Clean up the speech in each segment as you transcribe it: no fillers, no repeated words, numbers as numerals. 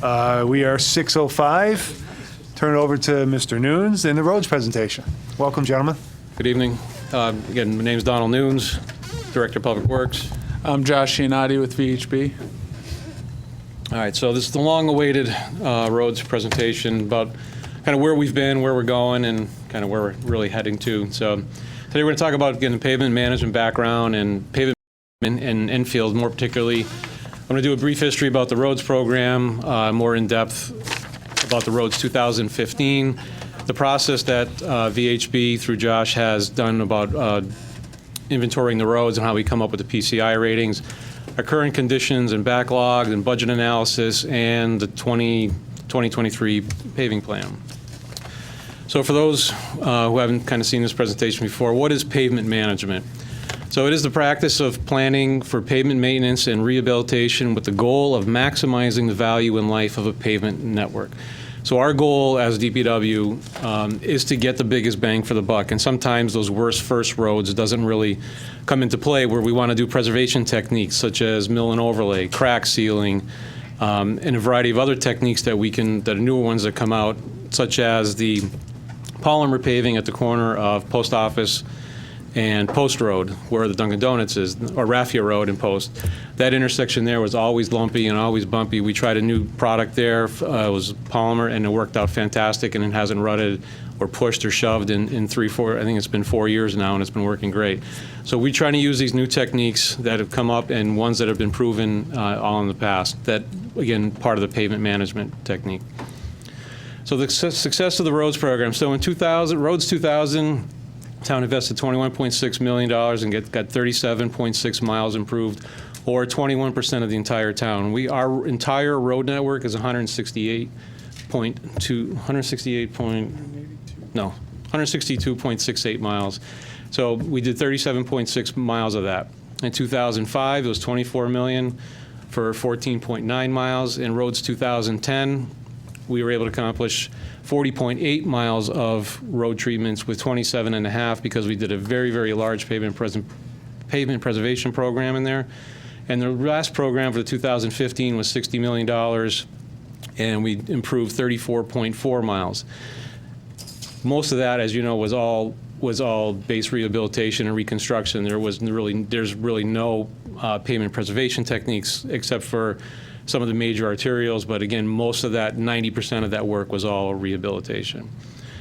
We are 6:05. Turn it over to Mr. Nunes in the roads presentation. Welcome, gentlemen. Good evening. Again, my name is Donald Nunes, Director of Public Works. I'm Josh Giannotti with VHB. All right, so this is the long-awaited roads presentation about kind of where we've been, where we're going, and kind of where we're really heading to. So today we're going to talk about, again, the pavement management background and pavement in Enfield more particularly. I'm going to do a brief history about the roads program, more in depth about the roads 2015, the process that VHB through Josh has done about inventorying the roads and how we come up with the PCI ratings, our current conditions and backlog and budget analysis, and the 2023 paving plan. So for those who haven't kind of seen this presentation before, what is pavement management? So it is the practice of planning for pavement maintenance and rehabilitation with the goal of maximizing the value and life of a pavement network. So our goal as DPW is to get the biggest bang for the buck, and sometimes those worst first roads doesn't really come into play, where we want to do preservation techniques such as mill and overlay, crack sealing, and a variety of other techniques that are newer ones that come out, such as the polymer paving at the corner of Post Office and Post Road, where the Dunkin' Donuts is, or Raffia Road and Post. That intersection there was always lumpy and always bumpy. We tried a new product there. It was polymer, and it worked out fantastic, and it hasn't rutted or pushed or shoved in I think it's been 4 years now, and it's been working great. So we try to use these new techniques that have come up and ones that have been proven all in the past. That, again, part of the pavement management technique. So the success of the roads program. So in Roads 2000, town invested $21.6 million and got 37.6 miles improved, or 21% of the entire town. Our entire road network is 162.68 miles. So we did 37.6 miles of that. In 2005, it was 24 million for 14.9 miles. In Roads 2010, we were able to accomplish 40.8 miles of road treatments with 27.5 because we did a very, very large pavement preservation program in there. And the last program for the 2015 was $60 million, and we improved 34.4 miles. Most of that, as you know, was all base rehabilitation and reconstruction. There's really no pavement preservation techniques except for some of the major arterials, but again, most of that, 90% of that work was all rehabilitation.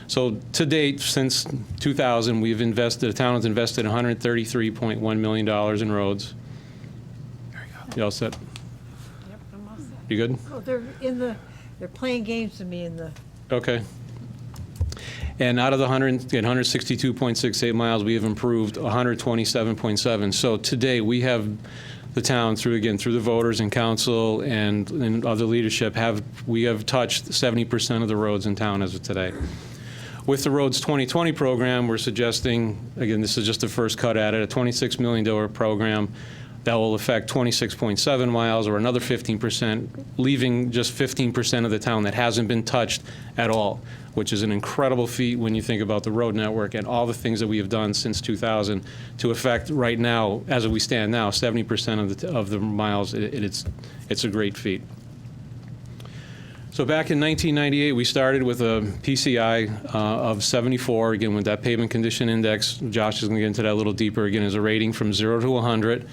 So to date, since 2000, the town has invested $133.1 million in roads. There you go. You all set? Yep, I'm all set. You good? Oh, they're playing games to me in the. Okay. And out of the 162.68 miles, we have improved 127.7. So today, we have the town, through the voters and council and other leadership, we have touched 70% of the roads in town as of today. With the Roads 2020 program, we're suggesting, again, this is just the first cut at it, a $26 million program that will affect 26.7 miles, or another 15%, leaving just 15% of the town that hasn't been touched at all, which is an incredible feat when you think about the road network and all the things that we have done since 2000 to affect right now, as we stand now, 70% of the miles. It's a great feat. So back in 1998, we started with a PCI of 74, again, with that pavement condition index. Josh is going to get into that a little deeper. Again, is a rating from 0 to 100,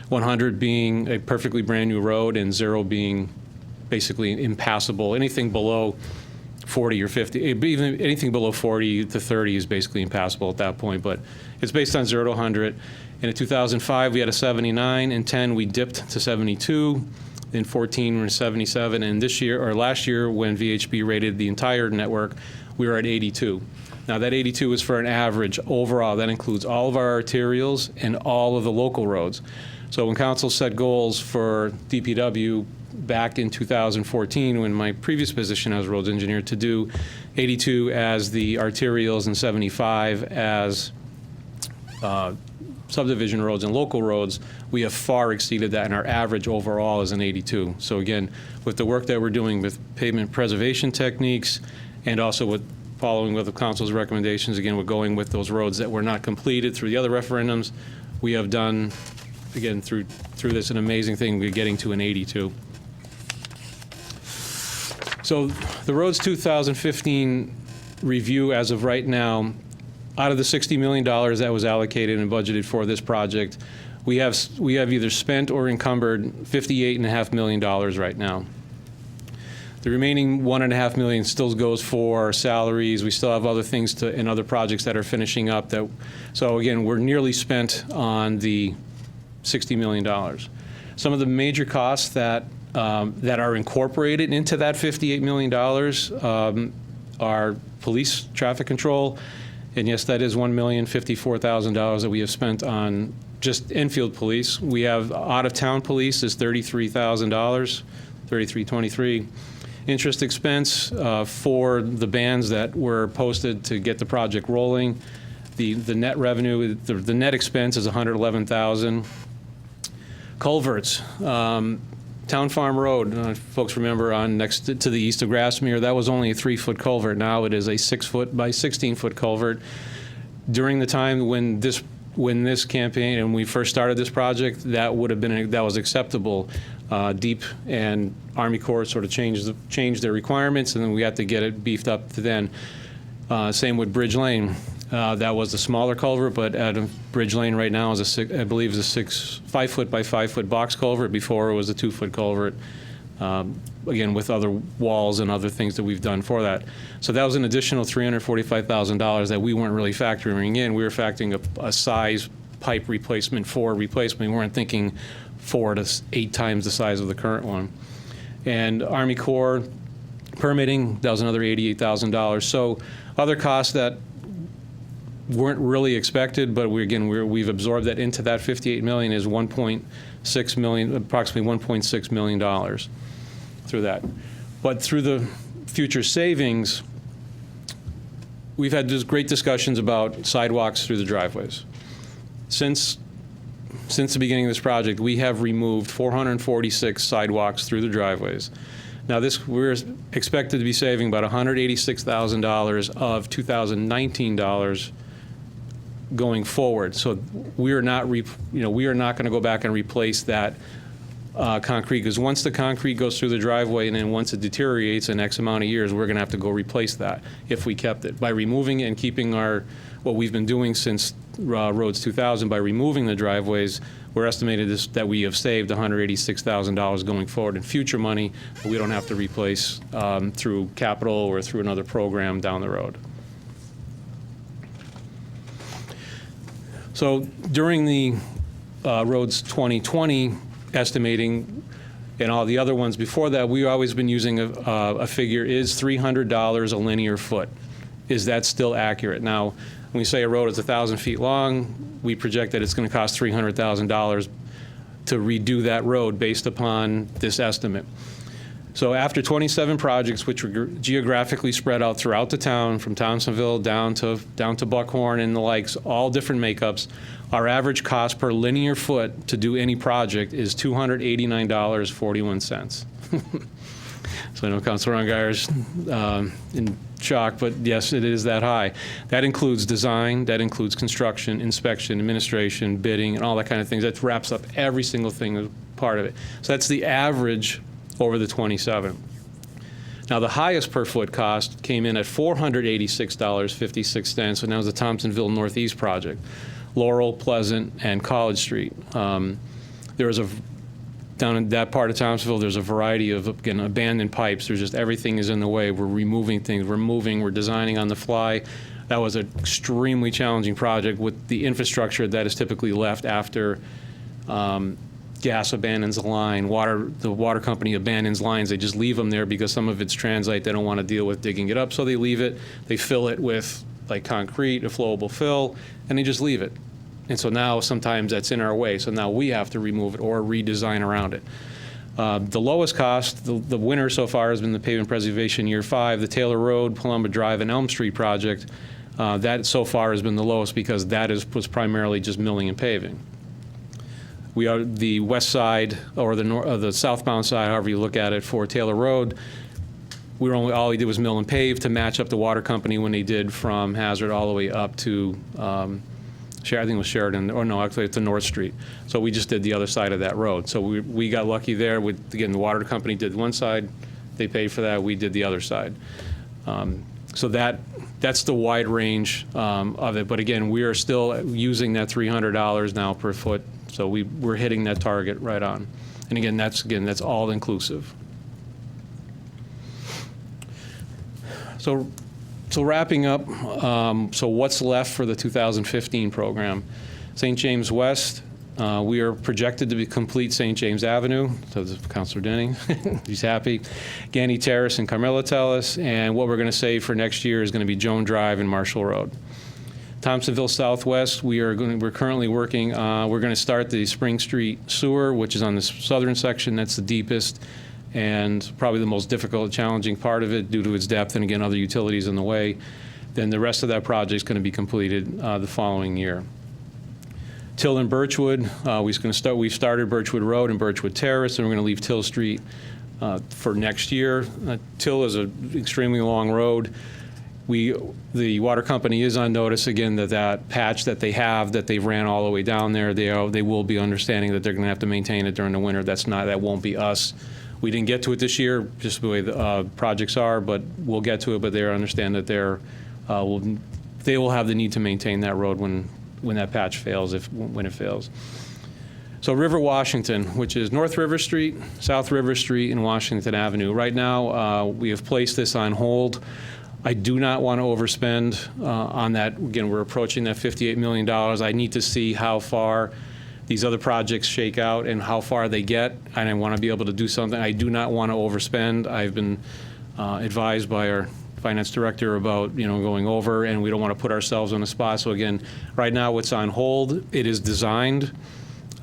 100 being a perfectly brand new road and 0 being basically impassable. Anything below 40 or 50, even anything below 40 to 30 is basically impassable at that point, but it's based on 0 to 100. And in 2005, we had a 79. In 10, we dipped to 72. In 14, we're 77. And this year, or last year, when VHB rated the entire network, we were at 82. Now, that 82 is for an average overall. That includes all of our arterials and all of the local roads. So when council set goals for DPW back in 2014, when my previous position as roads engineer, to do 82 as the arterials and 75 as subdivision roads and local roads, we have far exceeded that, and our average overall is an 82. So again, with the work that we're doing with pavement preservation techniques, and also with following with the council's recommendations, again, we're going with those roads that were not completed through the other referendums. We have done, again, through this, an amazing thing. We're getting to an 82. So the roads 2015 review as of right now, out of the $60 million that was allocated and budgeted for this project, we have either spent or encumbered $58.5 million right now. The remaining $1.5 million still goes for salaries. We still have other things and other projects that are finishing up. So again, we're nearly spent on the $60 million. Some of the major costs that are incorporated into that $58 million are police traffic control. And yes, that is $1,054,000 that we have spent on just infield police. We have out-of-town police is $33,000, $33,23. Interest expense for the bans that were posted to get the project rolling. The net revenue, the net expense is $111,000. Culverts, Town Farm Road, folks remember on next to the east of Grassmere, that was only a 3-foot culvert. Now it is a 6-foot by 16-foot culvert. During the time when this campaign and we first started this project, that was acceptable. Deep and Army Corps sort of changed their requirements, and then we had to get it beefed up to then. Same with Bridge Lane. That was the smaller culvert, but at Bridge Lane right now is I believe is a 5-foot by 5-foot box culvert. Before it was a 2-foot culvert. Again, with other walls and other things that we've done for that. So that was an additional $345,000 that we weren't really factoring in. We were factoring a size pipe replacement for replacement. We weren't thinking 4 to 8 times the size of the current one. And Army Corps permitting, that was another $88,000. So other costs that weren't really expected, but we've absorbed that into that $58 million is $1.6 million, approximately $1.6 million through that. But through the future savings, we've had just great discussions about sidewalks through the driveways. Since the beginning of this project, we have removed 446 sidewalks through the driveways. Now we're expected to be saving about $186,000 of 2019 dollars going forward. So we are not going to go back and replace that concrete, because once the concrete goes through the driveway and then once it deteriorates in X amount of years, we're going to have to go replace that if we kept it. By removing it and keeping what we've been doing since Roads 2000, by removing the driveways, we're estimated that we have saved $186,000 going forward in future money that we don't have to replace through capital or through another program down the road. So during the Roads 2020 estimating and all the other ones before that, we've always been using a figure, is $300 a linear foot. Is that still accurate? Now, when we say a road is 1,000 feet long, we project that it's going to cost $300,000 to redo that road based upon this estimate. So after 27 projects, which were geographically spread out throughout the town, from Thompsonville down to Buckhorn and the likes, all different makeups, our average cost per linear foot to do any project is $289.41. So I know Councilor Unguyer's in shock, but yes, it is that high. That includes design, that includes construction, inspection, administration, bidding, and all that kind of things. That wraps up every single thing as part of it. So that's the average over the 27. Now, the highest per foot cost came in at $486.56, and that was the Thompsonville Northeast project, Laurel, Pleasant, and College Street. Down in that part of Thompsonville, there's a variety of, again, abandoned pipes. There's just everything is in the way. We're removing things. We're moving. We're designing on the fly. That was an extremely challenging project with the infrastructure that is typically left after gas abandons a line, the water company abandons lines. They just leave them there because some of it's transite. They don't want to deal with digging it up, so they leave it. They fill it with like concrete, a flowable fill, and they just leave it. And so now sometimes that's in our way, so now we have to remove it or redesign around it. The lowest cost, the winner so far has been the Pavement Preservation Year 5, the Taylor Road, Palumba Drive, and Elm Street project. That so far has been the lowest because that was primarily just milling and paving. We are the west side or the southbound side, however you look at it, for Taylor Road. All we did was mill and pave to match up the water company when they did from Hazard all the way up to I think it was Sheridan, or no, actually it's to North Street. So we just did the other side of that road. So we got lucky there with, again, the water company did one side, They paid for that. We did the other side. So that's the wide range of it. But again, we are still using that $300 now per foot. So we're hitting that target right on. And again, that's all inclusive. So wrapping up, so what's left for the 2015 program? St. James West, we are projected to complete St. James Avenue. So this is Councilor Denning, he's happy. Gandy Terrace and Carmilla Tellis, and what we're going to save for next year is going to be Joan Drive and Marshall Road. Thompsonville Southwest, we're currently working. We're going to start the Spring Street Sewer, which is on the southern section. That's the deepest and probably the most difficult, challenging part of it due to its depth, and again, other utilities in the way. Then the rest of that project is going to be completed the following year. Till and Birchwood, we've started Birchwood Road and Birchwood Terrace, and we're going to leave Till Street for next year. Till is an extremely long road. The water company is on notice again that patch that they've ran all the way down there, they will be understanding that they're going to have to maintain it during the winter. That won't be us. We didn't get to it this year, just the way the projects are, but we'll get to it. But they understand that they will have the need to maintain that road when that patch fails, when it fails. So River Washington, which is North River Street, South River Street, and Washington Avenue. Right now, we have placed this on hold. I do not want to overspend on that. Again, we're approaching that $58 million. I need to see how far these other projects shake out and how far they get, and I want to be able to do something. I do not want to overspend. I've been advised by our finance director about going over, and we don't want to put ourselves on the spot. So again, right now what's on hold, it is designed.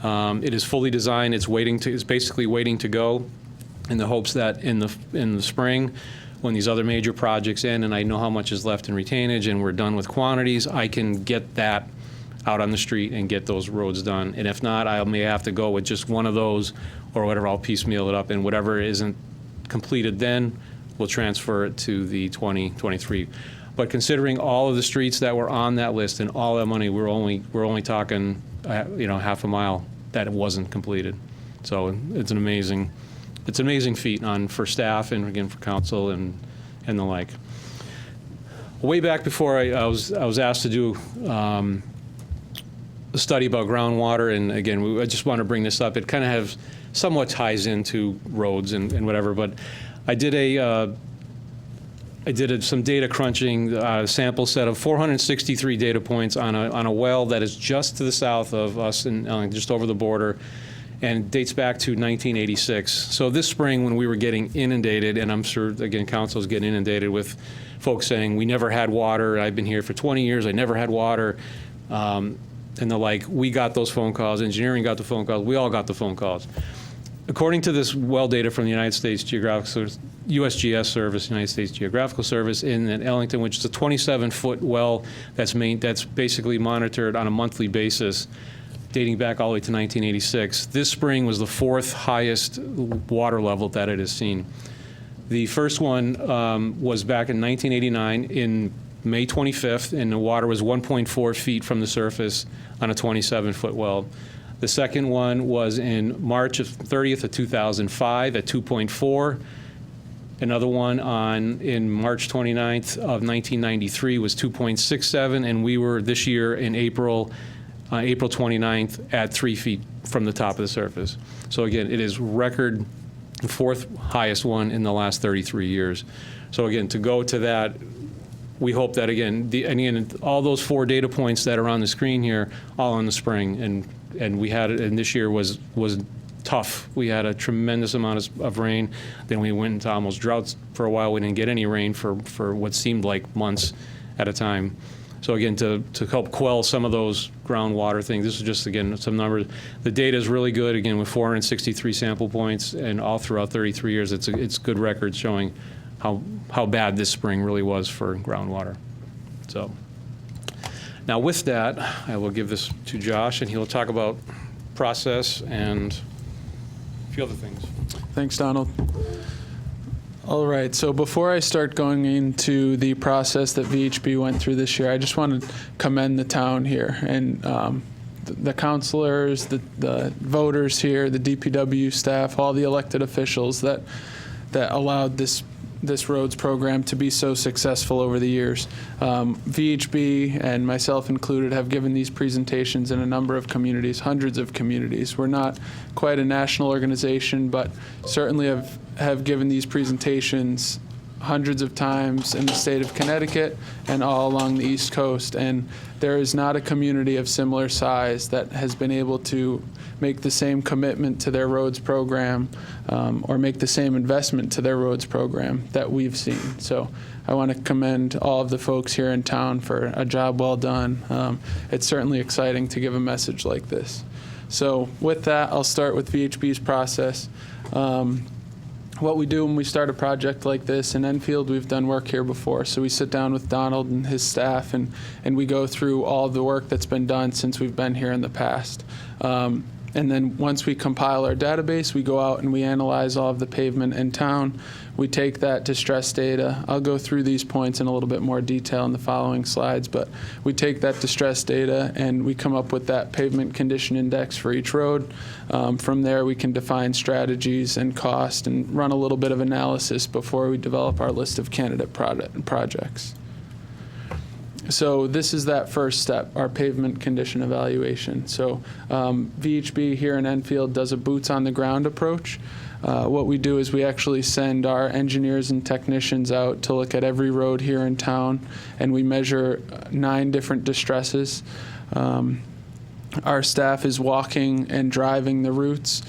It is fully designed. It's basically waiting to go in the hopes that in the spring, when these other major projects end and I know how much is left in retainage and we're done with quantities, I can get that out on the street and get those roads done. And if not, I may have to go with just one of those or whatever. I'll piecemeal it up, and whatever isn't completed then, we'll transfer it to the 2023. But considering all of the streets that were on that list and all that money, we're only talking half a mile that it wasn't completed. So it's an amazing feat for staff and again for council and the like. Way back before I was asked to do a study about groundwater, and again, I just want to bring this up. It kind of somewhat ties into roads and whatever, but I did some data crunching, sample set of 463 data points on a well that is just to the south of us and just over the border, and dates back to 1986. So this spring, when we were getting inundated, and I'm sure again council's getting inundated with folks saying we never had water. I've been here for 20 years. I never had water. And the like, we got those phone calls. Engineering got the phone calls. We all got the phone calls. According to this well data from the United States Geographical USGS Service, United States Geographical Service in Ellington, which is a 27-foot well that's basically monitored on a monthly basis, dating back all the way to 1986. This spring was the 4th highest water level that it has seen. The first one was back in 1989 in May 25th, and the water was 1.4 feet from the surface on a 27-foot well. The second one was in March 30th of 2005 at 2.4. Another one in March 29th of 1993 was 2.67, and we were this year in April 29th at 3 feet from the top of the surface. So again, it is record 4th highest one in the last 33 years. So again, to go to that, we hope that again, all those 4 data points that are on the screen here, all in the spring, and we had it, and this year was tough. We had a tremendous amount of rain. Then we went into almost droughts for a while. We didn't get any rain for what seemed like months at a time. So again, to help quell some of those groundwater things, this is just, again, some numbers. The data is really good, again, with 463 sample points, and all throughout 33 years, it's good records showing how bad this spring really was for groundwater. So now with that, I will give this to Josh, and he'll talk about process and a few other things. Thanks, Donald. All right, so before I start going into the process that VHB went through this year, I just want to commend the town here and the councilors, the voters here, the DPW staff, all the elected officials that that allowed this roads program to be so successful over the years. VHB and myself included have given these presentations in a number of communities, hundreds of communities. We're not quite a national organization, but certainly have given these presentations hundreds of times in the state of Connecticut and all along the East Coast. And there is not a community of similar size that has been able to make the same commitment to their roads program or make the same investment to their roads program that we've seen. So I want to commend all of the folks here in town for a job well done. It's certainly exciting to give a message like this. So with that, I'll start with VHB's process. What we do when we start a project like this in Enfield, we've done work here before. So we sit down with Donald and his staff and we go through all of the work that's been done since we've been here in the past. And then once we compile our database, we go out and we analyze all of the pavement in town. We take that distress data. I'll go through these points in a little bit more detail in the following slides, but we take that distress data and we come up with that pavement condition index for each road. From there, we can define strategies and cost and run a little bit of analysis before we develop our list of candidate projects. So this is that first step, our pavement condition evaluation. So VHB here in Enfield does a boots on the ground approach. What we do is we actually send our engineers and technicians out to look at every road here in town, and we measure 9 different distresses. Our staff is walking and driving the routes.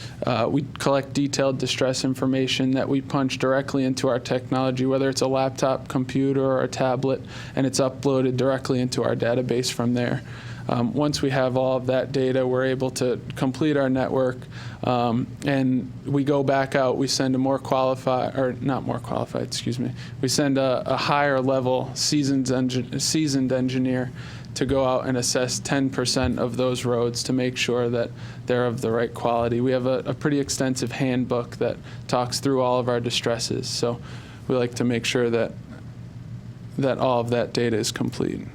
We collect detailed distress information that we punch directly into our technology, whether it's a laptop computer or a tablet, and it's uploaded directly into our database from there. Once we have all of that data, we're able to complete our network, and we go back out. We send a more qualified, or not more qualified, excuse me. We send a higher level seasoned engineer to go out and assess 10% of those roads to make sure that they're of the right quality. We have a pretty extensive handbook that talks through all of our distresses, so we like to make sure that all of that data is complete.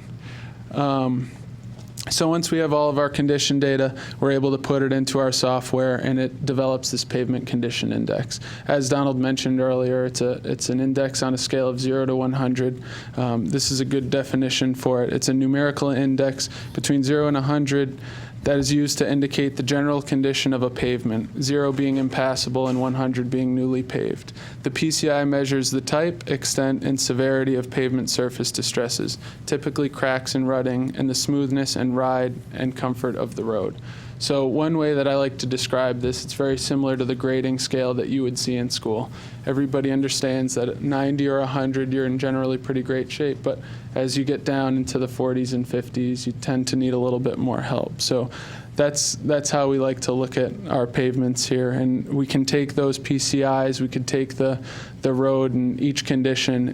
So once we have all of our condition data, we're able to put it into our software, and it develops this pavement condition index. As Donald mentioned earlier, it's an index on a scale of 0 to 100. This is a good definition for it. It's a numerical index between 0 and 100 that is used to indicate the general condition of a pavement, 0 being impassable and 100 being newly paved. The PCI measures the type, extent, and severity of pavement surface distresses, typically cracks and rutting, and the smoothness and ride and comfort of the road. So one way that I like to describe this, it's very similar to the grading scale that you would see in school. Everybody understands that at 90 or 100, you're in generally pretty great shape, but as you get down into the 40s and 50s, you tend to need a little bit more help. So that's how we like to look at our pavements here, and we can take those PCIs, we could take the road and each condition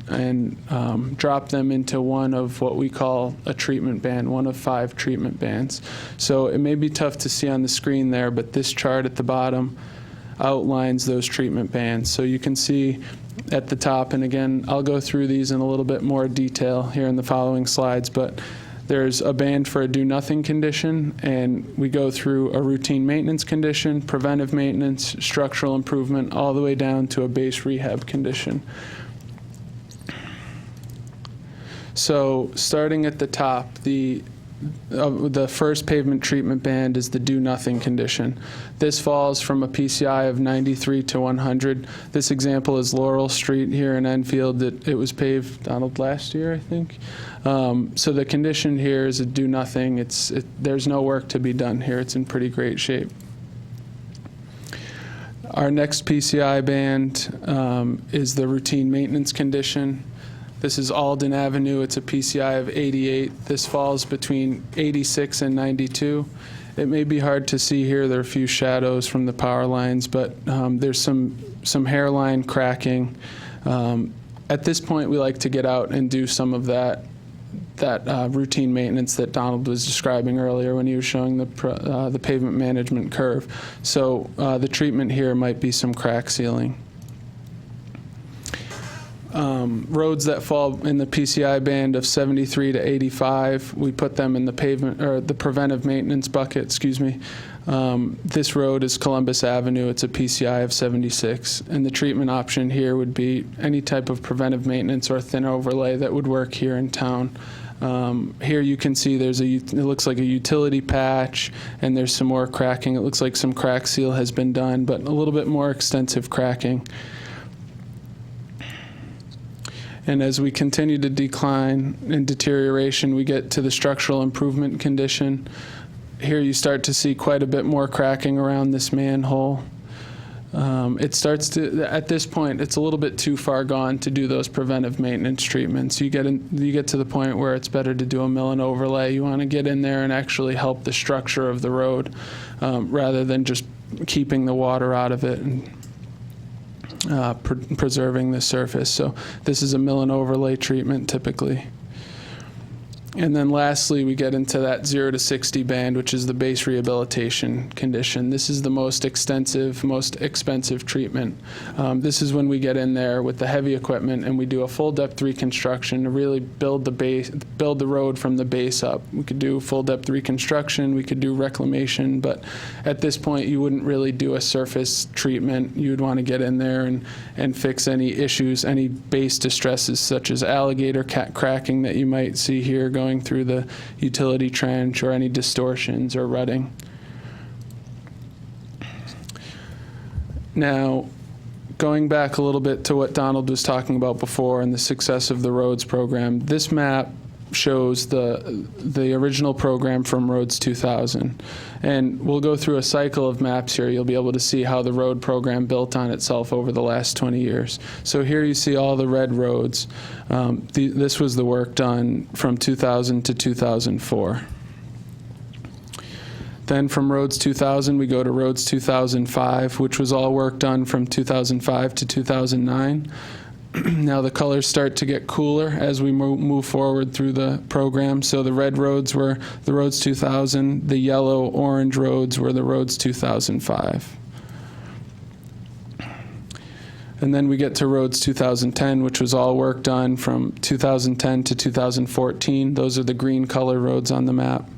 and drop them into one of what we call a treatment band, one of 5 treatment bands. So it may be tough to see on the screen there, but this chart at the bottom outlines those treatment bands. So you can see at the top, and again, I'll go through these in a little bit more detail here in the following slides, but there's a band for a do-nothing condition, and we go through a routine maintenance condition, preventive maintenance, structural improvement, all the way down to a base rehab condition. So starting at the top, the first pavement treatment band is the do-nothing condition. This falls from a PCI of 93 to 100. This example is Laurel Street here in Enfield. It was paved, Donald, last year, I think. So the condition here is a do-nothing. There's no work to be done here. It's in pretty great shape. Our next PCI band is the routine maintenance condition. This is Alden Avenue. It's a PCI of 88. This falls between 86 and 92. It may be hard to see here. There are a few shadows from the power lines, but there's some hairline cracking. At this point, we like to get out and do some of that routine maintenance that Donald was describing earlier when he was showing the pavement management curve. So the treatment here might be some crack sealing. Roads that fall in the PCI band of 73 to 85, we put them in the pavement or the preventive maintenance bucket. This road is Columbus Avenue. It's a PCI of 76. And the treatment option here would be any type of preventive maintenance or thin overlay that would work here in town. Here you can see it looks like a utility patch, and there's some more cracking. It looks like some crack seal has been done, but a little bit more extensive cracking. And as we continue to decline in deterioration, we get to the structural improvement condition. Here you start to see quite a bit more cracking around this manhole. It starts to, at this point, it's a little bit too far gone to do those preventive maintenance treatments. You get to the point where it's better to do a mill and overlay. You want to get in there and actually help the structure of the road rather than just keeping the water out of it and preserving the surface. So this is a mill and overlay treatment typically. And then lastly, we get into that 0 to 60 band, which is the base rehabilitation condition. This is the most extensive, most expensive treatment. This is when we get in there with the heavy equipment and we do a full depth reconstruction to really build the road from the base up. We could do full depth reconstruction, we could do reclamation, but at this point you wouldn't really do a surface treatment. You would want to get in there and fix any issues, any base distresses such as alligator cracking that you might see here going through the utility trench, or any distortions or rutting. Now, going back a little bit to what Donald was talking about before and the success of the roads program, this map shows the original program from Roads 2000. And we'll go through a cycle of maps here. You'll be able to see how the road program built on itself over the last 20 years. So here you see all the red roads. This was the work done from 2000 to 2004. Then from Roads 2000, we go to Roads 2005, which was all work done from 2005 to 2009. Now the colors start to get cooler as we move forward through the program. So the red roads were the Roads 2000, the yellow-orange roads were the Roads 2005. And then we get to Roads 2010, which was all work done from 2010 to 2014. Those are the green color roads on the map.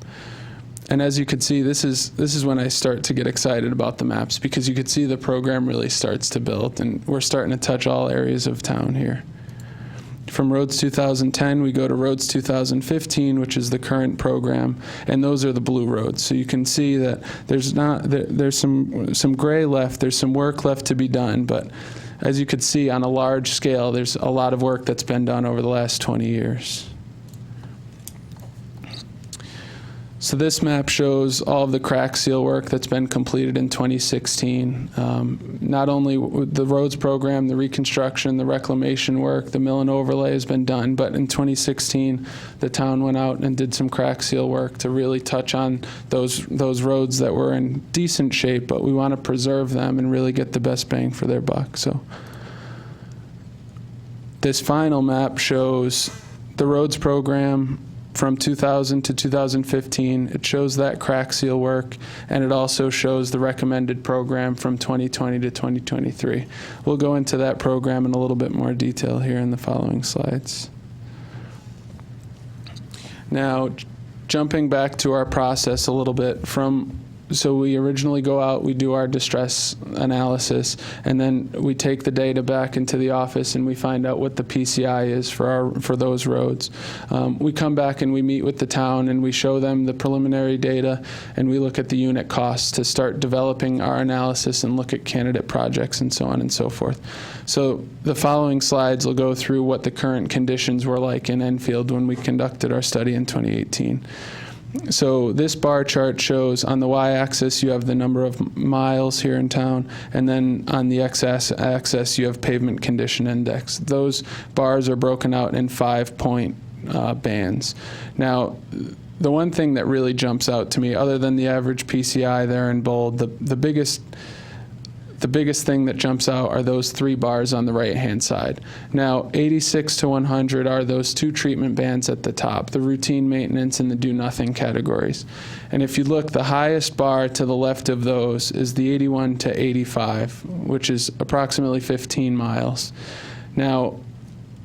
And as you can see, this is when I start to get excited about the maps, because you could see the program really starts to build, and we're starting to touch all areas of town here. From Roads 2010, we go to Roads 2015, which is the current program, and those are the blue roads. So you can see that there's some gray left, there's some work left to be done, but as you could see on a large scale, there's a lot of work that's been done over the last 20 years. So this map shows all of the crack seal work that's been completed in 2016. Not only the roads program, the reconstruction, the reclamation work, the mill and overlay has been done, but in 2016, the town went out and did some crack seal work to really touch on those roads that were in decent shape, but we want to preserve them and really get the best bang for their buck. So this final map shows the roads program from 2000 to 2015. It shows that crack seal work, and it also shows the recommended program from 2020 to 2023. We'll go into that program in a little bit more detail here in the following slides. Now, jumping back to our process a little bit, so we originally go out, we do our distress analysis, and then we take the data back into the office and we find out what the PCI is for those roads. We come back and we meet with the town and we show them the preliminary data, and we look at the unit costs to start developing our analysis and look at candidate projects and so on and so forth. So the following slides will go through what the current conditions were like in Enfield when we conducted our study in 2018. So this bar chart shows on the y-axis you have the number of miles here in town, and then on the x-axis you have pavement condition index. Those bars are broken out in 5-point bands. Now, the one thing that really jumps out to me, other than the average PCI there in bold, the biggest thing that jumps out are those 3 bars on the right-hand side. Now, 86 to 100 are those 2 treatment bands at the top, the routine maintenance and the do-nothing categories. And if you look, the highest bar to the left of those is the 81 to 85, which is approximately 15 miles. Now,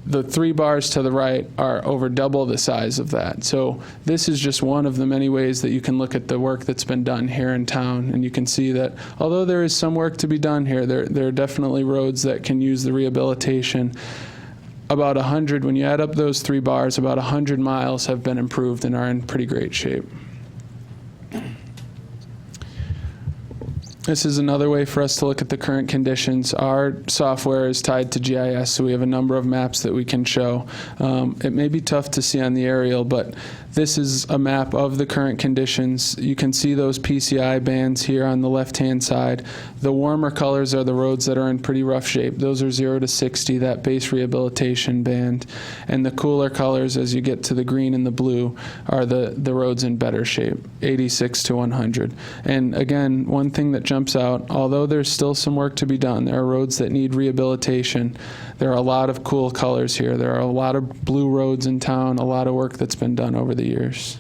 the 3 bars to the right are over double the size of that. So this is just one of the many ways that you can look at the work that's been done here in town, and you can see that although there is some work to be done here, there are definitely roads that can use the rehabilitation. About 100, when you add up those 3 bars, about 100 miles have been improved and are in pretty great shape. This is another way for us to look at the current conditions. Our software is tied to GIS, so we have a number of maps that we can show. It may be tough to see on the aerial, but this is a map of the current conditions. You can see those PCI bands here on the left-hand side. The warmer colors are the roads that are in pretty rough shape. Those are 0 to 60, that base rehabilitation band. And the cooler colors, as you get to the green and the blue, are the roads in better shape, 86 to 100. And again, one thing that jumps out, although there's still some work to be done, there are roads that need rehabilitation. There are a lot of cool colors here. There are a lot of blue roads in town, a lot of work that's been done over the years.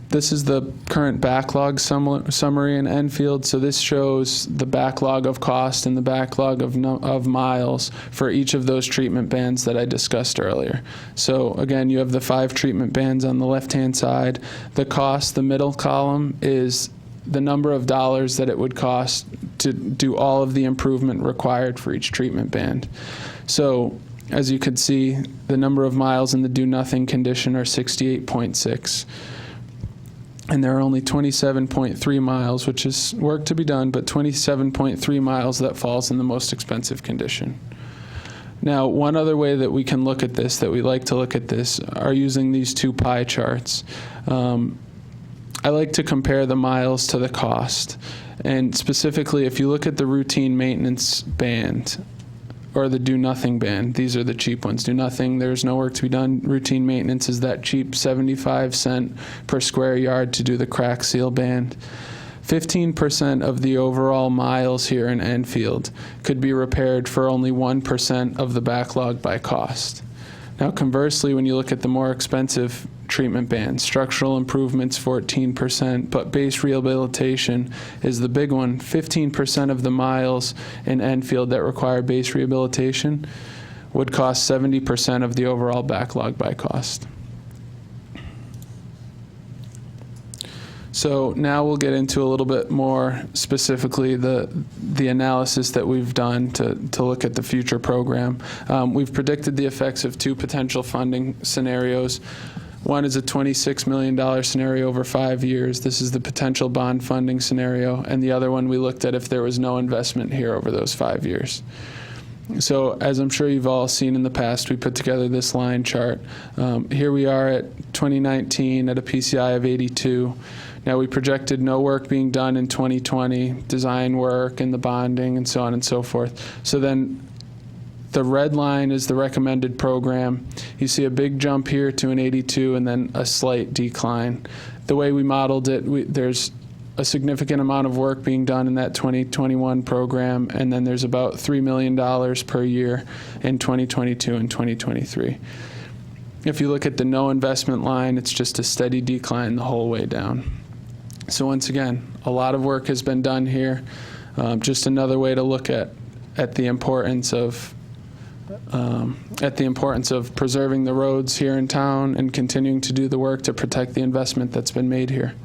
This is the current backlog summary in Enfield. So this shows the backlog of cost and the backlog of miles for each of those treatment bands that I discussed earlier. So again, you have the 5 treatment bands on the left-hand side. The cost, the middle column, is the number of dollars that it would cost to do all of the improvement required for each treatment band. So as you could see, the number of miles in the do-nothing condition are 68.6. And there are only 27.3 miles, which is work to be done, but 27.3 miles that falls in the most expensive condition. Now, one other way that we can look at this, that we like to look at this, are using these 2 pie charts. I like to compare the miles to the cost. And specifically, if you look at the routine maintenance band, or the do-nothing band, these are the cheap ones. Do-nothing, there's no work to be done. Routine maintenance is that cheap 75-cent per square yard to do the crack seal band. 15% of the overall miles here in Enfield could be repaired for only 1% of the backlog by cost. Now, conversely, when you look at the more expensive treatment bands, structural improvements 14%, but base rehabilitation is the big one. 15% of the miles in Enfield that require base rehabilitation would cost 70% of the overall backlog by cost. So now we'll get into a little bit more specifically the analysis that we've done to look at the future program. We've predicted the effects of 2 potential funding scenarios. One is a $26 million scenario over 5 years. This is the potential bond funding scenario. And the other one we looked at if there was no investment here over those 5 years. So as I'm sure you've all seen in the past, we put together this line chart. Here we are at 2019 at a PCI of 82. Now, we projected no work being done in 2020, design work and the bonding and so on and so forth. So then the red line is the recommended program. You see a big jump here to an 82 and then a slight decline. The way we modeled it, there's a significant amount of work being done in that 2021 program, and then there's about $3 million per year in 2022 and 2023. If you look at the no investment line, it's just a steady decline the whole way down. So once again, a lot of work has been done here. Just another way to look at the importance of preserving the roads here in town and continuing to do the work to protect the investment that's been made here.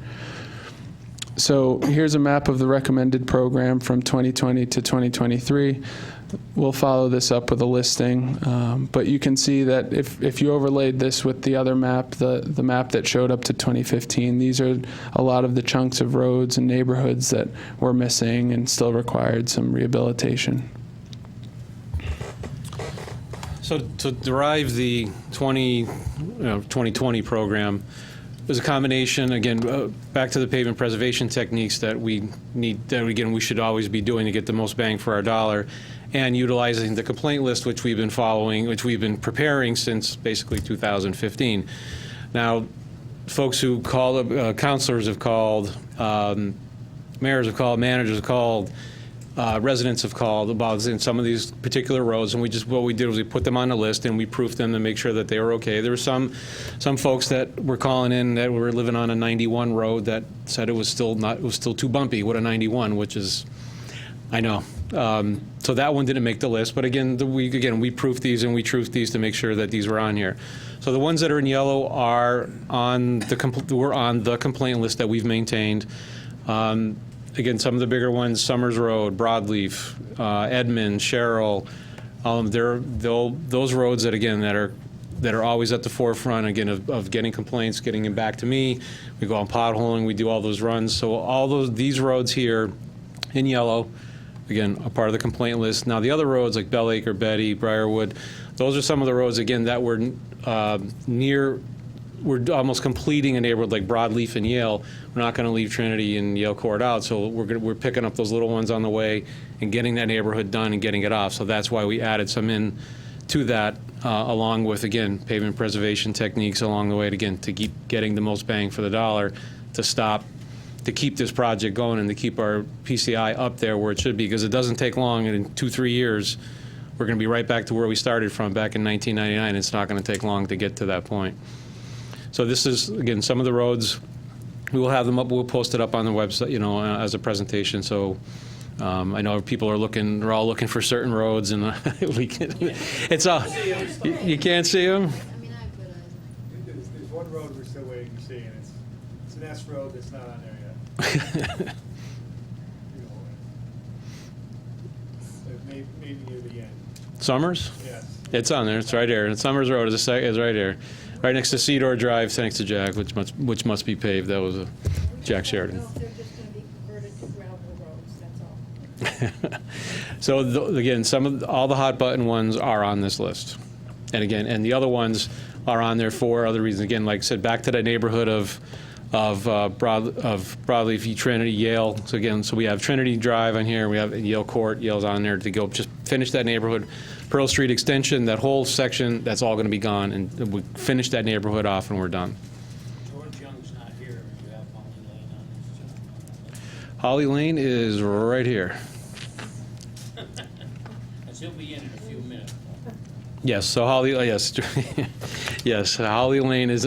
So here's a map of the recommended program from 2020 to 2023. We'll follow this up with a listing, but you can see that if you overlaid this with the other map, the map that showed up to 2015, these are a lot of the chunks of roads and neighborhoods that were missing and still required some rehabilitation. So to derive the 2020 program, there's a combination, again, back to the pavement preservation techniques that we should always be doing to get the most bang for our dollar, and utilizing the complaint list, which we've been following, which we've been preparing since basically 2015. Now, folks who call, counselors have called, mayors have called, managers have called, residents have called about in some of these particular roads, and what we did was we put them on the list and we proofed them to make sure that they were okay. There were some folks that were calling in that were living on a 91 road that said it was still too bumpy with a 91, which is, I know, So that one didn't make the list, but again, we proofed these and we truthed these to make sure that these were on here. So the ones that are in yellow are on were on the complaint list that we've maintained. Again, some of the bigger ones: Summers Road, Broadleaf, Edmond, Sherrill. Those roads that are always at the forefront again of getting complaints, getting them back to me. We go on potholing, we do all those runs. So these roads here in yellow, again, a part of the complaint list. Now the other roads like Bell Acre, Betty, Briarwood, those are some of the roads again that were we're almost completing a neighborhood like Broadleaf and Yale. We're not going to leave Trinity and Yale Court out, so we're picking up those little ones on the way and getting that neighborhood done and getting it off. So that's why we added some in to that, along with, again, pavement preservation techniques along the way, to keep getting the most bang for the dollar, to keep this project going and to keep our PCI up there where it should be, because it doesn't take long, and in 2-3 years, we're going to be right back to where we started from back in 1999. It's not going to take long to get to that point. So this is, again, some of the roads. We will have them up. We'll post it up on the website, as a presentation. So I know people are looking. They're all looking for certain roads, and we can. It's all. You can't see them. There's one road we're still waiting to see, and it's an S road that's not on there yet. Maybe near the end. Summers? Yes. It's on there. It's right here. And Summers Road is right here, right next to Cedar Drive, thanks to Jack, which must be paved. That was Jack Sheridan. They're just going to be converted to gravel roads, that's all. So again, all the hot button ones are on this list, and the other ones are on there for other reasons. Again, like I said, back to that neighborhood of Broadleaf, Trinity, Yale. So we have Trinity Drive on here. We have Yale Court. Yale's on there to go just finish that neighborhood. Pearl Street Extension, that whole section, that's all going to be gone, and we finish that neighborhood off, and we're done. George Young's not here. You have Holly Lane on this. Holly Lane is right here. And he'll be in a few minutes. Yes, so yes, Holly Lane is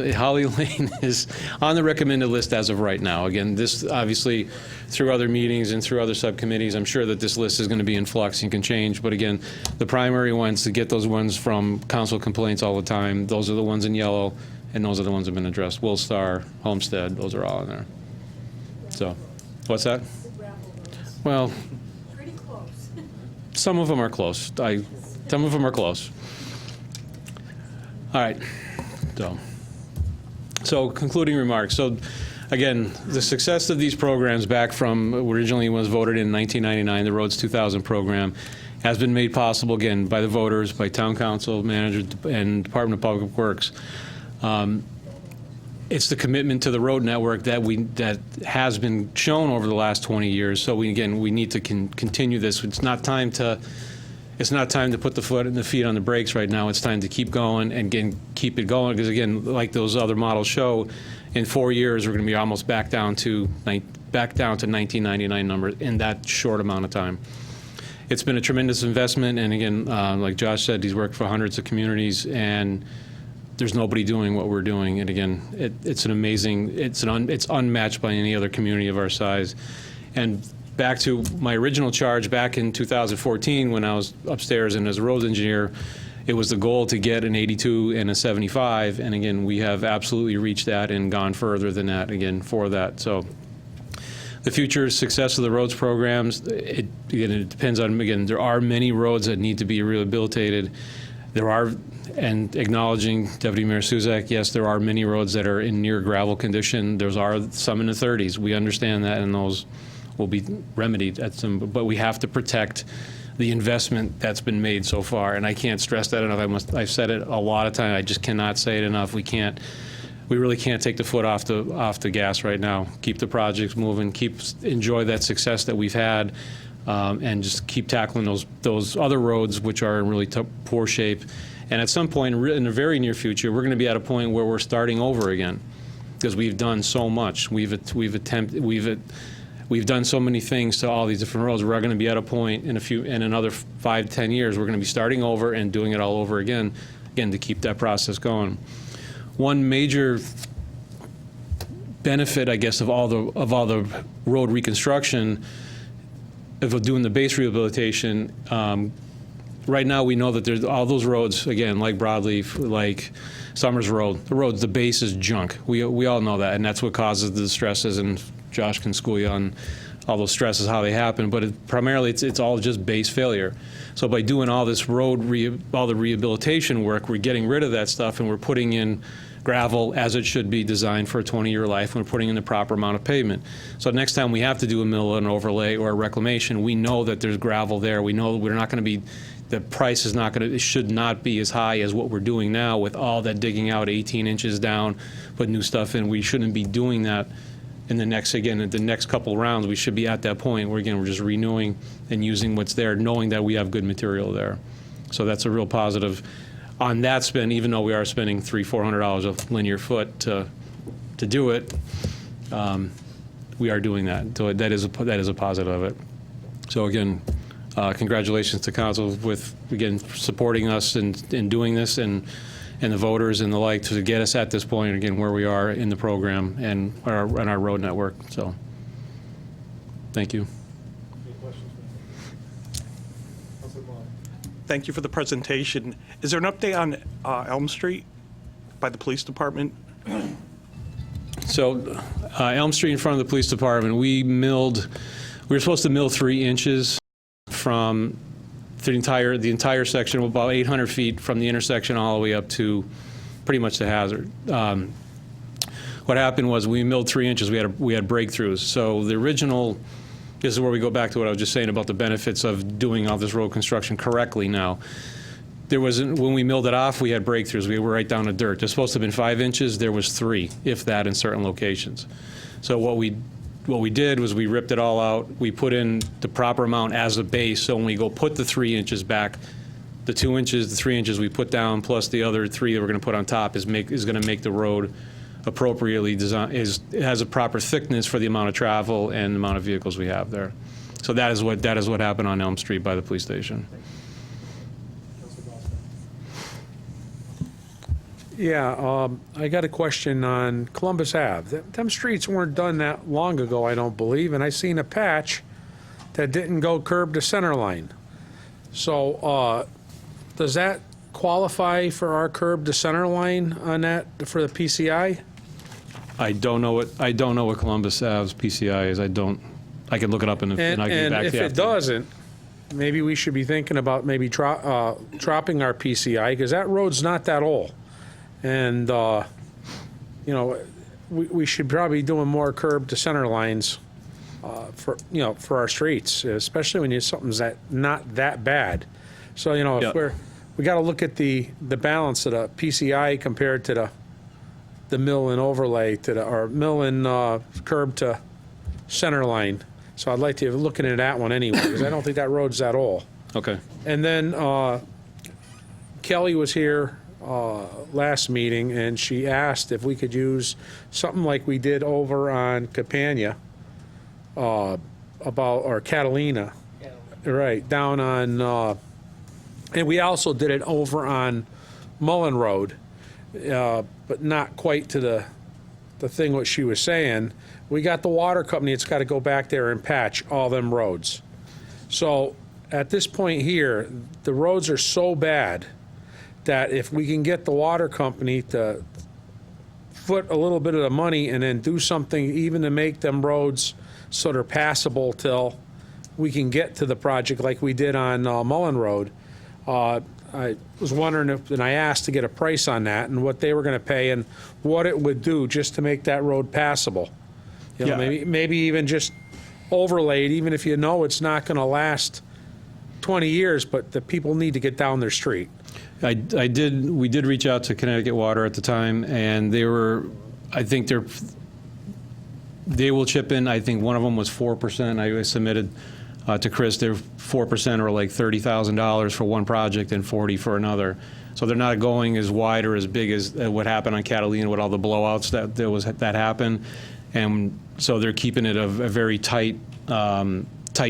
on the recommended list as of right now. Again, this obviously through other meetings and through other subcommittees, I'm sure that this list is going to be in flux and can change. But again, the primary ones to get those ones from council complaints all the time, those are the ones in yellow, and those are the ones that have been addressed. Willstar, Homestead, those are all in there. So, what's that? The gravel roads. Well, Pretty close. some of them are close. Some of them are close. All right. So concluding remarks. So again, the success of these programs back from originally was voted in 1999, the Roads 2000 program, has been made possible again by the voters, by town council, manager, and Department of Public Works. It's the commitment to the road network that has been shown over the last 20 years. So we need to continue this. It's not time to put the foot and the feet on the brakes right now. It's time to keep going and keep it going, because again, like those other models show, in 4 years we're going to be almost back down to 1999 numbers in that short amount of time. It's been a tremendous investment, and again, like Josh said, he's worked for hundreds of communities, and there's nobody doing what we're doing. And again, it's unmatched by any other community of our size. And back to my original charge back in 2014 when I was upstairs and as a roads engineer, it was the goal to get an 82 and a 75. And again, we have absolutely reached that and gone further than that again for that. So the future success of the roads programs, it depends on, again, there are many roads that need to be rehabilitated. And acknowledging Deputy Mayor Suzak, yes, there are many roads that are in near gravel condition. There are some in the 30s. We understand that, and those will be remedied at some, but we have to protect the investment that's been made so far, and I can't stress that enough. I've said it a lot of times. I just cannot say it enough. We really can't take the foot off the gas right now. Keep the projects moving. Enjoy that success that we've had, and just keep tackling those other roads which are in really poor shape. And at some point in the very near future, we're going to be at a point where we're starting over again, because we've done so much. We've done so many things to all these different roads. We're going to be at a point in another 5-10 years, we're going to be starting over and doing it all over again to keep that process going. One major benefit, I guess, of all the road reconstruction of doing the base rehabilitation, right now we know that there's all those roads, again, like Broadleaf, like Summers Road, the base is junk. We all know that, and that's what causes the stresses, and Josh can school you on all those stresses, how they happen, but primarily it's all just base failure. So by doing all this all the rehabilitation work, we're getting rid of that stuff and we're putting in gravel as it should be designed for a 20-year life, and we're putting in the proper amount of pavement. So next time we have to do a mill, an overlay, or a reclamation, we know that there's gravel there. We know we're not going to be, the price is not going to, it should not be as high as what we're doing now with all that digging out 18 inches down, put new stuff in. We shouldn't be doing that in the next, again, in the next couple rounds. We should be at that point where, again, we're just renewing and using what's there, knowing that we have good material there. So that's a real positive on that spend, even though we are spending $300-400 a linear foot to do it. We are doing that. So that is a positive of it. So again, congratulations to council with, again, supporting us in doing this, and the voters and the like, to get us at this point, again, where we are in the program and our road network. So thank you. Thank you for the presentation. Is there an update on Elm Street by the police department? So Elm Street in front of the police department, we were supposed to mill 3 inches from the entire section, about 800 feet from the intersection all the way up to pretty much the hazard. What happened was we milled 3 inches, we had breakthroughs. So the original, this is where we go back to what I was just saying about the benefits of doing all this road construction correctly now. When we milled it off, we had breakthroughs. We were right down to dirt. There's supposed to have been 5 inches, there was 3, if that, in certain locations. So what we did was we ripped it all out. We put in the proper amount as a base, so when we go put the 3 inches back, the 2 inches, the 3 inches we put down, plus the other 3 that we're going to put on top is going to make the road appropriately designed, it has a proper thickness for the amount of travel and the amount of vehicles we have there. So that is what happened on Elm Street by the police station. Yeah, I got a question on Columbus Ave. Them streets weren't done that long ago, I don't believe, and I seen a patch that didn't go curb to center line. So, does that qualify for our curb to center line on that, for the PCI? I don't know what Columbus Ave's PCI is. I can look it up and I can get back to you. And if it after. doesn't, maybe we should be thinking about maybe dropping our PCI, because that road's not that old. And, you know, we should probably be doing more curb to center lines for our streets, especially when something's not that bad. So, you know, if we got to look at the balance of the PCI compared to the mill and overlay or mill and curb to center line. So I'd like to look into that one anyway, because I don't think that road's that old. Okay. And then Kelly was here last meeting, and she asked if we could use something like we did over on Campania, or Catalina, right, down on, and we also did it over on Mullen Road, but not quite to the thing what she was saying. We got the water company, it's got to go back there and patch all them roads. So at this point here, the roads are so bad that if we can get the water company to foot a little bit of the money and then do something even to make them roads so they're passable till we can get to the project like we did on Mullen Road, I was wondering if, and I asked to get a price on that and what they were going to pay and what it would do just to make that road passable. You know, maybe even just overlaid, even if you know it's not going to last 20 years, but the people need to get down their street. We did reach out to Connecticut Water at the time, and I think they will chip in. I think one of them was 4%. I submitted to Chris, they're 4% or like $30,000 for one project and 40 for another. So they're not going as wide or as big as what happened on Catalina with all the blowouts that happened. And so they're keeping it a very tight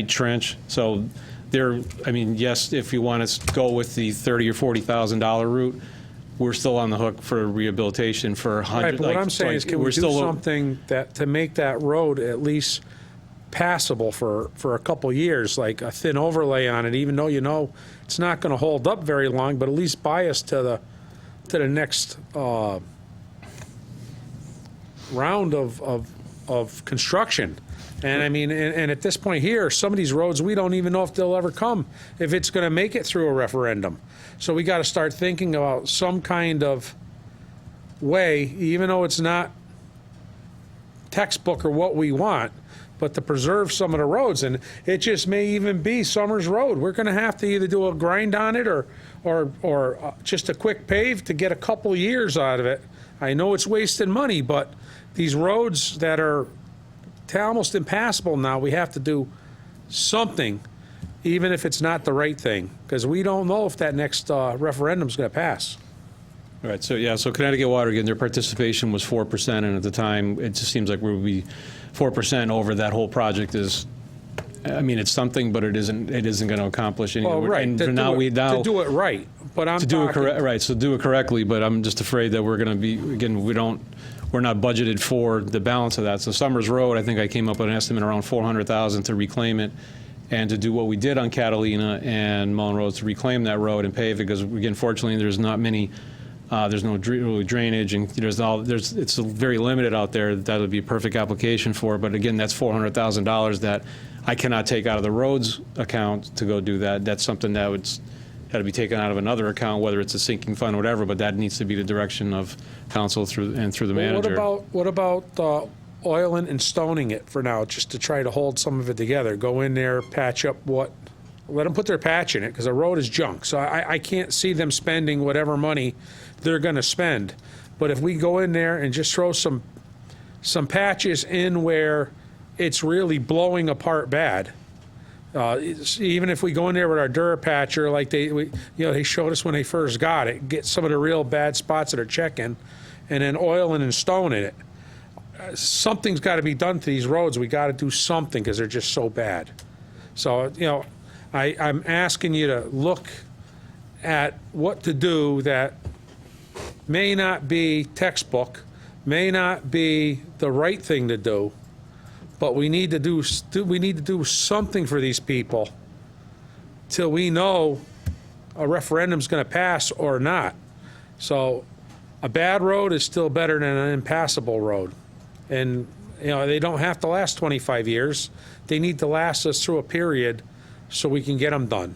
trench. So yes, if you want to go with the $30,000 or $40,000 route, we're still on the hook for rehabilitation for Right, but what I'm saying is, can we do something to make that road at least passable for a couple years, like a thin overlay on it, even though you know it's not going to hold up very long, but at least buy us to the next round of construction. And I mean, and at this point here, some of these roads, we don't even know if they'll ever come, if it's going to make it through a referendum. So we got to start thinking about some kind of way, even though it's not textbook or what we want, but to preserve some of the roads. And it just may even be Summers Road. We're going to have to either do a grind on it or just a quick pave to get a couple years out of it. I know it's wasting money, but these roads that are almost impassable now, we have to do something, even if it's not the right thing, because we don't know if that next referendum's going to pass. All right, so yeah, so Connecticut Water, again, their participation was 4%, and at the time, it just seems like we would be 4% over that whole project is, I mean, it's something, but it isn't going to accomplish anything. Well, right, And to do it right, but I'm to do it talking- correct, right? So do it correctly, but I'm just afraid that we're going to be, again, we're not budgeted for the balance of that. So Summers Road, I think I came up with an estimate around $400,000 to reclaim it, and to do what we did on Catalina and Mullen Roads to reclaim that road and pave it, because again, fortunately, there's not many. There's no really drainage, and it's very limited out there. That would be a perfect application for it. But again, that's $400,000 that I cannot take out of the roads account to go do that. That's something that would had to be taken out of another account, whether it's a sinking fund or whatever. But that needs to be the direction of council through the manager. What about oiling and stoning it for now, just to try to hold some of it together? Go in there, patch up let them put their patch in it, because the road is junk. So I can't see them spending whatever money they're going to spend. But if we go in there and just throw some patches in where it's really blowing apart bad, even if we go in there with our Durapatcher, like they showed us when they first got it, get some of the real bad spots that are checking, and then oiling and stoning it. Something's got to be done to these roads. We got to do something, because they're just so bad. So, I'm asking you to look at what to do that may not be textbook, may not be the right thing to do, but we need to do something for these people till we know a referendum's going to pass or not. So a bad road is still better than an impassable road. And they don't have to last 25 years. They need to last us through a period so we can get them done.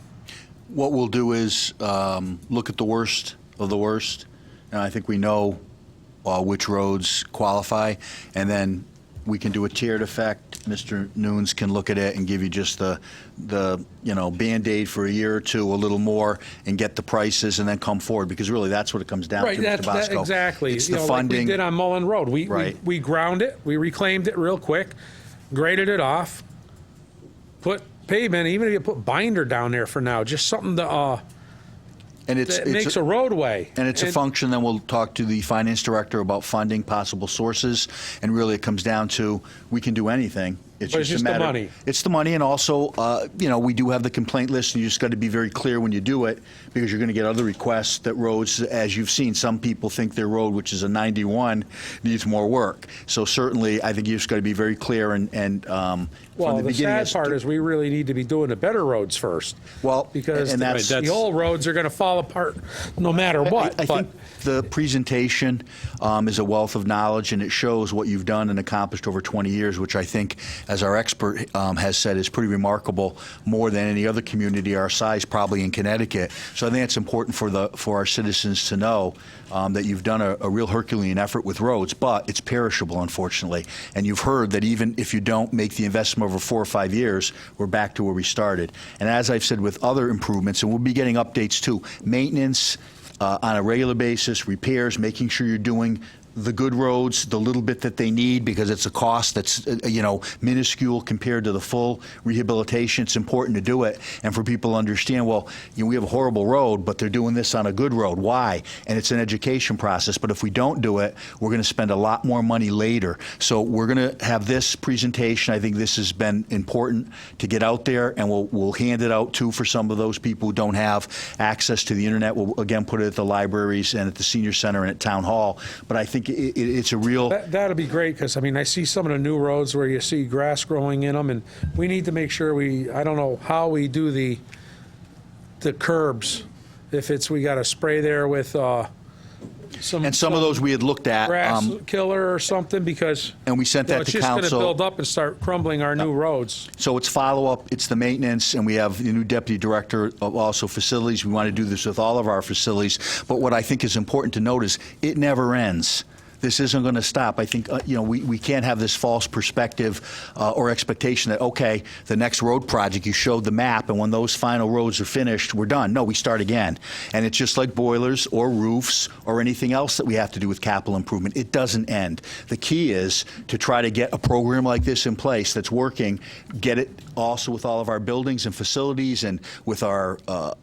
What we'll do is look at the worst of the worst, and I think we know which roads qualify, and then we can do a tiered effect. Mr. Nunes can look at it and give you just the Band-Aid for a year or two, a little more, and get the prices, and then come forward, because really that's what it comes down to, Mr. Bosco. Exactly. It's the Like funding. we did on Mullen Road. Right. We ground it, we reclaimed it real quick, graded it off, put pavement, even if you put binder down there for now, just something to, And that makes a roadway. And it's a function, then we'll talk to the finance director about funding, possible sources, and really it comes down to, we can do anything. But it's just the money. It's the money, and also, we do have the complaint list, and you just got to be very clear when you do it, because you're going to get other requests that roads, as you've seen, some people think their road, which is a 91, needs more work. So certainly, I think you just got to be very clear and Well, from the the beginning. sad part is we really need to be doing the better roads first. Well, Because and that's- the old roads are going to fall apart no matter what. I But think the presentation is a wealth of knowledge, and it shows what you've done and accomplished over 20 years, which I think, as our expert has said, is pretty remarkable, more than any other community our size, probably in Connecticut. So I think it's important for our citizens to know that you've done a real Herculean effort with roads, but it's perishable, unfortunately. And you've heard that even if you don't make the investment over 4 or 5 years, we're back to where we started. And as I've said with other improvements, and we'll be getting updates too, maintenance on a regular basis, repairs, making sure you're doing the good roads, the little bit that they need, because it's a cost that's, minuscule compared to the full rehabilitation. It's important to do it, and for people to understand, well, we have a horrible road, but they're doing this on a good road. Why? And it's an education process, but if we don't do it, we're going to spend a lot more money later. So we're going to have this presentation. I think this has been important to get out there, and we'll hand it out, too, for some of those people who don't have access to the internet. We'll, again, put it at the libraries and at the senior center and at Town Hall. But I think think it's a real. That'd be great, because, I mean, I see some of the new roads where you see grass growing in them, and we need to make sure I don't know how we do the curbs. If we got to spray there with And some of those we had looked at. grass killer or something, because And we sent you know, that it's to just going to council. build up and start crumbling our new roads. So it's follow-up, it's the maintenance, and we have the new deputy director of also facilities. We want to do this with all of our facilities. But what I think is important to note is it never ends. This isn't going to stop. I think, we can't have this false perspective or expectation that, okay, the next road project, you showed the map, and when those final roads are finished, we're done. No, we start again. And it's just like boilers or roofs or anything else that we have to do with capital improvement. It doesn't end. The key is to try to get a program like this in place that's working, get it also with all of our buildings and facilities and with our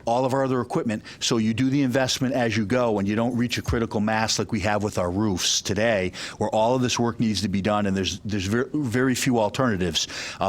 all of our other equipment, so you do the investment as you go and you don't reach a critical mass like we have with our roofs today, where all of this work needs to be done, and there's very few alternatives.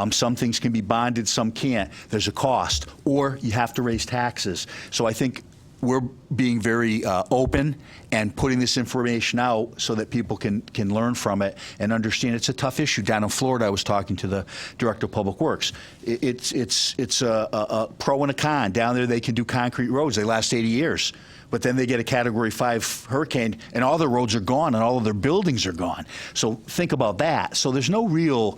Some things can be bonded, some can't. There's a cost, or you have to raise taxes. So I think we're being very open and putting this information out so that people can learn from it and understand it's a tough issue. Down in Florida, I was talking to the director of public works. It's a pro and a con. Down there, they can do concrete roads. They last 80 years. But then they get a Category 5 hurricane, and all their roads are gone, and all of their buildings are gone. So think about that. So there's no real,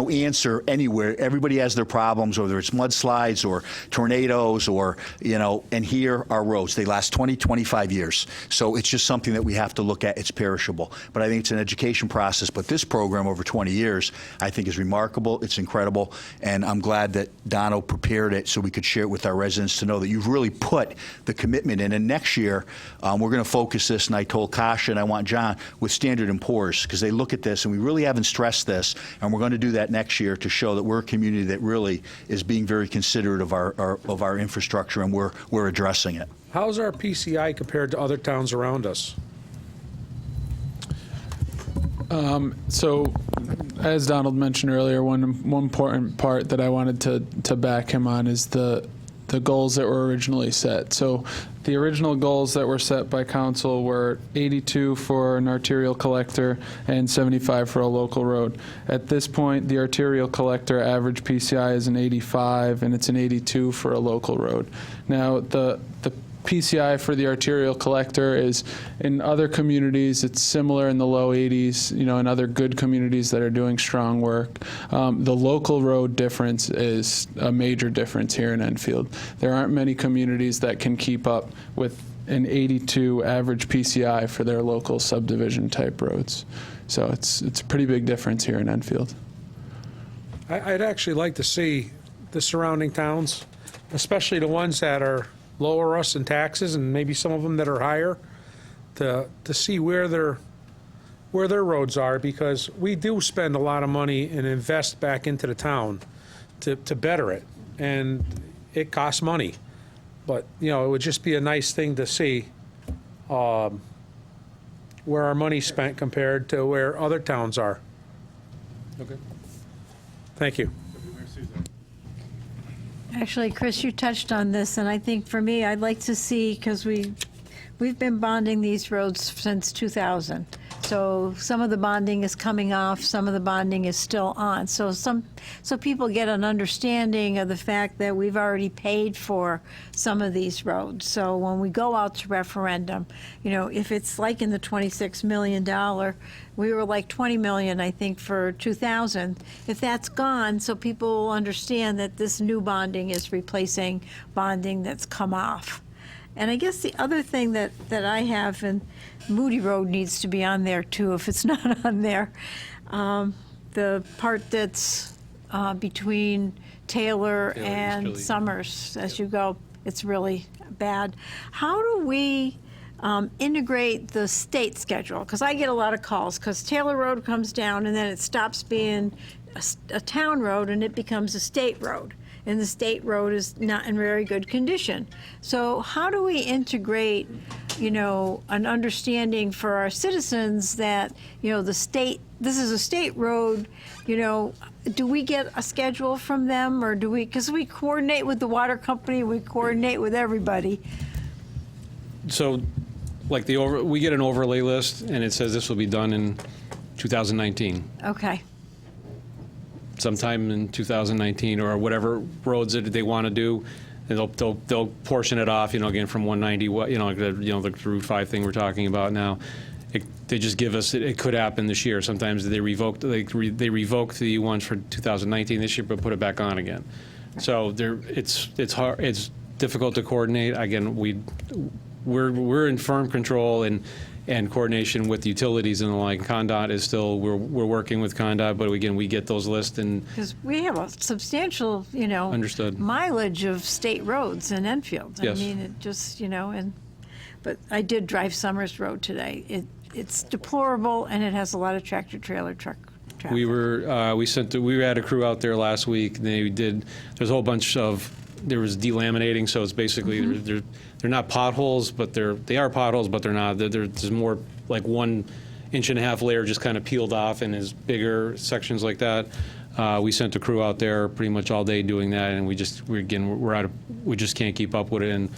answer anywhere. Everybody has their problems, whether it's mudslides or tornadoes or, and here are roads. They last 20, 25 years. So it's just something that we have to look at. It's perishable. But I think it's an education process. But this program over 20 years, I think, is remarkable. It's incredible. And I'm glad that Dono prepared it so we could share it with our residents to know that you've really put the commitment in. And next year, we're going to focus this, and I told Kasha and I want John, with Standard & Poor's, because they look at this, and we really haven't stressed this, and we're going to do that next year to show that we're a community that really is being very considerate of our infrastructure, and we're addressing it. How's our PCI compared to other towns around us? So, as Donald mentioned earlier, one important part that I wanted to back him on is the goals that were originally set. So the original goals that were set by council were 82 for an arterial collector and 75 for a local road. At this point, the arterial collector average PCI is an 85, and it's an 82 for a local road. Now, the PCI for the arterial collector is, in other communities, it's similar in the low 80s, in other good communities that are doing strong work. The local road difference is a major difference here in Enfield. There aren't many communities that can keep up with an 82 average PCI for their local subdivision type roads. So it's a pretty big difference here in Enfield. I'd actually like to see the surrounding towns, especially the ones that are lower us in taxes, and maybe some of them that are higher, to see where their roads are, because we do spend a lot of money and invest back into the town to better it, and it costs money. But, it would just be a nice thing to see where our money's spent compared to where other towns are. Okay. Thank you. Actually, Chris, you touched on this, and I think for me, I'd like to see, because we've been bonding these roads since 2000. So some of the bonding is coming off, some of the bonding is still on. So people get an understanding of the fact that we've already paid for some of these roads. So when we go out to referendum, if it's like in the $26 million, we were like 20 million, I think, for 2000. If that's gone, so people will understand that this new bonding is replacing bonding that's come off. And I guess the other thing that I have, and Moody Road needs to be on there too, if it's not on there, the part that's between Taylor and Easterly. Summers, as you go, it's really bad. How do we integrate the state schedule? Because I get a lot of calls, because Taylor Road comes down and then it stops being a town road and it becomes a state road. And the state road is not in very good condition. So how do we integrate, an understanding for our citizens that, the state, this is a state road, do we get a schedule from them, or do we, because we coordinate with the water company, we coordinate with everybody. So like we get an overlay list, and it says this will be done in 2019, Okay, sometime in 2019, or whatever roads that they want to do. And they'll portion it off, again, from 190, the Route 5 thing we're talking about now. They just give us, it could happen this year. Sometimes they revoked the ones for 2019 this year, but put it back on again. So it's hard, it's difficult to coordinate. Again, we're in firm control and coordination with the utilities and the like. CONDOT is still, we're working with CONDOT, but again, we get those lists and because we have a substantial, Understood. mileage of state roads in Enfield. Yes. I mean, it just, but I did drive Summers Road today. It's deplorable, and it has a lot of tractor-trailer truck traffic. we had a crew out there last week. There's a whole bunch of, there was delaminating, so it's basically, they're not potholes, but they are potholes, but they're not. There's more like 1.5 inch layer just kind of peeled off, and is bigger sections like that. We sent a crew out there pretty much all day doing that, and we just can't keep up with it.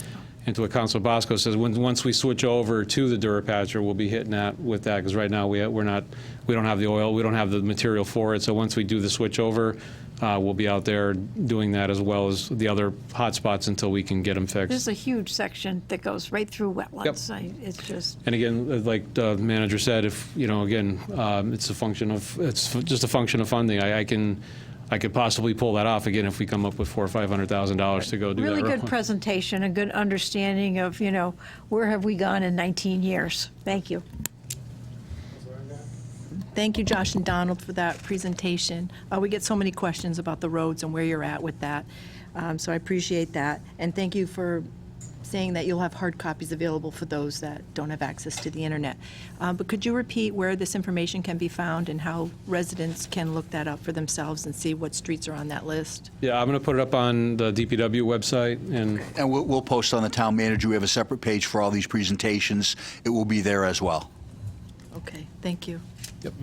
And to what Councilor Bosco says, once we switch over to the Durapatcher, we'll be hitting that with that, because right now we don't have the oil, we don't have the material for it. So once we do the switch over, we'll be out there doing that, as well as the other hot spots until we can get them fixed. There's a huge section that goes right through wetlands. It's just, And again, like the manager said, it's just a function of funding. I could possibly pull that off again if we come up with $400,000 or $500,000 to go do that. really real good quick. presentation, a good understanding of, where have we gone in 19 years. Thank you. Thank you, Josh and Donald, for that presentation. We get so many questions about the roads and where you're at with that, so I appreciate that. And thank you for saying that you'll have hard copies available for those that don't have access to the internet. But could you repeat where this information can be found and how residents can look that up for themselves and see what streets are on that list? Yeah, I'm going to put it up on the DPW website, and And we'll post on the town manager. We have a separate page for all these presentations. It will be there as well. Okay, thank you. Yep.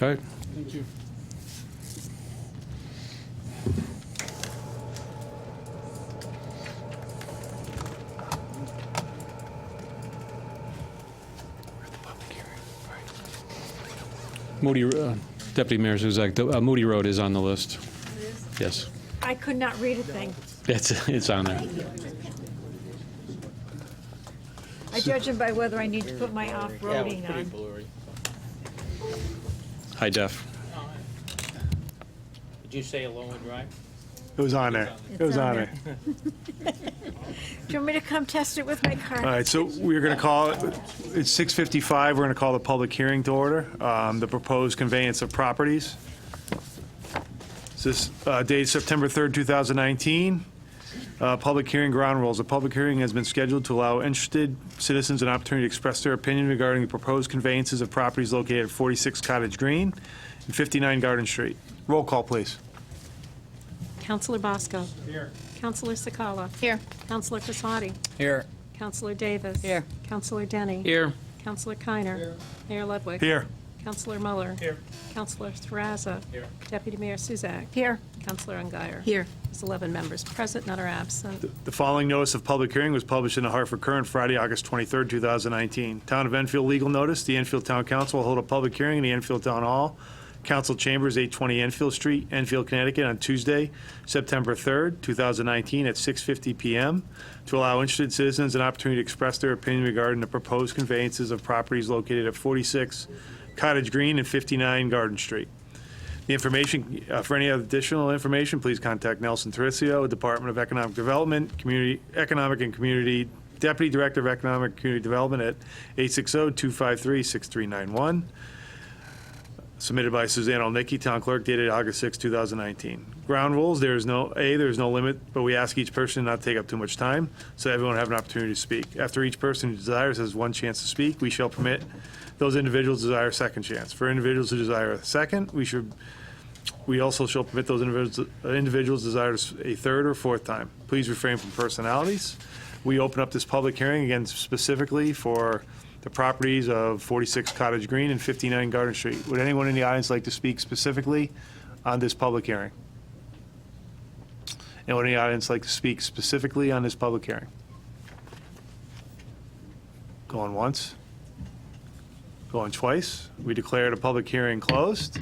All right. Thank you. Moody, Deputy Mayor Suzak, Moody Road is on the list. Yes, I could not read a thing. it's on there. I judge it by whether I need to put my off-roading on. blurry. High def. Did you say Lowen Drive? It was on there. It was on there. Do you want me to come test it with my car? All right, so we're going to call it, it's 6:55, we're going to call the public hearing to order, the proposed conveyance of properties. This date September 3rd, 2019. Public hearing ground rules. A public hearing has been scheduled to allow interested citizens an opportunity to express their opinion regarding the proposed conveyances of properties located at 46 Cottage Green and 59 Garden Street. Roll call, please. Councilor Bosco. Here. Councilor Sakala. Here. Councilor Casati. Here. Councilor Davis. Here. Councilor Denny. Here. Councilor Keiner. Mayor Ludwig. Here. Councilor Muller. Here. Councilor Thraza. Here. Deputy Mayor Suzak. Here. Councilor Ungary. Here. There's 11 members present, none are absent. The following notice of public hearing was published in the Hartford Courant Friday, August 23rd, 2019. Town of Enfield legal notice, the Enfield Town Council will hold a public hearing in the Enfield Town Hall, Council Chambers, 820 Enfield Street, Enfield, Connecticut, on Tuesday, September 3rd, 2019, at 6:50 p.m. to allow interested citizens an opportunity to express their opinion regarding the proposed conveyances of properties located at 46 Cottage Green and 59 Garden Street. The information, for any additional information, please contact Nelson Terricio, Department of Economic Development, Economic and Community, Deputy Director of Economic and Community Development at 860-253-6391. Submitted by Suzanne Olnicki, Town Clerk, dated August 6, 2019. Ground rules, there's no limit, but we ask each person not to take up too much time, so everyone have an opportunity to speak. After each person who desires has one chance to speak, we shall permit those individuals who desire a second chance. For individuals who desire a second, we also shall permit those individuals desire a third or fourth time. Please refrain from personalities. We open up this public hearing again specifically for the properties of 46 Cottage Green and 59 Garden Street. Would anyone in the audience like to speak specifically on this public hearing? Anyone in the audience like to speak specifically on this public hearing? Going once? Going twice? We declare the public hearing closed.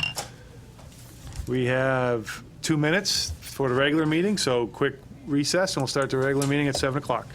We have 2 minutes for the regular meeting, so quick recess, and we'll start the regular meeting at 7 o'clock.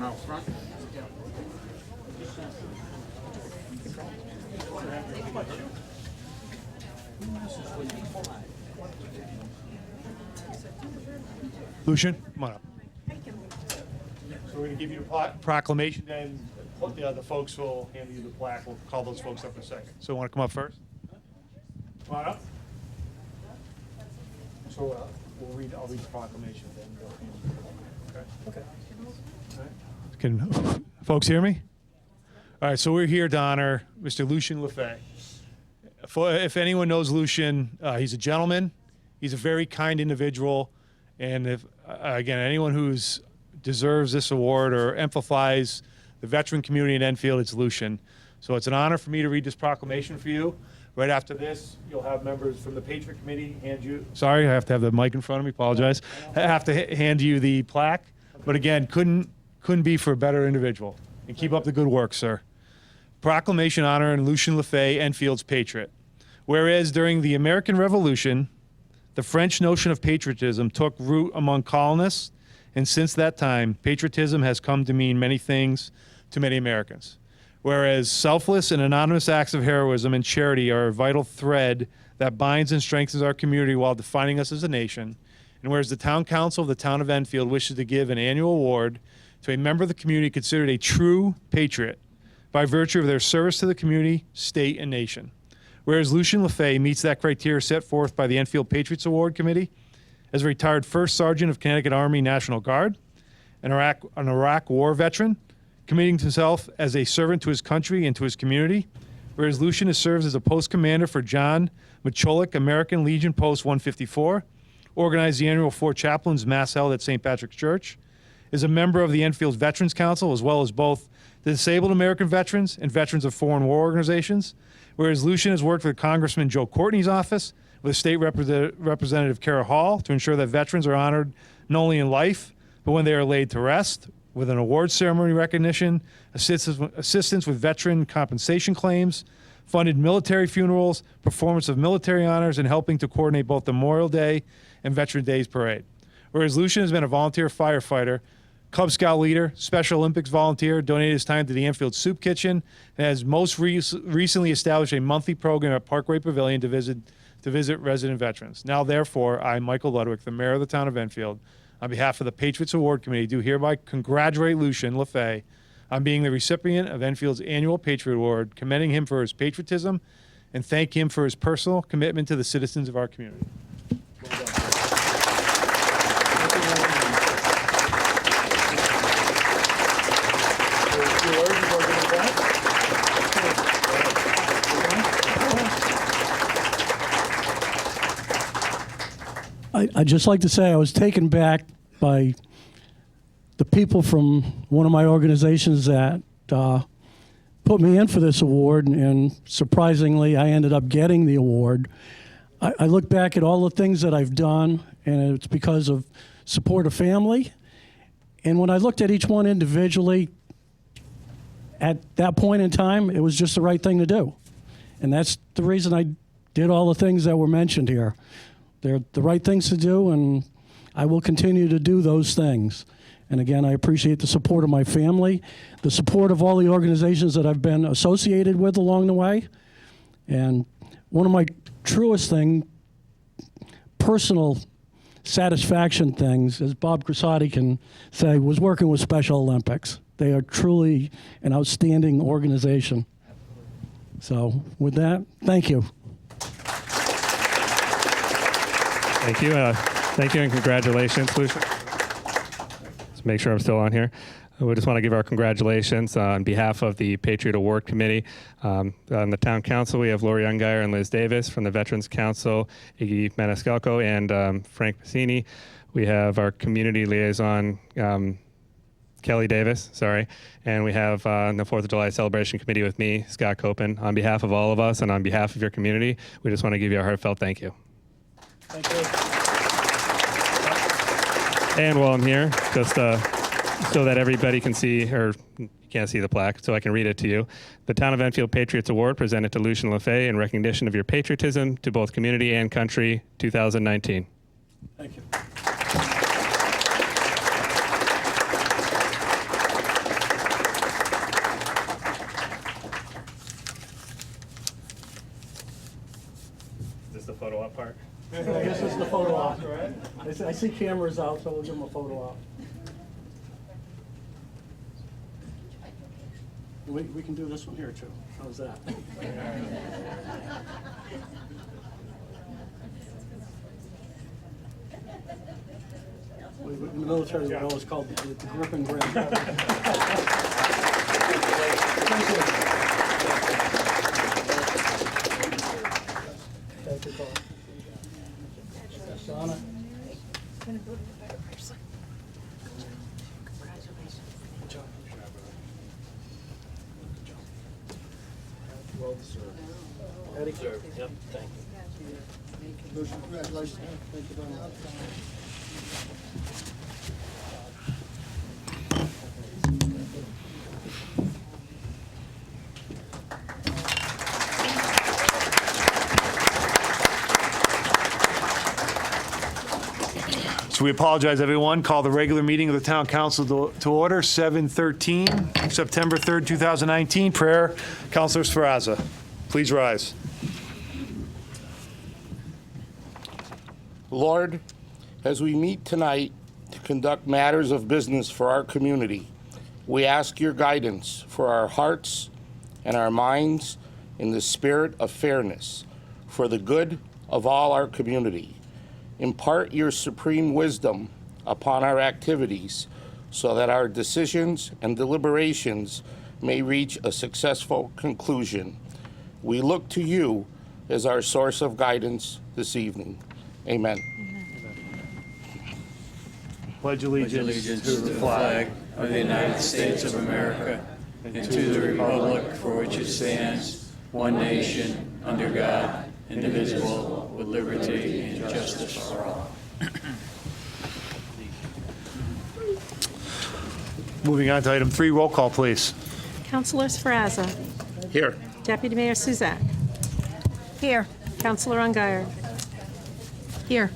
going out front. Lucian, come on up. So we're going to give you the proclamation, then the folks will hand you the plaque. We'll call those folks up in a second. So want to come up first? Come on up. So I'll read the proclamation then. Okay. All right. Can folks hear me? All right, so we're here to honor Mr. Lucian Lefebvre. If anyone knows Lucian, he's a gentleman. He's a very kind individual. And if, again, anyone who deserves this award or amplifies the veteran community in Enfield, it's Lucian. So it's an honor for me to read this proclamation for you. Right after this, you'll have members from the Patriot Committee hand you. Sorry, I have to have the mic in front of me. Apologize. I have to hand you the plaque. But again, couldn't be for a better individual. And keep up the good work, sir. Proclamation honoring Lucian Lefebvre, Enfield's patriot. Whereas during the American Revolution, the French notion of patriotism took root among colonists, and since that time, patriotism has come to mean many things to many Americans. Whereas selfless and anonymous acts of heroism and charity are a vital thread that binds and strengthens our community while defining us as a nation, and whereas the Town Council of the Town of Enfield wishes to give an annual award to a member of the community considered a true patriot by virtue of their service to the community, state, and nation. Whereas Lucian Lefebvre meets that criteria set forth by the Enfield Patriots Award Committee as a retired First Sergeant of Connecticut Army National Guard, an Iraq War veteran, committing himself as a servant to his country and to his community. Whereas Lucian has served as a post commander for John Macholik, American Legion Post 154, organized the annual Four Chaplains Mass held at St. Patrick's Church, is a member of the Enfield Veterans Council, as well as both the Disabled American Veterans and Veterans of Foreign War Organizations. Whereas Lucian has worked with Congressman Joe Courtney's office, with State Representative Kara Hall, to ensure that veterans are honored not only in life, but when they are laid to rest, with an award ceremony recognition, assistance with veteran compensation claims, funded military funerals, performance of military honors, and helping to coordinate both the Memorial Day and Veteran Days Parade. Whereas Lucian has been a volunteer firefighter, Cub Scout leader, Special Olympics volunteer, donated his time to the Enfield Soup Kitchen, and has most recently established a monthly program at Parkway Pavilion to visit resident veterans. Now, therefore, I, Michael Ludwig, the mayor of the town of Enfield, on behalf of the Patriots Award Committee, do hereby congratulate Lucian Lefebvre on being the recipient of Enfield's annual Patriot Award, commending him for his patriotism, and thank him for his personal commitment to the citizens of our community. Well done. I'd just like to say I was taken back by the people from one of my organizations that put me in for this award, and surprisingly, I ended up getting the award. I look back at all the things that I've done, and it's because of support of family. And when I looked at each one individually, at that point in time, it was just the right thing to do. And that's the reason I did all the things that were mentioned here. They're the right things to do, and I will continue to do those things. And again, I appreciate the support of my family, the support of all the organizations that I've been associated with along the way. And one of my truest personal satisfaction things, as Bob Crissati can say, was working with Special Olympics. They are truly an outstanding organization. So with that, thank you. Thank you. Thank you and congratulations, Lucian. Let's make sure I'm still on here. We just want to give our congratulations on behalf of the Patriot Award Committee. On the Town Council, we have Lori Ungeyer and Liz Davis. From the Veterans Council, Iggy Maniscalco and Frank Pacini. We have our community liaison, Kelly Davis, sorry. And we have the 4th of July Celebration Committee with me, Scott Copen. On behalf of all of us and on behalf of your community, we just want to give you a heartfelt thank you. Thank you. And while I'm here, just so that everybody can see, or you can't see the plaque, so I can read it to you. The Town of Enfield Patriots Award presented to Lucian Lefebvre in recognition of your patriotism to both community and country, 2019. Thank you. Is this the photo op part? I guess it's the photo op. I see cameras out, so we'll give them a photo op. We can do this one here, too. How's that? In the military, we always called the grip and grip. Thank you, Paul. Donna. Well deserved. Eddie? Yep, thank you. Congratulations. Thank you, Donna. So we apologize, everyone. Call the regular meeting of the Town Council to order, 7:13, September 3rd, 2019. Prayer, Councilor Sferrazza. Please rise. Lord, as we meet tonight to conduct matters of business for our community, we ask your guidance for our hearts and our minds in the spirit of fairness, for the good of all our community. Impart your supreme wisdom upon our activities so that our decisions and deliberations may reach a successful conclusion. We look to you as our source of guidance this evening. Amen. Pledge allegiance to the flag of the United States of America and to the republic for which it stands, one nation, under God, indivisible, with liberty and justice for all. Moving on to item 3, roll call, please. Councilor Sferrazza. Here. Deputy Mayor Suzak. Here. Councilor Ungary. Here.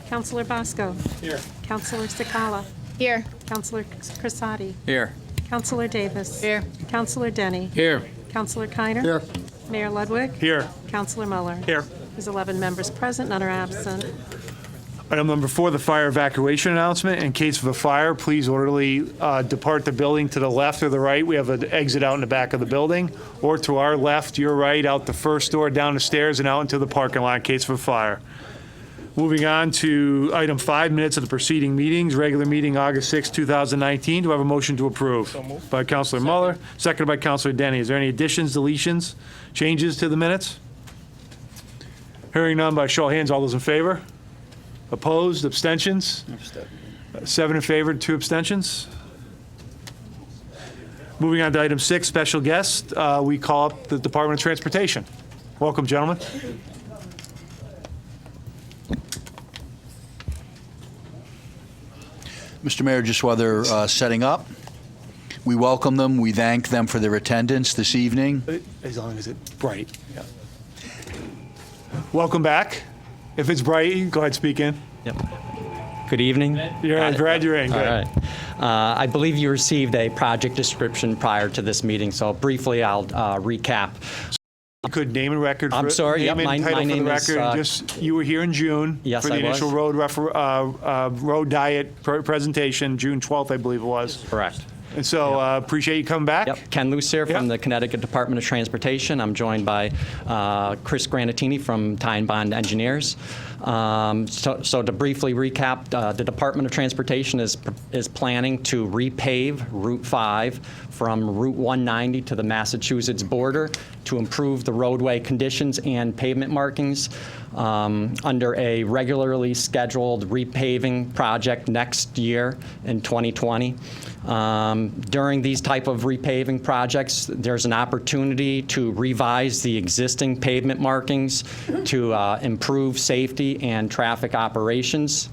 Councilor Bosco. Here. Councilor Sakala. Here. Councilor Crisati. Here. Councilor Davis. Here. Councilor Denny. Here. Councilor Keiner. Here. Mayor Ludwig. Here. Councilor Muller. Here. There's 11 members present, none are absent. Item number 4, the fire evacuation announcement. In case of a fire, please orderly depart the building to the left or the right. We have an exit out in the back of the building, or to our left, your right, out the first door, down the stairs, and out into the parking lot in case of a fire. Moving on to item 5, minutes of the preceding meetings. Regular meeting, August 6, 2019. Do I have a motion to approve? So moved. By Councilor Muller, seconded by Councilor Denny. Is there any additions, deletions, changes to the minutes? Hearing none, by show of hands, all those in favor? Opposed, abstentions? 7 in favor, 2 abstentions. Moving on to item 6, special guest. We call up the Department of Transportation. Welcome, gentlemen. Mr. Mayor, just while they're setting up, we welcome them. We thank them for their attendance this evening. As long as it's bright. Yeah. Welcome back. If it's bright, go ahead, speak in. Yep. Good evening. You're glad you're in. Good. All right. I believe you received a project description prior to this meeting, so briefly I'll recap. You could name and record. I'm sorry. Name Yep, and my title for name the is, record. Just you were here in June. Yes, for the I initial was. road diet presentation, June 12th, I believe it was. Correct. And so appreciate you coming back. Yep. Ken Lucier from the Connecticut Department of Transportation. I'm joined by Chris Granatini from Ty and Bond Engineers. So to briefly recap, the Department of Transportation is planning to repave Route 5 from Route 190 to the Massachusetts border to improve the roadway conditions and pavement markings under a regularly scheduled repaving project next year in 2020. During these type of repaving projects, there's an opportunity to revise the existing pavement markings to improve safety and traffic operations.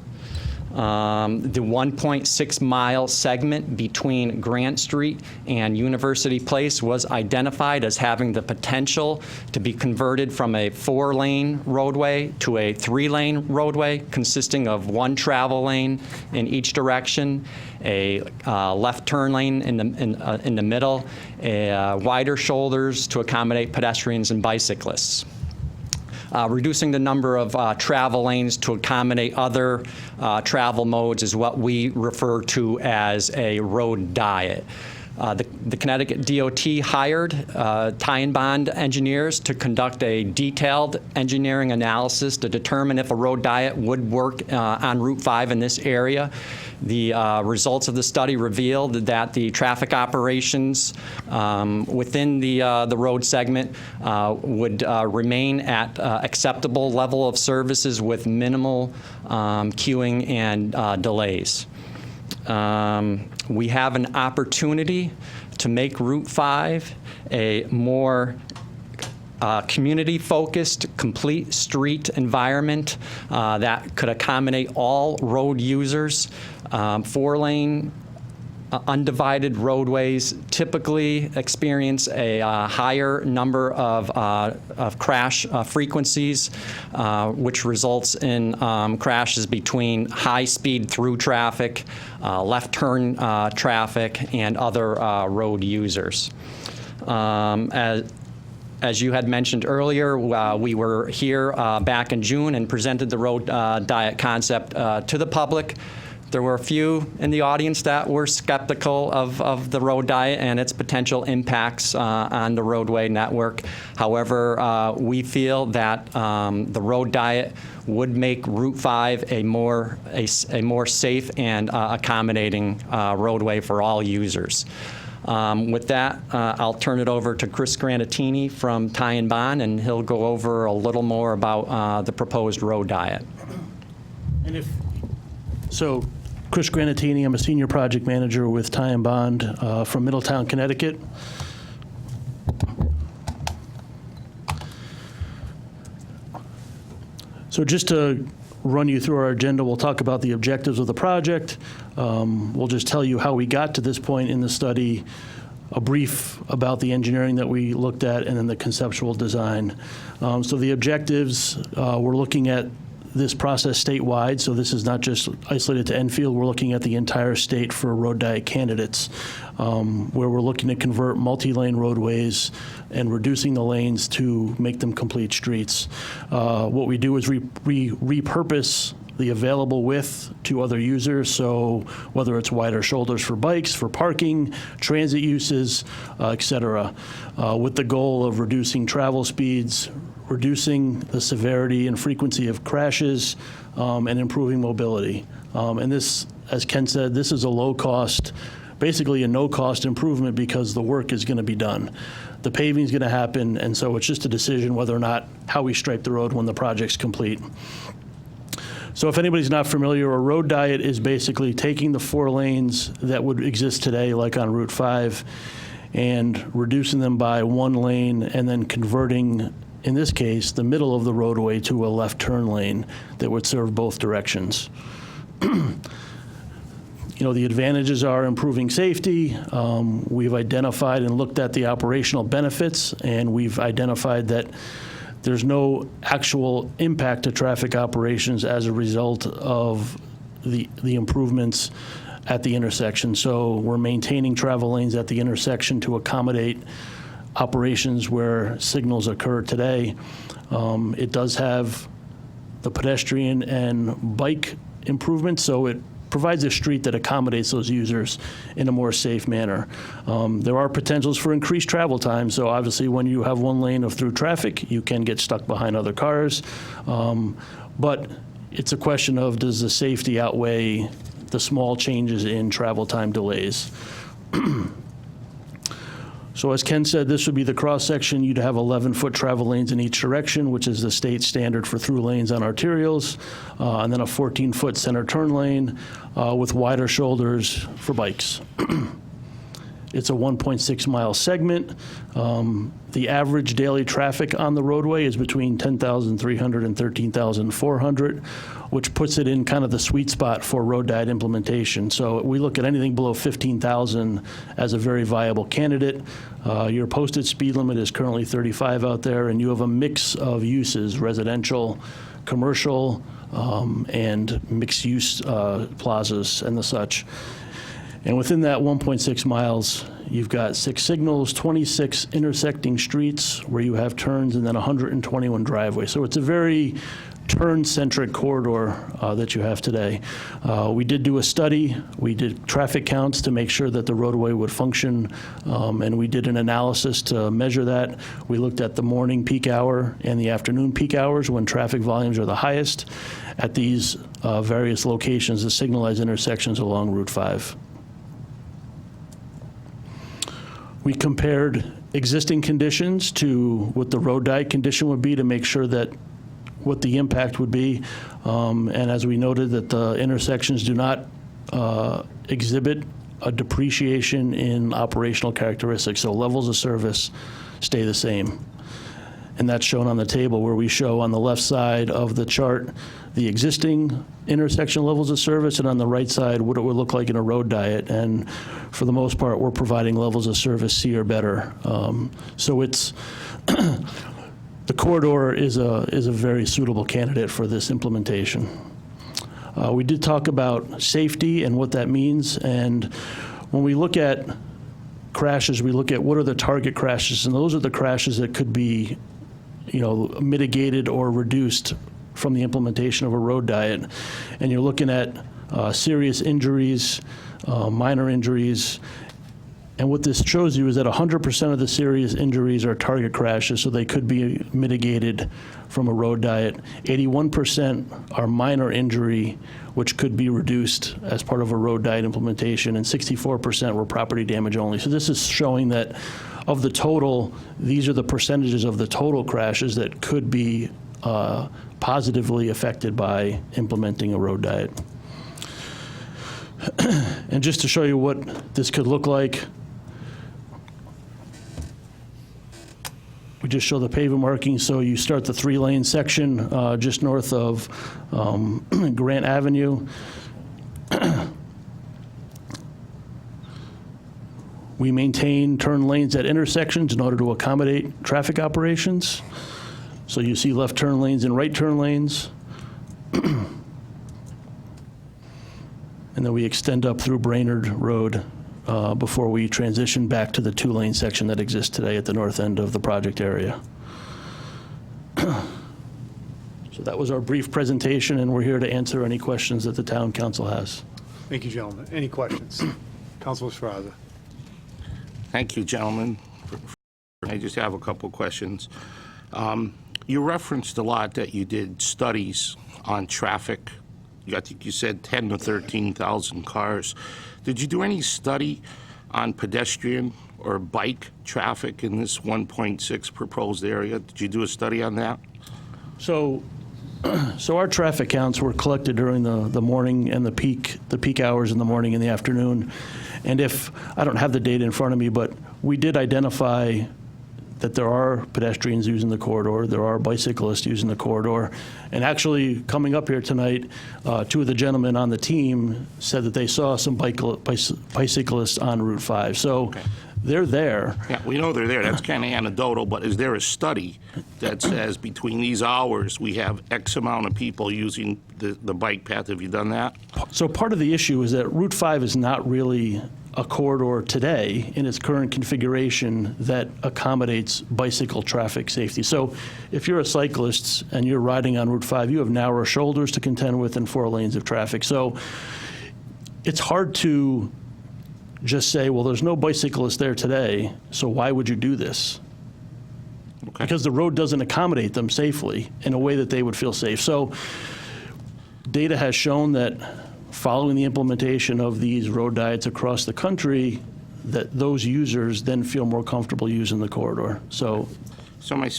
The 1.6-mile segment between Grant Street and University Place was identified as having the potential to be converted from a 4-lane roadway to a 3-lane roadway consisting of 1 travel lane in each direction, a left turn lane in the middle, wider shoulders to accommodate pedestrians and bicyclists. reducing the number of travel lanes to accommodate other travel modes is what we refer to as a road diet. The Connecticut DOT hired Ty and Bond engineers to conduct a detailed engineering analysis to determine if a road diet would work on Route 5 in this area. The results of the study revealed that the traffic operations within the road segment would remain at acceptable level of services with minimal queuing and delays. We have an opportunity to make Route 5 a more community-focused, complete street environment that could accommodate all road users. 4-lane undivided roadways typically experience a higher number of crash frequencies, which results in crashes between high-speed through traffic, left turn traffic, and other road users. As you had mentioned earlier, we were here back in June and presented the road diet concept to the public. There were a few in the audience that were skeptical of the road diet and its potential impacts on the roadway network. However, we feel that the road diet would make Route 5 a more safe and accommodating roadway for all users. With that, I'll turn it over to Chris Granatini from Ty and Bond, and he'll go over a little more about the proposed road diet. So, Chris Granatini, I'm a senior project manager with Ty and Bond from Middletown, Connecticut. So just to run you through our agenda, we'll talk about the objectives of the project. We'll just tell you how we got to this point in the study, a brief about the engineering that we looked at, and then the conceptual design. So the objectives, we're looking at this process statewide, so this is not just isolated to Enfield. We're looking at the entire state for road diet candidates, where we're looking to convert multi-lane roadways and reducing the lanes to make them complete streets. What we do is repurpose the available width to other users, so whether it's wider shoulders for bikes, for parking, transit uses, et cetera, with the goal of reducing travel speeds, reducing the severity and frequency of crashes, and improving mobility. And this, as Ken said, this is a low-cost, basically a no-cost improvement because the work is going to be done. The paving is going to happen, and so it's just a decision whether or not how we stripe the road when the project's complete. So if anybody's not familiar, a road diet is basically taking the 4 lanes that would exist today, like on Route 5, and reducing them by 1 lane and then converting, in this case, the middle of the roadway to a left turn lane that would serve both directions. You know, the advantages are improving safety. We've identified and looked at the operational benefits, and we've identified that there's no actual impact to traffic operations as a result of the improvements at the intersection. So we're maintaining travel lanes at the intersection to accommodate operations where signals occur today. It does have the pedestrian and bike improvements, so it provides a street that accommodates those users in a more safe manner. There are potentials for increased travel time, so obviously when you have 1 lane of through traffic, you can get stuck behind other cars. But it's a question of, does the safety outweigh the small changes in travel time delays? So as Ken said, this would be the cross-section. You'd have 11-foot travel lanes in each direction, which is the state standard for through lanes on arterials, and then a 14-foot center turn lane with wider shoulders for bikes. It's a 1.6-mile segment. The average daily traffic on the roadway is between 10,300 and 13,400, which puts it in kind of the sweet spot for road diet implementation. So we look at anything below 15,000 as a very viable candidate. Your posted speed limit is currently 35 out there, and you have a mix of uses, residential, commercial, and mixed-use plazas and the such. And within that 1.6 miles, you've got 6 signals, 26 intersecting streets where you have turns, and then 121 driveways. So it's a very turn-centric corridor that you have today. We did do a study. We did traffic counts to make sure that the roadway would function, and we did an analysis to measure that. We looked at the morning peak hour and the afternoon peak hours when traffic volumes are the highest at these various locations, the signalized intersections along Route 5. We compared existing conditions to what the road diet condition would be to make sure that what the impact would be. And as we noted, that the intersections do not exhibit a depreciation in operational characteristics. So levels of service stay the same. And that's shown on the table where we show on the left side of the chart the existing intersection levels of service, and on the right side what it would look like in a road diet. And for the most part, we're providing levels of service C or better. So it's the corridor is a very suitable candidate for this implementation. We did talk about safety and what that means, and when we look at crashes, we look at what are the target crashes, and those are the crashes that could be, mitigated or reduced from the implementation of a road diet. And you're looking at serious injuries, minor injuries. And what this shows you is that 100% of the serious injuries are target crashes, so they could be mitigated from a road diet. 81% are minor injury, which could be reduced as part of a road diet implementation, and 64% were property damage only. So this is showing that of the total, these are the percentages of the total crashes that could be positively affected by implementing a road diet. And just to show you what this could look like, we just show the pavement markings. So you start the 3-lane section just north of Grant Avenue. We maintain turn lanes at intersections in order to accommodate traffic operations. So you see left turn lanes and right turn lanes. And then we extend up through Brainerd Road before we transition back to the 2-lane section that exists today at the north end of the project area. So that was our brief presentation, and we're here to answer any questions that the town council has. Thank you, gentlemen. Any questions? Councilor Sferrazza. Thank you, gentlemen. I just have a couple questions. You referenced a lot that you did studies on traffic. I think you said 10 to 13,000 cars. Did you do any study on pedestrian or bike traffic in this 1.6 proposed area? Did you do a study on that? So our traffic counts were collected during the morning and the peak hours in the morning and the afternoon. And if, I don't have the data in front of me, but we did identify that there are pedestrians using the corridor, there are bicyclists using the corridor. And actually, coming up here tonight, 2 of the gentlemen on the team said that they saw some bicyclists on Route 5. So okay. They're there. Yeah, we know they're there. That's kind of anecdotal, but is there a study that says between these hours we have X amount of people using the bike path? Have you done that? So part of the issue is that Route 5 is not really a corridor today in its current configuration that accommodates bicycle traffic safety. So if you're a cyclist and you're riding on Route 5, you have narrower shoulders to contend with and 4 lanes of traffic. So it's hard to just say, well, there's no bicyclists there today, so why would you do this? Okay. Because the road doesn't accommodate them safely in a way that they would feel safe. So data has shown that following the implementation of these road diets across the country, that those users then feel more comfortable using the corridor. So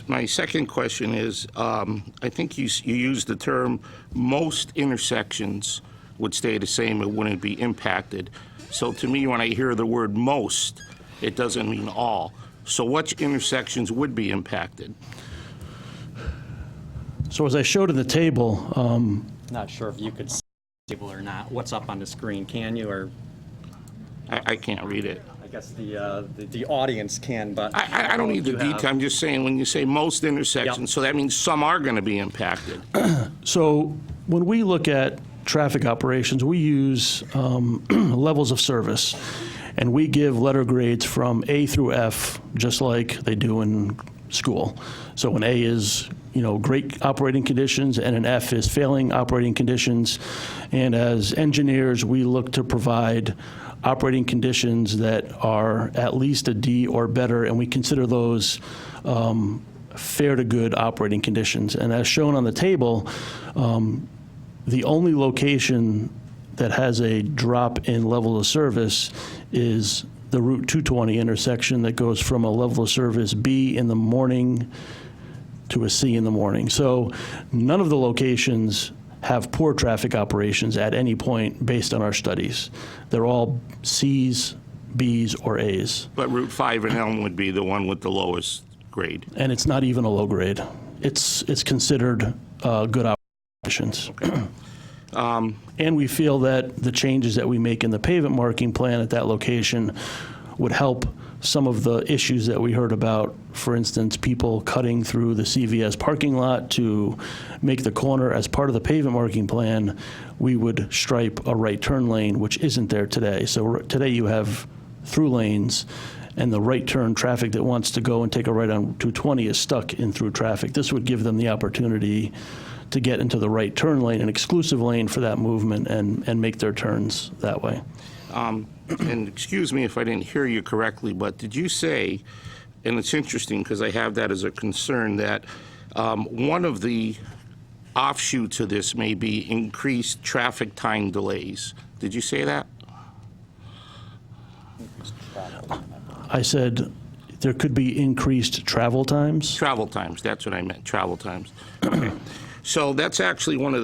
my second question is, I think you used the term most intersections would stay the same, it wouldn't be impacted. So to me, when I hear the word most, it doesn't mean all. So which intersections would be impacted? So as I showed in the table, not sure if you could see the table or not. What's up on the screen? Can you, or? I can't read it. I guess the audience can, but I don't need the detail. I'm just saying when you say most intersections, yep. So that means some are going to be impacted. So when we look at traffic operations, we use levels of service. And we give letter grades from A through F, just like they do in school. So an A is, great operating conditions, and an F is failing operating conditions. And as engineers, we look to provide operating conditions that are at least a D or better, and we consider those fair to good operating conditions. And as shown on the table, the only location that has a drop in level of service is the Route 220 intersection that goes from a level of service B in the morning to a C in the morning. So none of the locations have poor traffic operations at any point based on our studies. They're all C's, B's, or A's. But Route 5 in Elm would be the one with the lowest grade. And it's not even a low grade. It's considered good operations. Okay. And we feel that the changes that we make in the pavement marking plan at that location would help some of the issues that we heard about. For instance, people cutting through the CVS parking lot to make the corner. As part of the pavement marking plan, we would stripe a right turn lane, which isn't there today. So today you have through lanes, and the right turn traffic that wants to go and take a right on 220 is stuck in through traffic. This would give them the opportunity to get into the right turn lane, an exclusive lane for that movement, and make their turns that way. And excuse me if I didn't hear you correctly, but did you say, and it's interesting because I have that as a concern, that one of the offshoots of this may be increased traffic time delays. Did you say that? I said there could be increased travel times. Travel times, that's what I meant, travel times. Okay. So that's actually one of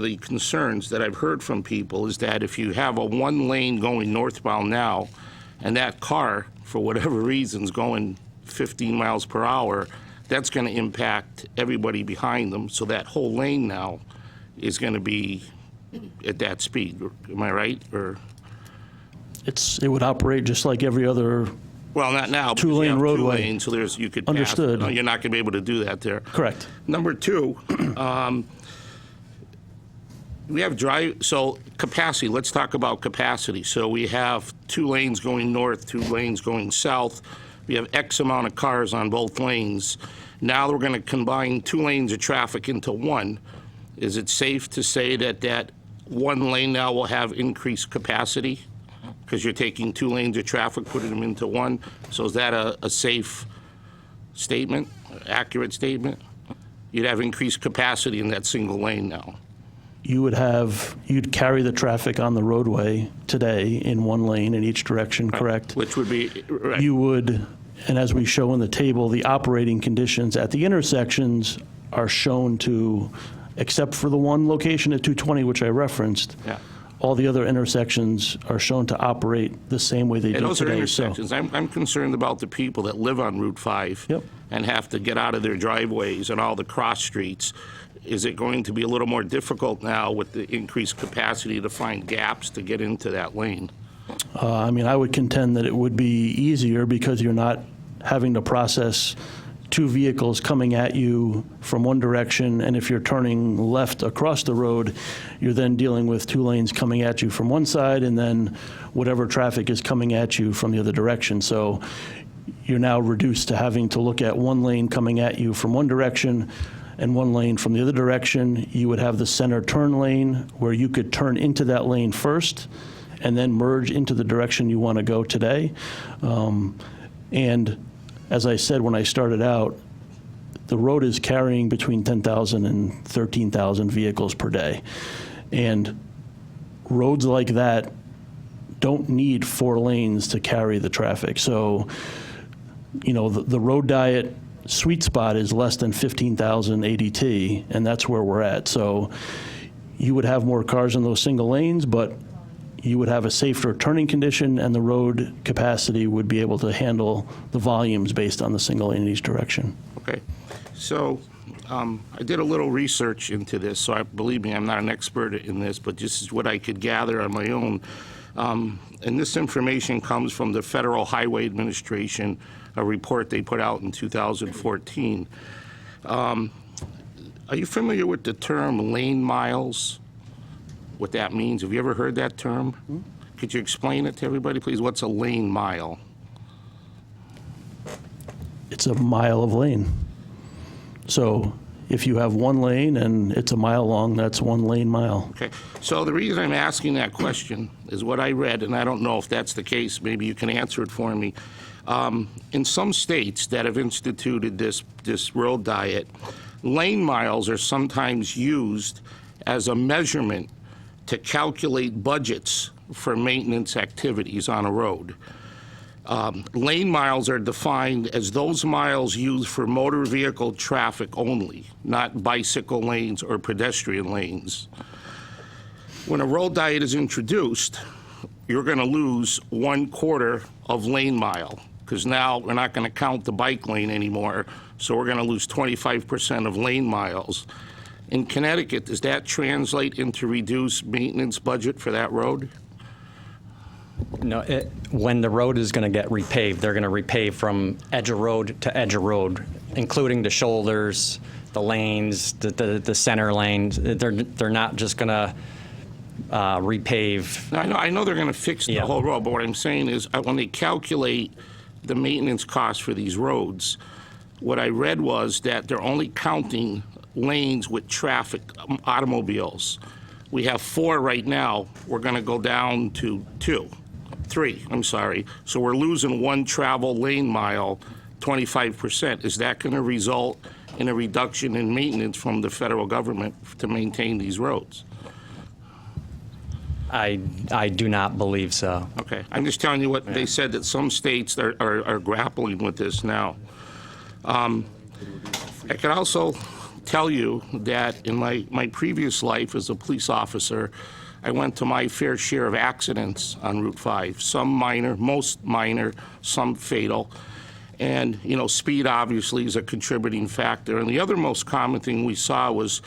the concerns that I've heard from people, is that if you have a one lane going northbound now, and that car, for whatever reasons, going 15 miles per hour, that's going to impact everybody behind them. So that whole lane now is going to be at that speed. Am I right? Or it would operate just like every other. Well, not now. Two-lane roadway. 2 lanes, so you could Understood. pass. No, you're not going to be able to do that there. Correct. Number two, we have so capacity. Let's talk about capacity. So we have 2 lanes going north, 2 lanes going south. We have X amount of cars on both lanes. Now we're going to combine 2 lanes of traffic into one. Is it safe to say that that 1 lane now will have increased capacity? Because you're taking 2 lanes of traffic, putting them into one. So is that a safe statement, accurate statement? You'd have increased capacity in that single lane now. You'd carry the traffic on the roadway today in 1 lane in each direction, correct? Which would be, right. You would, and as we show in the table, the operating conditions at the intersections are shown to, except for the one location at 220, which I referenced, Yeah. all the other intersections are shown to operate the same way they do And those today. are intersections. I'm concerned about the people that live on Route 5 Yep. and have to get out of their driveways and all the cross streets. Is it going to be a little more difficult now with the increased capacity to find gaps to get into that lane? I would contend that it would be easier because you're not having to process 2 vehicles coming at you from one direction, and if you're turning left across the road, you're then dealing with 2 lanes coming at you from one side, and then whatever traffic is coming at you from the other direction. So you're now reduced to having to look at 1 lane coming at you from one direction and 1 lane from the other direction. You would have the center turn lane where you could turn into that lane first and then merge into the direction you want to go today. And as I said when I started out, the road is carrying between 10,000 and 13,000 vehicles per day. And roads like that don't need 4 lanes to carry the traffic. So, the road diet sweet spot is less than 15,000 ADT, and that's where we're at. So you would have more cars in those single lanes, but you would have a safer turning condition, and the road capacity would be able to handle the volumes based on the single lane in each direction. Okay. So I did a little research into this, so believe me, I'm not an expert in this, but this is what I could gather on my own. And this information comes from the Federal Highway Administration, a report they put out in 2014. Are you familiar with the term lane miles? what that means? Have you ever heard that term? Could you explain it to everybody, please? What's a lane mile? It's a mile of lane. So if you have one lane and it's a mile long, that's 1 lane mile. Okay, so the reason I'm asking that question is what I read, and I don't know if that's the case, maybe you can answer it for me. In some states that have instituted this road diet, lane miles are sometimes used as a measurement to calculate budgets for maintenance activities on a road. Lane miles are defined as those miles used for motor vehicle traffic only, not bicycle lanes or pedestrian lanes. When a road diet is introduced, you're going to lose 1/4 of lane mile, because now we're not going to count the bike lane anymore, so we're going to lose 25% of lane miles. In Connecticut, does that translate into reduced maintenance budget for that road? No, when the road is going to get repaved, they're going to repave from edge of road to edge of road, including the shoulders, the lanes, the center lanes. They're not just going to repave. Now, I know they're going to fix the whole road, but what I'm saying is when they calculate the maintenance costs for these roads, what I read was that they're only counting lanes with traffic, automobiles. We have 4 right now. We're going to go down to 3, I'm sorry. So we're losing 1 travel lane mile, 25%. Is that going to result in a reduction in maintenance from the federal government to maintain these roads? I do not believe so. Okay, I'm just telling you what they said, that some states are grappling with this now. I can also tell you that in my previous life as a police officer, I went to my fair share of accidents on Route 5, some minor, most minor, some fatal. And, you know, speed obviously is a contributing factor. And the other most common thing we saw was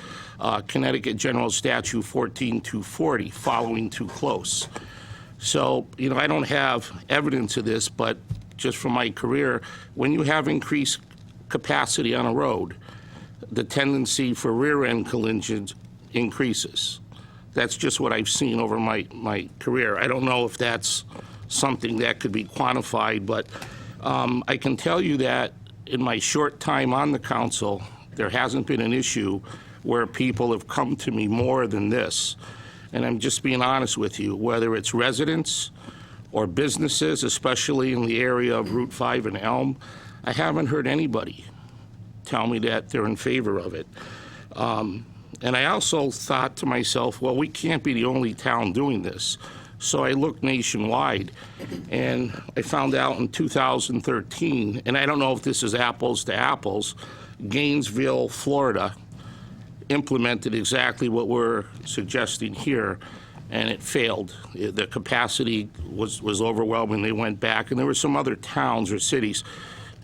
Connecticut General Statute 14240, following too close. So, you know, I don't have evidence of this, but just from my career, when you have increased capacity on a road, the tendency for rear-end collisions increases. That's just what I've seen over my career. I don't know if that's something that could be quantified, but I can tell you that in my short time on the council, there hasn't been an issue where people have come to me more than this. And I'm just being honest with you, whether it's residents or businesses, especially in the area of Route 5 and Elm, I haven't heard anybody tell me that they're in favor of it. And I also thought to myself, well, we can't be the only town doing this. So I looked nationwide, and I found out in 2013, and I don't know if this is apples to apples, Gainesville, Florida, implemented exactly what we're suggesting here, and it failed. The capacity was overwhelming. They went back, and there were some other towns or cities.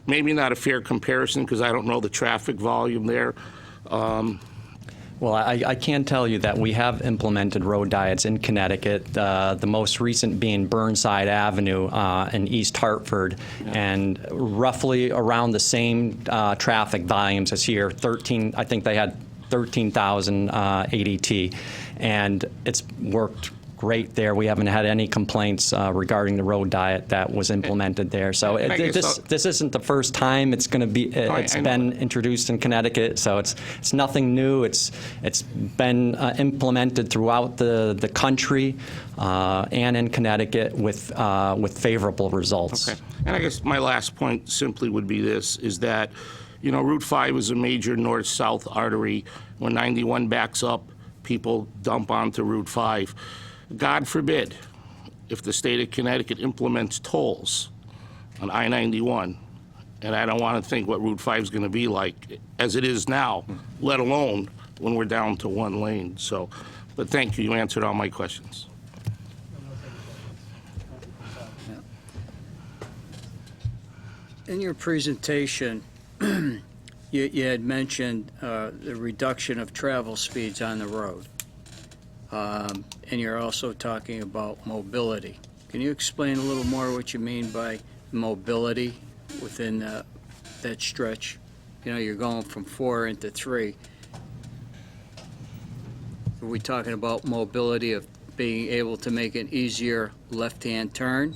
Maybe not a fair comparison because I don't know the traffic volume there. Well, I can tell you that we have implemented road diets in Connecticut, the most recent being Burnside Avenue in East Hartford, and roughly around the same traffic volumes as here, I think they had 13,000 ADT, and it's worked great there. We haven't had any complaints regarding the road diet that was implemented there. So this isn't the first time it's going to be. It's been introduced in Connecticut, so it's nothing new. It's been implemented throughout the country and in Connecticut with favorable results. Okay, and I guess my last point simply would be this: is that, you know, Route 5 is a major north-south artery. When 91 backs up, people dump onto Route 5. God forbid if the state of Connecticut implements tolls on I-91, and I don't want to think what Route 5 is going to be like as it is now, let alone when we're down to 1 lane. So, but thank you. You answered all my questions. In your presentation, you had mentioned the reduction of travel speeds on the road. And you're also talking about mobility. Can you explain a little more what you mean by mobility within that stretch? You know, you're going from 4 into 3. Are we talking about mobility of being able to make an easier left-hand turn?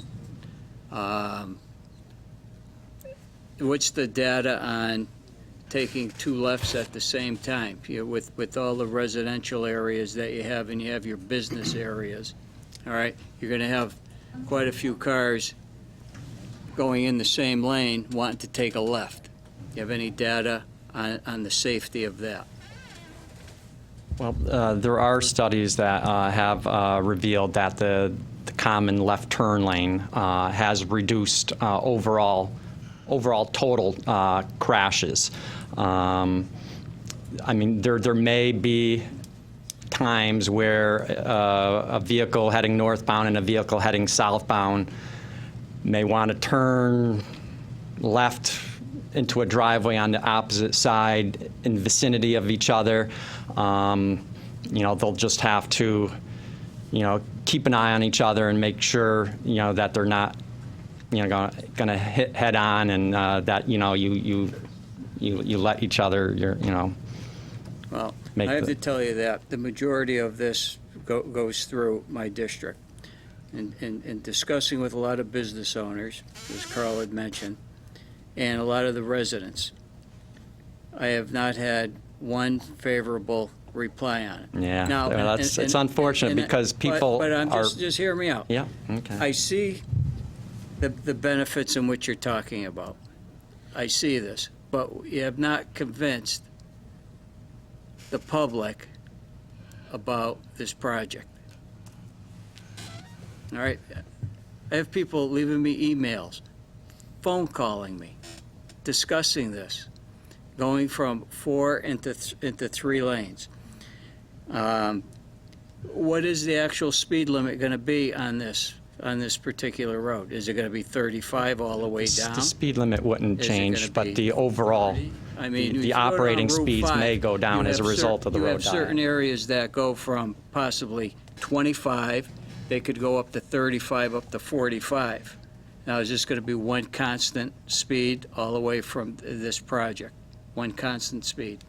What's the data on taking two lefts at the same time? With all the residential areas that you have, and you have your business areas, all right? You're going to have quite a few cars going in the same lane wanting to take a left. You have any data on the safety of that? Well, there are studies that have revealed that the common left turn lane has reduced overall total crashes. I mean, there may be times where a vehicle heading northbound and a vehicle heading southbound may want to turn left into a driveway on the opposite side in vicinity of each other. They'll just have to, keep an eye on each other and make sure, that they're not, going to hit head on, and that, you let each other, Well, make I have the- to tell you that the majority of this goes through my district. And discussing with a lot of business owners, as Carl had mentioned, and a lot of the residents, I have not had one favorable reply on it. Yeah, Now, well, it's unfortunate because people but are. just hear me out. Yeah, okay. I see the benefits in which you're talking about. I see this, but you have not convinced the public about this project. All right? I have people leaving me emails, phone calling me, discussing this, going from 4 into 3 lanes. What is the actual speed limit going to be on this particular road? Is it going to be 35 all the way down? The speed limit wouldn't Is it gonna change, but be the overall, 30? I mean, if the you go down operating Route speeds 5, may go down you as a have result of the you road have certain diet. areas that go from possibly 25, they could go up to 35, up to 45. Now, is this going to be one constant speed all the way from this project? One constant speed,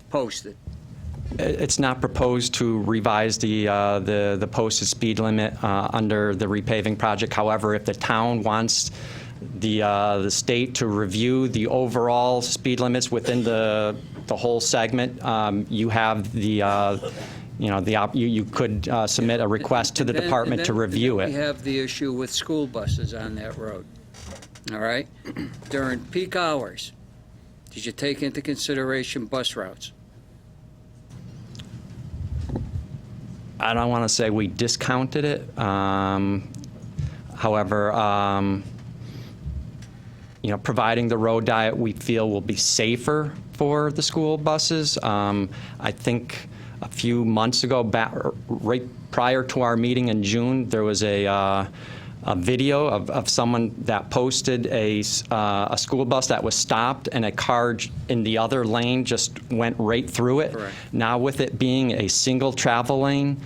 posted? It's not proposed to revise the posted speed limit under the repaving project. However, if the town wants the state to review the overall speed limits within the whole segment, you have you could submit a request to the And then- department to and then review We it. have the issue with school buses on that road, all right? During peak hours, did you take into consideration bus routes? I don't want to say we discounted it. However, providing the road diet we feel will be safer for the school buses. I think a few months ago, right prior to our meeting in June, there was a video of someone that posted a school bus that was stopped and a car in the other lane just went right through it. Correct. Now, with it being a single travel lane,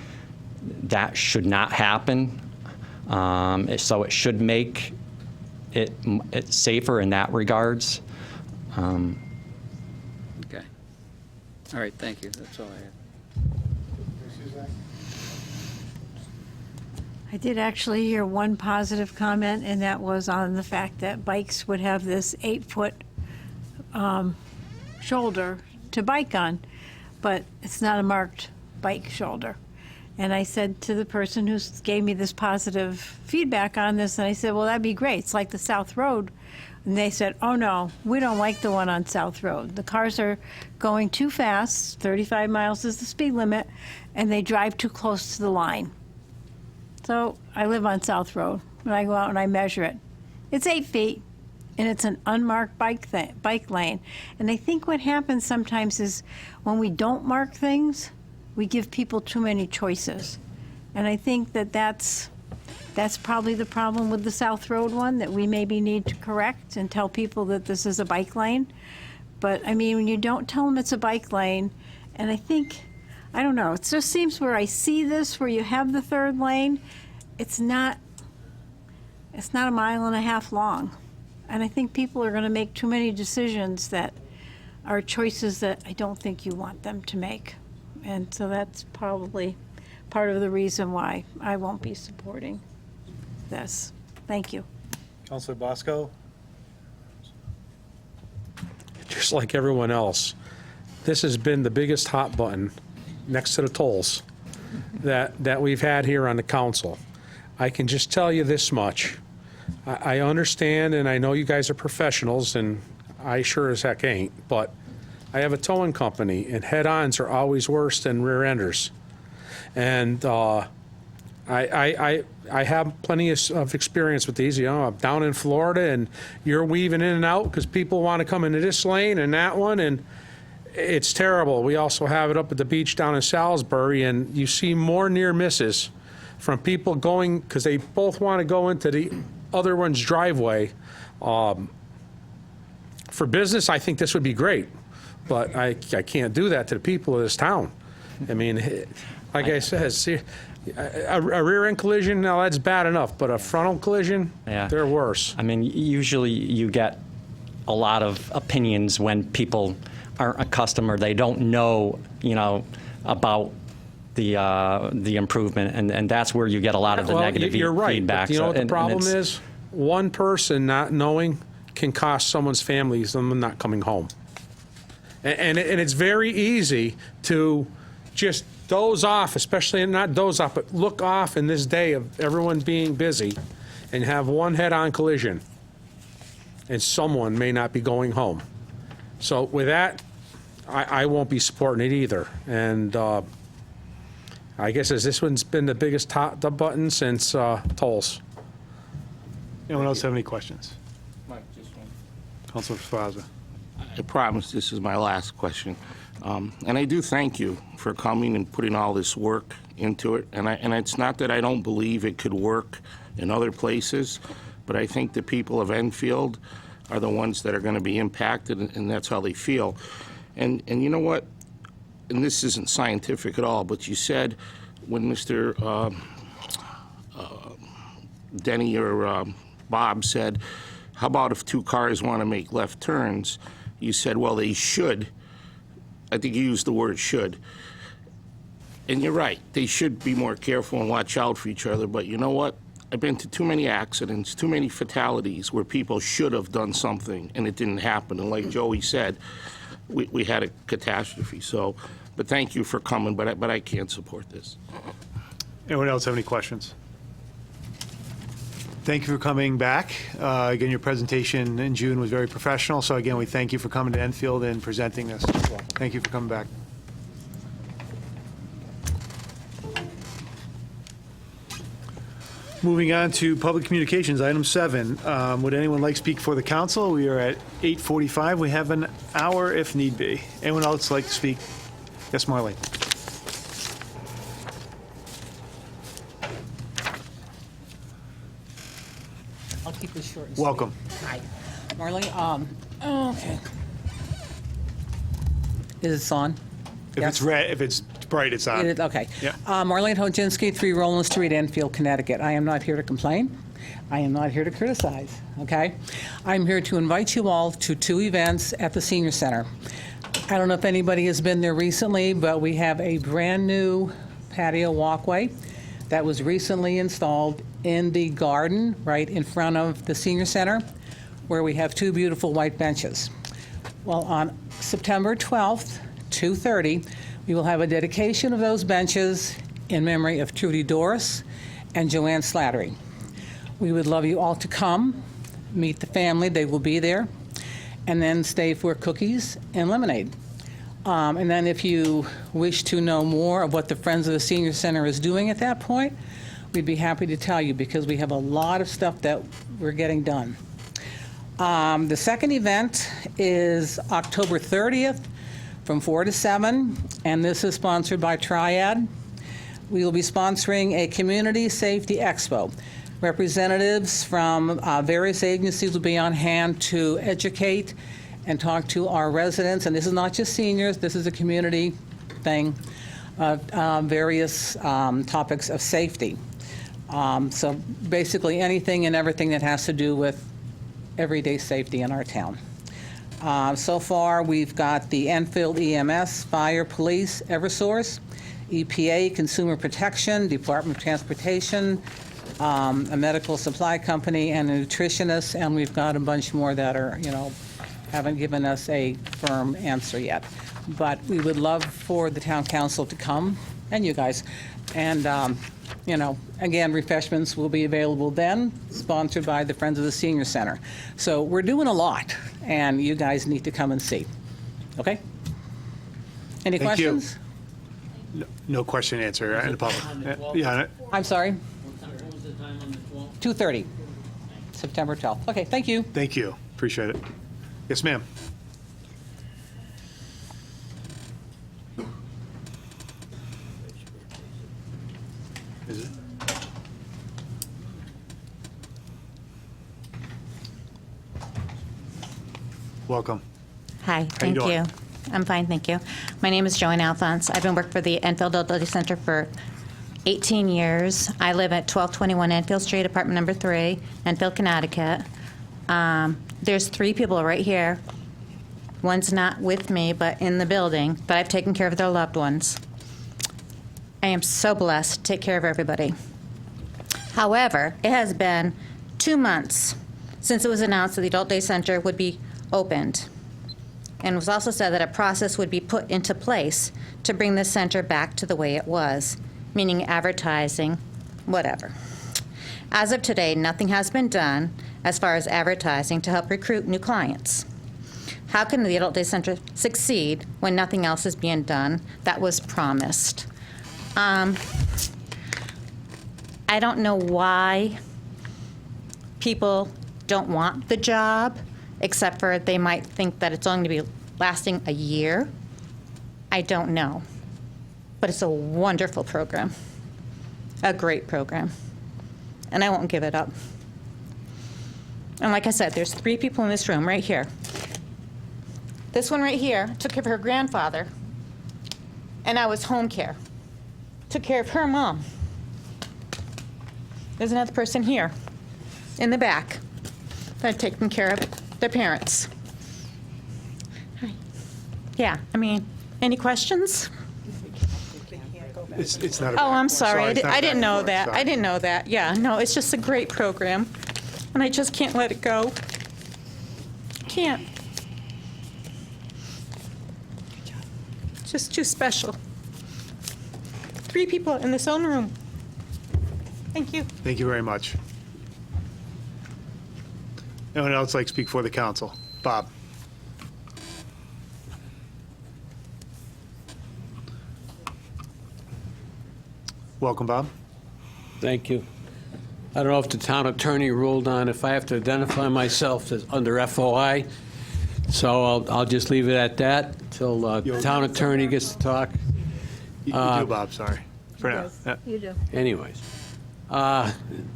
that should not happen. So it should make it safer in that regards. Okay. All right, thank you. That's all I have. I did actually hear one positive comment, and that was on the fact that bikes would have this 8-foot shoulder to bike on, but it's not a marked bike shoulder. And I said to the person who gave me this positive feedback on this, and I said, well, that'd be great. It's like the South Road. And they said, oh, no, we don't like the one on South Road. The cars are going too fast, 35 miles is the speed limit, and they drive too close to the line. So I live on South Road, and I go out and I measure it. It's 8 feet, and it's an unmarked bike lane. And I think what happens sometimes is when we don't mark things, we give people too many choices. And I think that that's probably the problem with the South Road one, that we maybe need to correct and tell people that this is a bike lane. But, I mean, when you don't tell them it's a bike lane, and I think, I don't know, it just seems where I see this, where you have the third lane, it's not a 1.5 miles long. And I think people are going to make too many decisions that are choices that I don't think you want them to make. And so that's probably part of the reason why I won't be supporting this. Thank you. Councilor Bosco? Just like everyone else, this has been the biggest hot button next to the tolls that we've had here on the council. I can just tell you this much. I understand, and I know you guys are professionals, and I sure as heck ain't, but I have a towing company, and head-ons are always worse than rear-enders. And I have plenty of experience with these. You know, I'm down in Florida, and you're weaving in and out because people want to come into this lane and that one, and it's terrible. We also have it up at the beach down in Salisbury, and you see more near misses from people going because they both want to go into the other one's driveway. For business, I think this would be great, but I can't do that to the people of this town. I mean, like I said, see, a rear end collision, now that's bad enough, but a frontal collision, Yeah. they're worse. I mean, usually you get a lot of opinions when people aren't a customer. They don't know, about the improvement, and that's where you get a lot of the Well, negative you're right, feedback. but you know what the And problem it's- is? One person not knowing can cost someone's family them not coming home. And it's very easy to just doze off, especially not doze off, but look off in this day of everyone being busy and have one head-on collision, and someone may not be going home. So with that, I won't be supporting it either. And I guess as this one's been the biggest the button since tolls. Anyone else have any questions? Mike, just one. Councilor Sferrazza. I promise this is my last question. And I do thank you for coming and putting all this work into it. And it's not that I don't believe it could work in other places, but I think the people of Enfield are the ones that are going to be impacted, and that's how they feel. And you know what? And this isn't scientific at all, but you said when Mr. Denny or Bob said, how about if two cars want to make left turns? You said, well, they should. I think you used the word should. And you're right. They should be more careful and watch out for each other. But you know what? I've been to too many accidents, too many fatalities where people should have done something and it didn't happen. And like Joey said, we had a catastrophe. So, but thank you for coming, but I can't support this. Anyone else have any questions? Thank you for coming back. Again, your presentation in June was very professional, so again, we thank you for coming to Enfield and presenting this. Thank you for coming back. Moving on to public communications, item 7. Would anyone like to speak for the council? We are at 8:45. We have an hour if need be. Anyone else like to speak? Yes, Marlene. I'll keep this short and Welcome. sweet. Hi. Marlene, okay. Is this on? If it's red, if it's bright, it's on. It is, okay. Yeah. Marlene Hodzinski, 3 Roland Street, Enfield, Connecticut. I am not here to complain. I am not here to criticize, okay? I'm here to invite you all to 2 events at the Senior Center. I don't know if anybody has been there recently, but we have a brand-new patio walkway that was recently installed in the garden right in front of the Senior Center, where we have 2 beautiful white benches. Well, on September 12th, 2:30, we will have a dedication of those benches in memory of Trudy Doris and Joanne Slattery. We would love you all to come, meet the family, they will be there, and then stay for cookies and lemonade. And then if you wish to know more of what the Friends of the Senior Center is doing at that point, we'd be happy to tell you because we have a lot of stuff that we're getting done. The second event is October 30th from 4 to 7, and this is sponsored by Triad. We will be sponsoring a Community Safety Expo. Representatives from various agencies will be on hand to educate and talk to our residents, and this is not just seniors, this is a community thing, various topics of safety. So basically anything and everything that has to do with everyday safety in our town. So far, we've got the Enfield EMS, Fire, Police, Eversource, EPA, Consumer Protection, Department of Transportation, a medical supply company, and a nutritionist, and we've got a bunch more that are, haven't given us a firm answer yet. But we would love for the town council to come, and you guys, and, again, refreshments will be available then, sponsored by the Friends of the Senior Center. So we're doing a lot, and you guys need to come and see. Okay? Any Thank you. questions? No question and answer in the public. Yeah, I'm sorry? What was the time on the 12th? 2:30, September 12th. Okay, thank you. thank you. Appreciate it. Yes, ma'am. Is it? Welcome. Hi, thank doing? you. I'm fine, thank you. My name is Joanne Alphonse. I've been working for the Enfield Adult Center for 18 years. I live at 1221 Enfield Street, apartment number 3, Enfield, Connecticut. There's 3 people right here. One's not with me, but in the building, but I've taken care of their loved ones. I am so blessed to take care of everybody. However, it has been 2 months since it was announced that the Adult Day Center would be opened. And it was also said that a process would be put into place to bring the center back to the way it was, meaning advertising, whatever. As of today, nothing has been done as far as advertising to help recruit new clients. How can the Adult Day Center succeed when nothing else is being done that was promised? I don't know why people don't want the job, except for they might think that it's only going to be lasting a year. I don't know. But it's a wonderful program, a great program, and I won't give it up. And like I said, there's 3 people in this room right here. This one right here took care of her grandfather, and I was home care. Took care of her mom. There's another person here in the back that I've taken care of their parents. Hi. Yeah, I mean, any questions? It's not. Oh, I'm sorry. it's not I didn't back know and that. forth. I Sorry. didn't know that. Yeah, no, it's just a great program, and I just can't let it go. Can't. It's just too special. 3 people in this own room. Thank you. Thank you very much. Anyone else like to speak for the council? Bob? Welcome, Bob. Thank you. I don't know if the town attorney ruled on if I have to identify myself as under FOI, so I'll just leave it at that until the town attorney gets to talk. You do, Bob, sorry. For now. Yeah. You do. Anyways,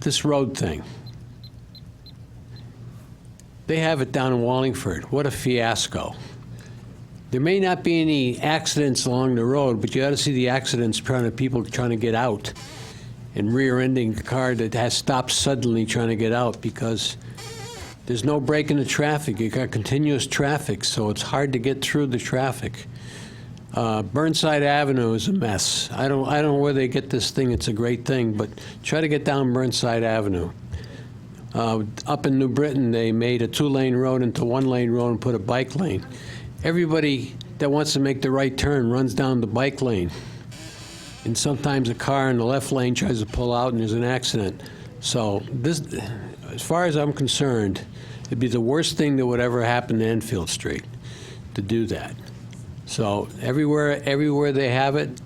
this road thing. They have it down in Wallingford. What a fiasco. There may not be any accidents along the road, but you ought to see the accidents people trying to get out and rear-ending a car that has stopped suddenly trying to get out because there's no break in the traffic. You got continuous traffic, so it's hard to get through the traffic. Burnside Avenue is a mess. I don't know where they get this thing. It's a great thing, but try to get down Burnside Avenue. Up in New Britain, they made a 2-lane road into 1-lane road and put a bike lane. Everybody that wants to make the right turn runs down the bike lane. And sometimes a car in the left lane tries to pull out and there's an accident. So this, as far as I'm concerned, it'd be the worst thing that would ever happen to Enfield Street, to do that. So everywhere they have it,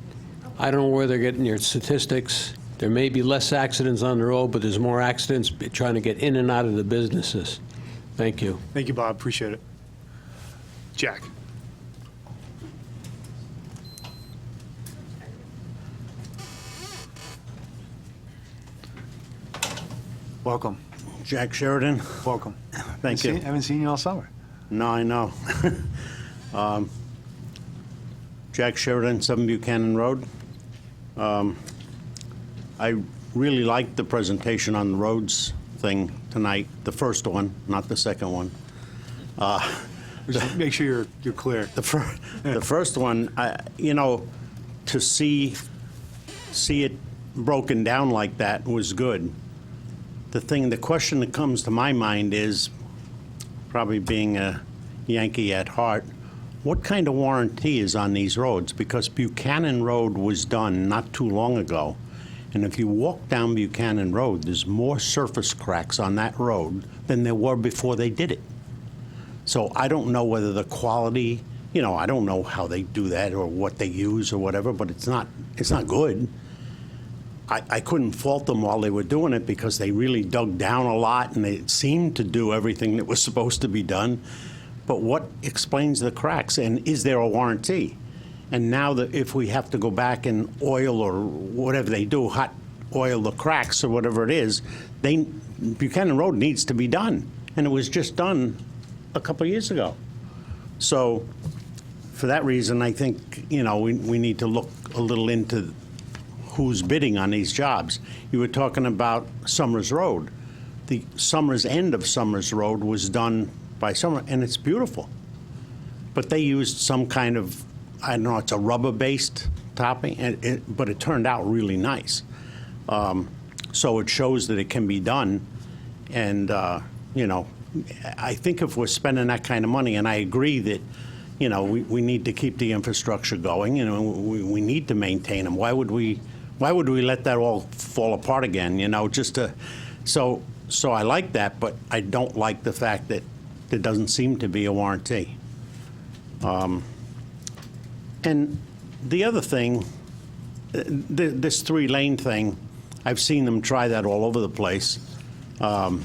I don't know where they're getting their statistics. There may be less accidents on the road, but there's more accidents trying to get in and out of the businesses. Thank you. Thank you, Bob. Appreciate it. Jack? Welcome. Jack Sheridan. Welcome. Thank you. Haven't seen you all summer. No, I know. Jack Sheridan, 7 Buchanan Road. I really liked the presentation on the roads thing tonight, the first one, not the second one. Just make sure you're clear. The first one, to see it broken down like that was good. The question that comes to my mind is, probably being a Yankee at heart, what kind of warranty is on these roads? Because Buchanan Road was done not too long ago, and if you walk down Buchanan Road, there's more surface cracks on that road than there were before they did it. So I don't know whether the quality, I don't know how they do that or what they use or whatever, but it's not good. I couldn't fault them while they were doing it because they really dug down a lot and they seemed to do everything that was supposed to be done. But what explains the cracks, and is there a warranty? And now that if we have to go back and oil or whatever they do, hot oil the cracks or whatever it is, Buchanan Road needs to be done. And it was just done a couple of years ago. So for that reason, I think, we need to look a little into who's bidding on these jobs. You were talking about Summers Road. The Summers end of Summers Road was done by Summers, and it's beautiful. But they used some kind of, I don't know, it's a rubber-based topping, but it turned out really nice. So it shows that it can be done. And, I think if we're spending that kind of money, and I agree that, we need to keep the infrastructure going, we need to maintain them. Why would we let that all fall apart again, so I like that, but I don't like the fact that there doesn't seem to be a warranty. And the other thing, this 3-lane thing, I've seen them try that all over the place. I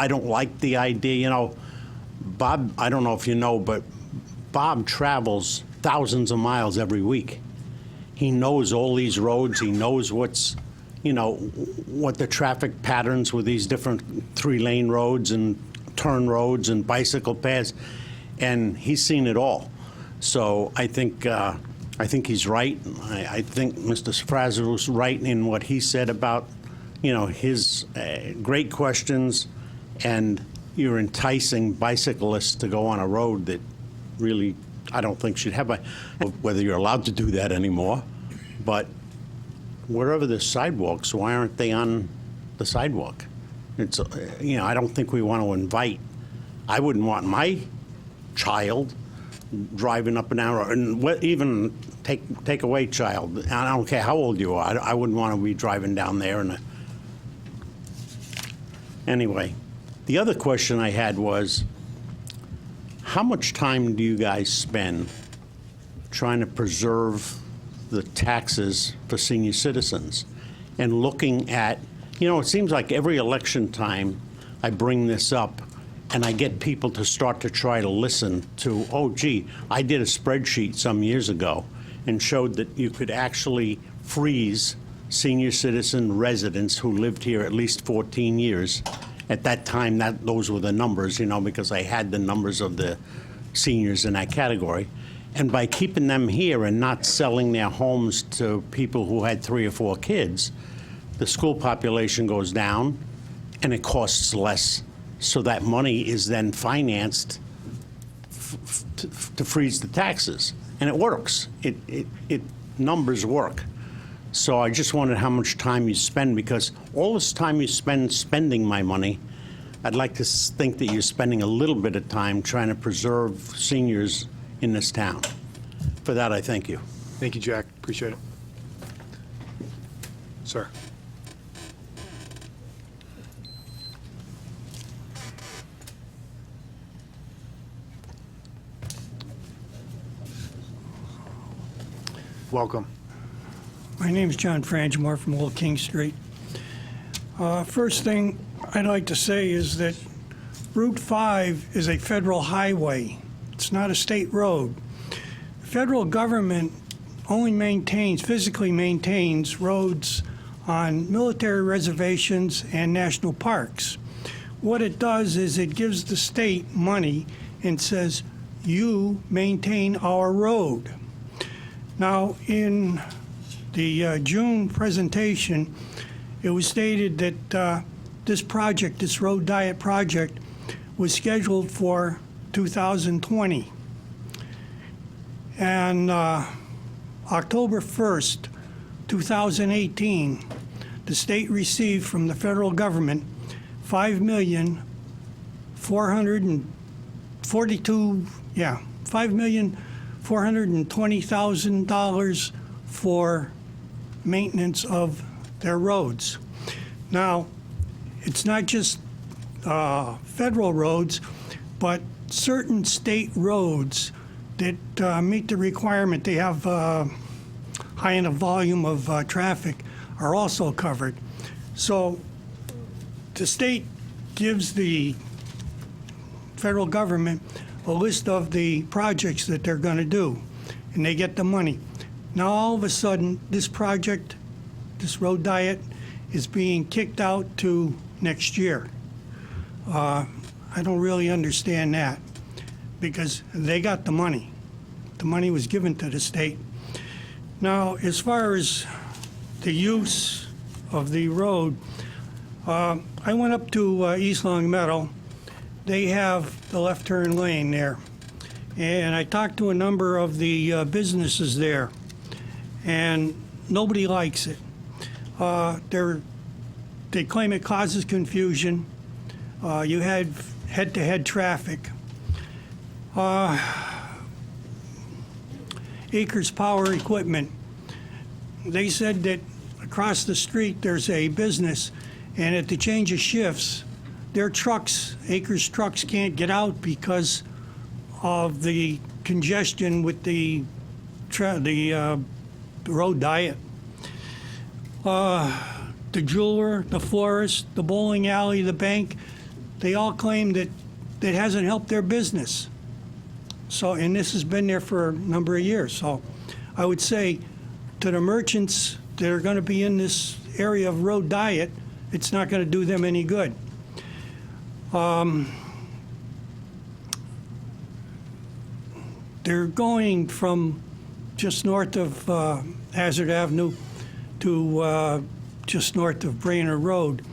don't like the idea, Bob, I don't know if you know, but Bob travels thousands of miles every week. He knows all these roads. He knows what the traffic patterns with these different 3-lane roads and turn roads and bicycle paths, and he's seen it all. So I think he's right. I think Mr. Fraser was right in what he said about, his great questions, and you're enticing bicyclists to go on a road that really I don't think should have whether you're allowed to do that anymore. But wherever there's sidewalks, why aren't they on the sidewalk? It's I don't think we want to invite. I wouldn't want my child driving up and down, and even take away child. I don't care how old you are. I wouldn't want to be driving down there. Anyway, the other question I had was, how much time do you guys spend trying to preserve the taxes for senior citizens and looking at, it seems like every election time I bring this up and I get people to start to try to listen to, oh, gee, I did a spreadsheet some years ago and showed that you could actually freeze senior citizen residents who lived here at least 14 years. At that time, those were the numbers, because I had the numbers of the seniors in that category. And by keeping them here and not selling their homes to people who had 3 or 4 kids, the school population goes down and it costs less. So that money is then financed to freeze the taxes. And it works. Numbers work. So I just wondered how much time you spend, because all this time you spend spending my money, I'd like to think that you're spending a little bit of time trying to preserve seniors in this town. For that, I thank you. Thank you, Jack. Appreciate it. Sir. Welcome. My name is John Frangemore from Old King Street. First thing I'd like to say is that Route 5 is a federal highway. It's not a state road. The federal government only physically maintains roads on military reservations and national parks. What it does is it gives the state money and says, you maintain our road. Now, in the June presentation, it was stated that this road diet project, was scheduled for 2020. And October 1st, 2018, the state received from the federal government $5,420,000 for maintenance of their roads. Now, it's not just federal roads, but certain state roads that meet the requirement, they have high enough volume of traffic, are also covered. So the state gives the federal government a list of the projects that they're going to do, and they get the money. Now, all of a sudden, this project, this road diet, is being kicked out to next year. I don't really understand that, because they got the money. The money was given to the state. Now, as far as the use of the road, I went up to East Long Meadow. They have the left turn lane there. And I talked to a number of the businesses there, and nobody likes it. They claim it causes confusion. You had head-to-head traffic. Acres Power Equipment, they said that across the street there's a business, and at the change of shifts, their trucks, Acres trucks, can't get out because of the congestion with the road diet. The jeweler, the florist, the bowling alley, the bank, they all claim that it hasn't helped their business. So, and this has been there for a number of years. So I would say to the merchants that are going to be in this area of road diet, it's not going to do them any good. They're going from just north of Hazard Avenue to just north of Brainerd Road.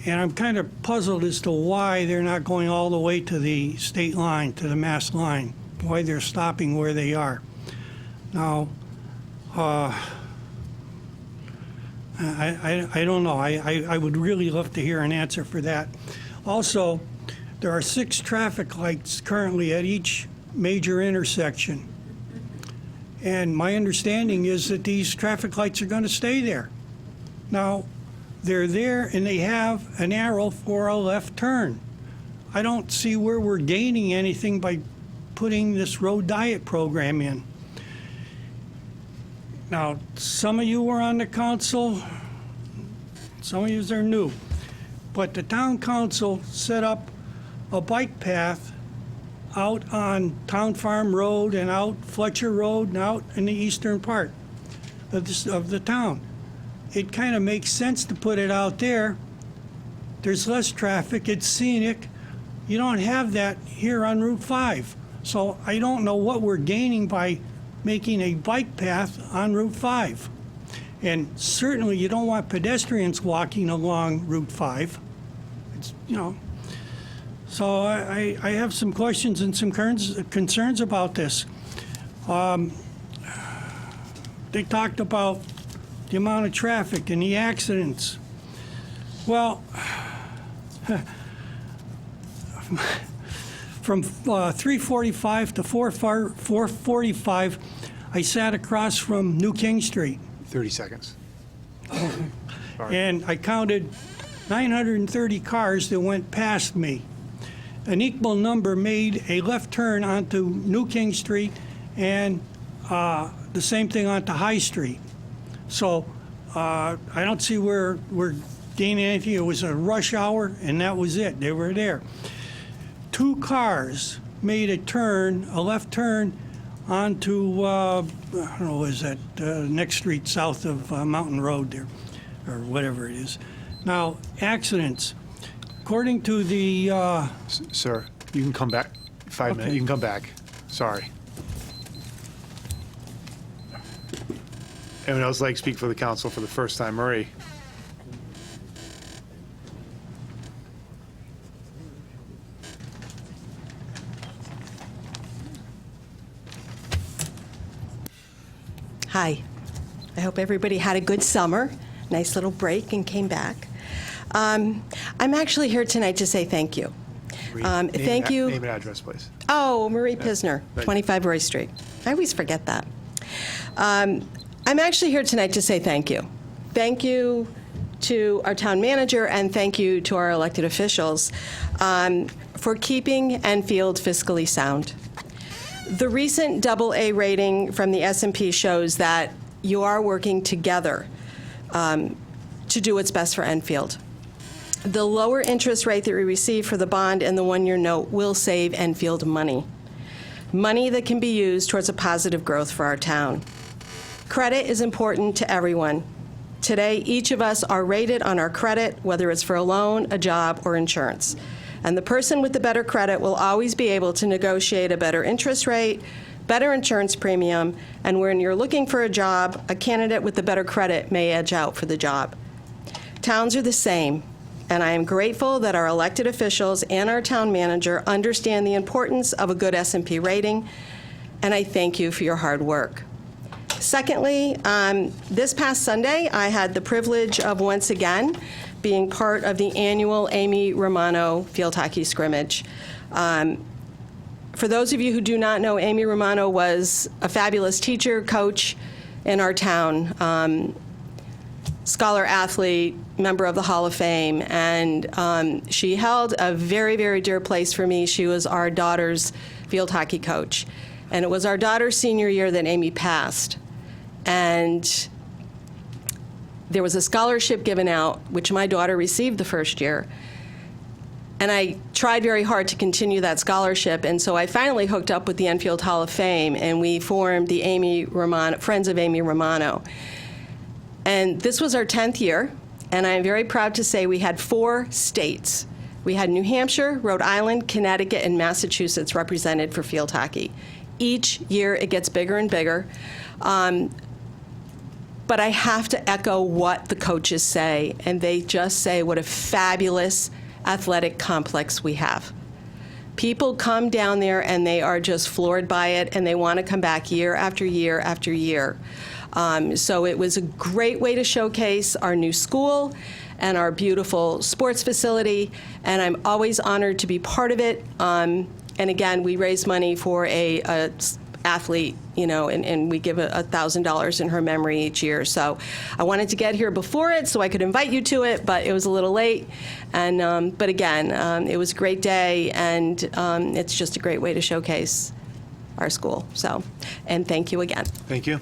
And I'm kind of puzzled as to why they're not going all the way to the state line, to the Mass line, why they're stopping where they are. Now, I don't know. I would really love to hear an answer for that. Also, there are 6 traffic lights currently at each major intersection. And my understanding is that these traffic lights are going to stay there. Now, they're there and they have an arrow for a left turn. I don't see where we're gaining anything by putting this road diet program in. Now, some of you were on the council, some of you are new, but the town council set up a bike path out on Town Farm Road and out Fletcher Road and out in the eastern part of the town. It kind of makes sense to put it out there. There's less traffic, it's scenic. You don't have that here on Route 5. So I don't know what we're gaining by making a bike path on Route 5. And certainly you don't want pedestrians walking along Route 5. It's, you know. So I have some questions and some concerns about this. They talked about the amount of traffic and the accidents. Well, from 345 to 445, I sat across from New King Street. 30 seconds. And I counted 930 cars that went past me. An equal number made a left turn onto New King Street and the same thing onto High Street. So I don't see where we're gaining anything. It was a rush hour, and that was it. They were there. 2 cars made a turn, a left turn, onto, I don't know, is that next street south of Mountain Road there, or whatever it is. Now, accidents. According to the... Sir, you can come back. 5 minutes. You can come back. Sorry. Anyone else like to speak for the council for the first time? Marie? Hi. I hope everybody had a good summer, nice little break, and came back. I'm actually here tonight to say thank you. Thank you. Name and address, please. Oh, Marie Pisner, 25 Roy Street. I always forget that. I'm actually here tonight to say thank you. Thank you to our town manager, and thank you to our elected officials for keeping Enfield fiscally sound. The recent AA rating from the S&P shows that you are working together to do what's best for Enfield. The lower interest rate that we receive for the bond and the one-year note will save Enfield money. Money that can be used towards a positive growth for our town. Credit is important to everyone. Today, each of us are rated on our credit, whether it's for a loan, a job, or insurance. And the person with the better credit will always be able to negotiate a better interest rate, better insurance premium, and when you're looking for a job, a candidate with the better credit may edge out for the job. Towns are the same, and I am grateful that our elected officials and our town manager understand the importance of a good S&P rating, and I thank you for your hard work. Secondly, this past Sunday, I had the privilege of once again being part of the annual Amy Romano Field Hockey Scrimmage. For those of you who do not know, Amy Romano was a fabulous teacher, coach in our town, scholar athlete, member of the Hall of Fame, and she held a very, very dear place for me. She was our daughter's field hockey coach. And it was our daughter's senior year that Amy passed. And there was a scholarship given out, which my daughter received the first year. And I tried very hard to continue that scholarship, and so I finally hooked up with the Enfield Hall of Fame, and we formed the Amy Romano, Friends of Amy Romano. And this was our 10th year, and I'm very proud to say we had 4 states. We had New Hampshire, Rhode Island, Connecticut, and Massachusetts represented for field hockey. Each year it gets bigger and bigger. But I have to echo what the coaches say, and they just say what a fabulous athletic complex we have. People come down there and they are just floored by it, and they want to come back year after year after year. So it was a great way to showcase our new school and our beautiful sports facility, and I'm always honored to be part of it. And again, we raise money for a athlete, you know, and we give $1,000 in her memory each year. So I wanted to get here before it so I could invite you to it, but it was a little late. And but again, it was a great day, and it's just a great way to showcase our school. So, and thank you again. Thank you.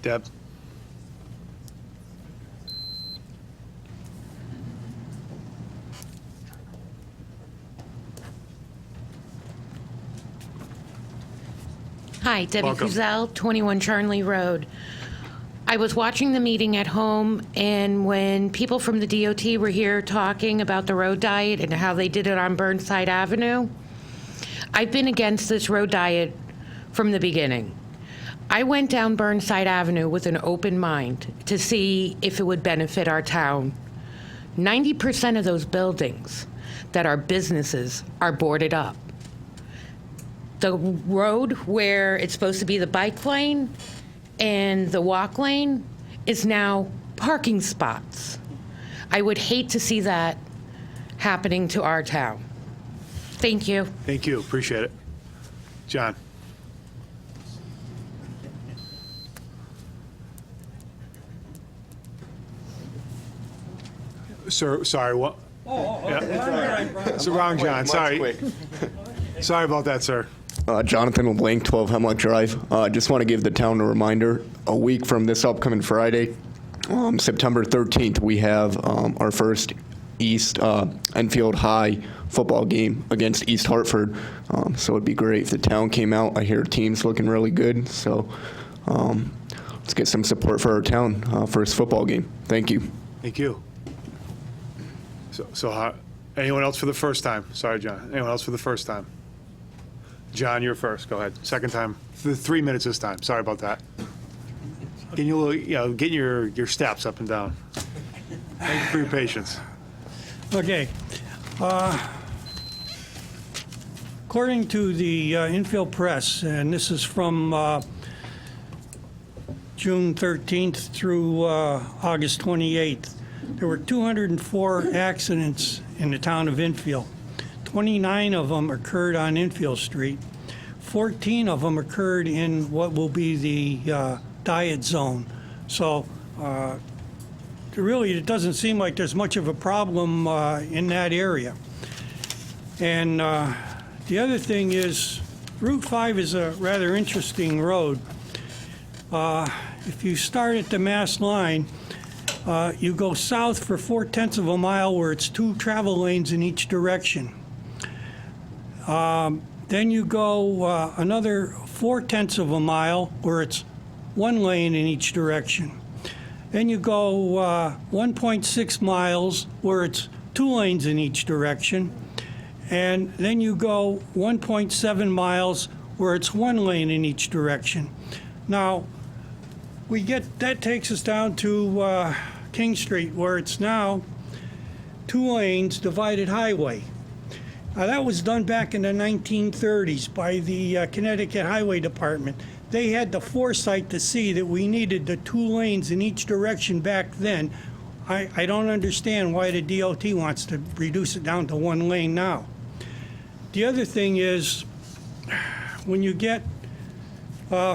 Deb? Hi, Debbie Welcome. Kuzel, 21 Charnley Road. I was watching the meeting at home, and when people from the DOT were here talking about the road diet and how they did it on Burnside Avenue, I've been against this road diet from the beginning. I went down Burnside Avenue with an open mind to see if it would benefit our town. 90% of those buildings that are businesses are boarded up. The road where it's supposed to be the bike lane and the walk lane is now parking spots. I would hate to see that happening to our town. Thank you. Thank you. Appreciate it. John? Sir, sorry, what? Yeah. It's the wrong John, sorry. Sorry about that, sir. Jonathan LeBlanc, 12 Hemlock Drive. Just want to give the town a reminder. A week from this upcoming Friday, September 13th, we have our first East Enfield High football game against East Hartford. So it'd be great if the town came out. I hear teams looking really good. So let's get some support for our town first football game. Thank you. Thank you. So how, anyone else for the first time? Sorry, John. Anyone else for the first time? John, you're first. Go ahead. Second time. 3 minutes this time. Sorry about that. Getting you a little, you know, getting your steps up and down. Thank you for your patience. Okay. According to the Enfield Press, and this is from June 13th through August 28th, there were 204 accidents in the town of Enfield. 29 of them occurred on Enfield Street. 14 of them occurred in what will be the diet zone. So really, it doesn't seem like there's much of a problem in that area. And the other thing is, Route 5 is a rather interesting road. If you start at the Mass line, you go south for 4/10 of a mile where it's 2 travel lanes in each direction. Then you go another 4/10 of a mile where it's 1 lane in each direction. Then you go 1.6 miles where it's 2 lanes in each direction. And then you go 1.7 miles where it's 1 lane in each direction. Now, that takes us down to King Street, where it's now 2 lanes divided highway. That was done back in the 1930s by the Connecticut Highway Department. They had the foresight to see that we needed the 2 lanes in each direction back then. I don't understand why the DOT wants to reduce it down to 1 lane now. The other thing is, when you get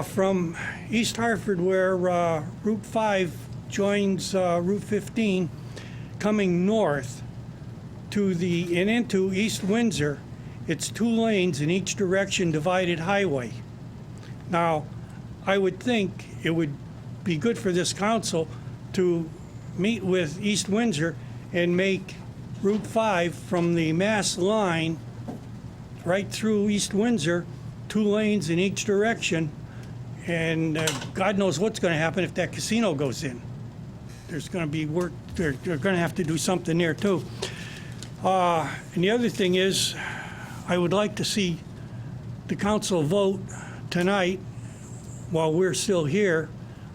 from East Hartford, where Route 5 joins Route 15, coming north and into East Windsor, it's 2 lanes in each direction divided highway. Now, I would think it would be good for this council to meet with East Windsor and make Route 5 from the Mass line right through East Windsor, 2 lanes in each direction, and God knows what's going to happen if that casino goes in. There's going to be work, they're going to have to do something there too. And the other thing is, I would like to see the council vote tonight, while we're still here,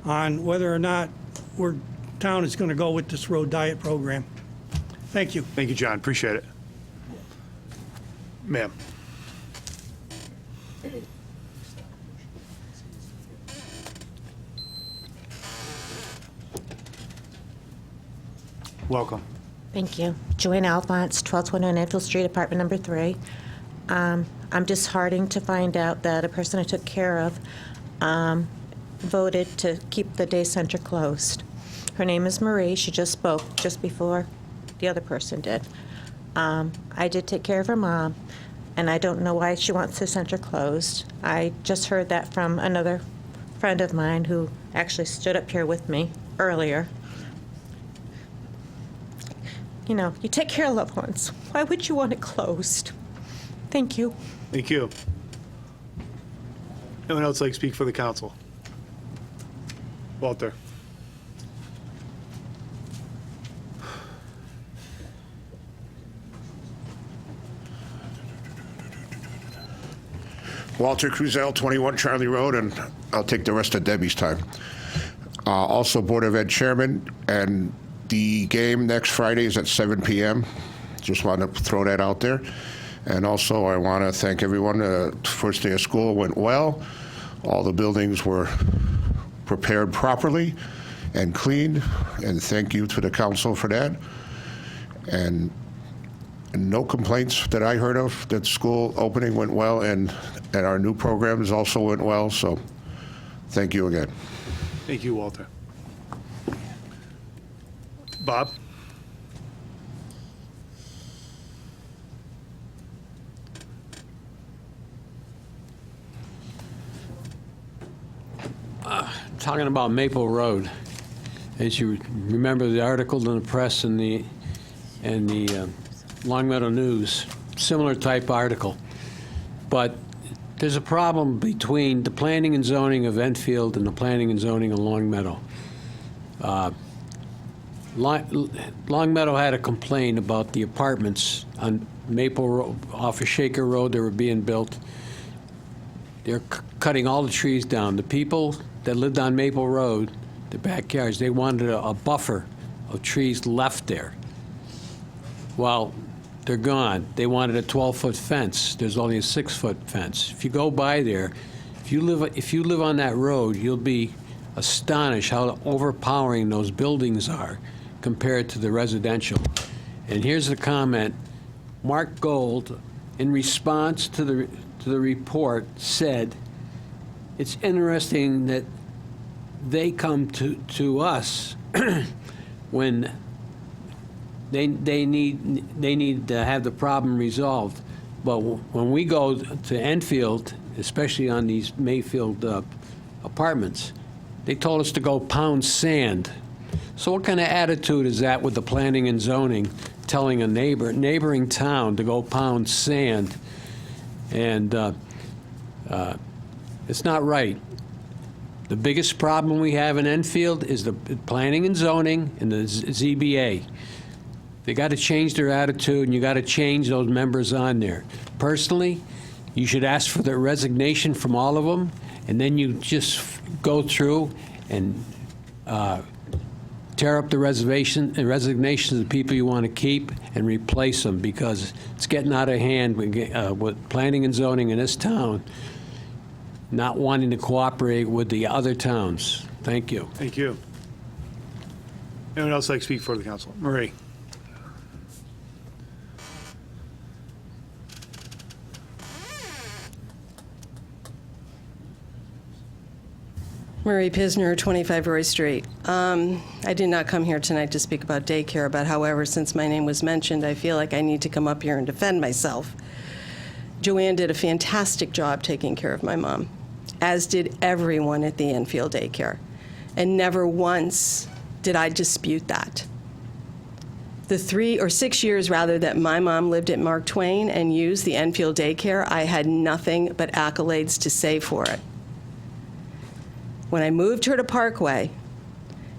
on whether or not town is going to go with this road diet program. Thank you. Thank you, John. Appreciate it. Ma'am. Welcome. Thank you. Joanne Alphonse, 1221 Enfield Street, apartment number 3. I'm disheartened to find out that a person I took care of voted to keep the day center closed. Her name is Marie. She just spoke just before the other person did. I did take care of her mom, and I don't know why she wants the center closed. I just heard that from another friend of mine who actually stood up here with me earlier. You know, you take care of loved ones. Why would you want it closed? Thank you. Thank you. Anyone else like to speak for the council? Walter. Walter Cruzel, 21 Charlie Road, and I'll take the rest of Debbie's time. Also Board of Ed Chairman, and the game next Friday is at 7 p.m. Just want to throw that out there. And also I want to thank everyone. First day of school went well. All the buildings were prepared properly and cleaned, and thank you to the council for that. And no complaints that I heard of. That school opening went well, and our new programs also went well, so thank you again. Thank you, Walter. Bob? Talking about Maple Road, as you remember the article in the press and the Long Meadow News, similar type article. But there's a problem between the planning and zoning of Enfield and the planning and zoning of Long Meadow. Long Meadow had a complaint about the apartments on Maple Road, off of Shaker Road that were being built. They're cutting all the trees down. The people that lived on Maple Road, the backyards, they wanted a buffer of trees left there. Well, they're gone. They wanted a 12-foot fence. There's only a 6-foot fence. If you go by there, if you live on that road, you'll be astonished how overpowering those buildings are compared to the residential. And here's the comment. Mark Gold, in response to the report, said, it's interesting that they come to us when they need to have the problem resolved. But when we go to Enfield, especially on these Mayfield apartments, they told us to go pound sand. So what kind of attitude is that with the planning and zoning, telling a neighboring town to go pound sand? And it's not right. The biggest problem we have in Enfield is the planning and zoning and the ZBA. They got to change their attitude, and you got to change those members on there. Personally, you should ask for their resignation from all of them, and then you just go through and tear up the resignations of the people you want to keep and replace them, because it's getting out of hand with planning and zoning in this town not wanting to cooperate with the other towns. Thank you. Thank you. Anyone else like to speak for the council? Marie? Marie Pisner, 25 Roy Street. I did not come here tonight to speak about daycare, but however, since my name was mentioned, I feel like I need to come up here and defend myself. Joanne did a fantastic job taking care of my mom, as did everyone at the Enfield daycare, and never once did I dispute that. The 3 or 6 years, rather, that my mom lived at Mark Twain and used the Enfield daycare, I had nothing but accolades to say for it. When I moved her to Parkway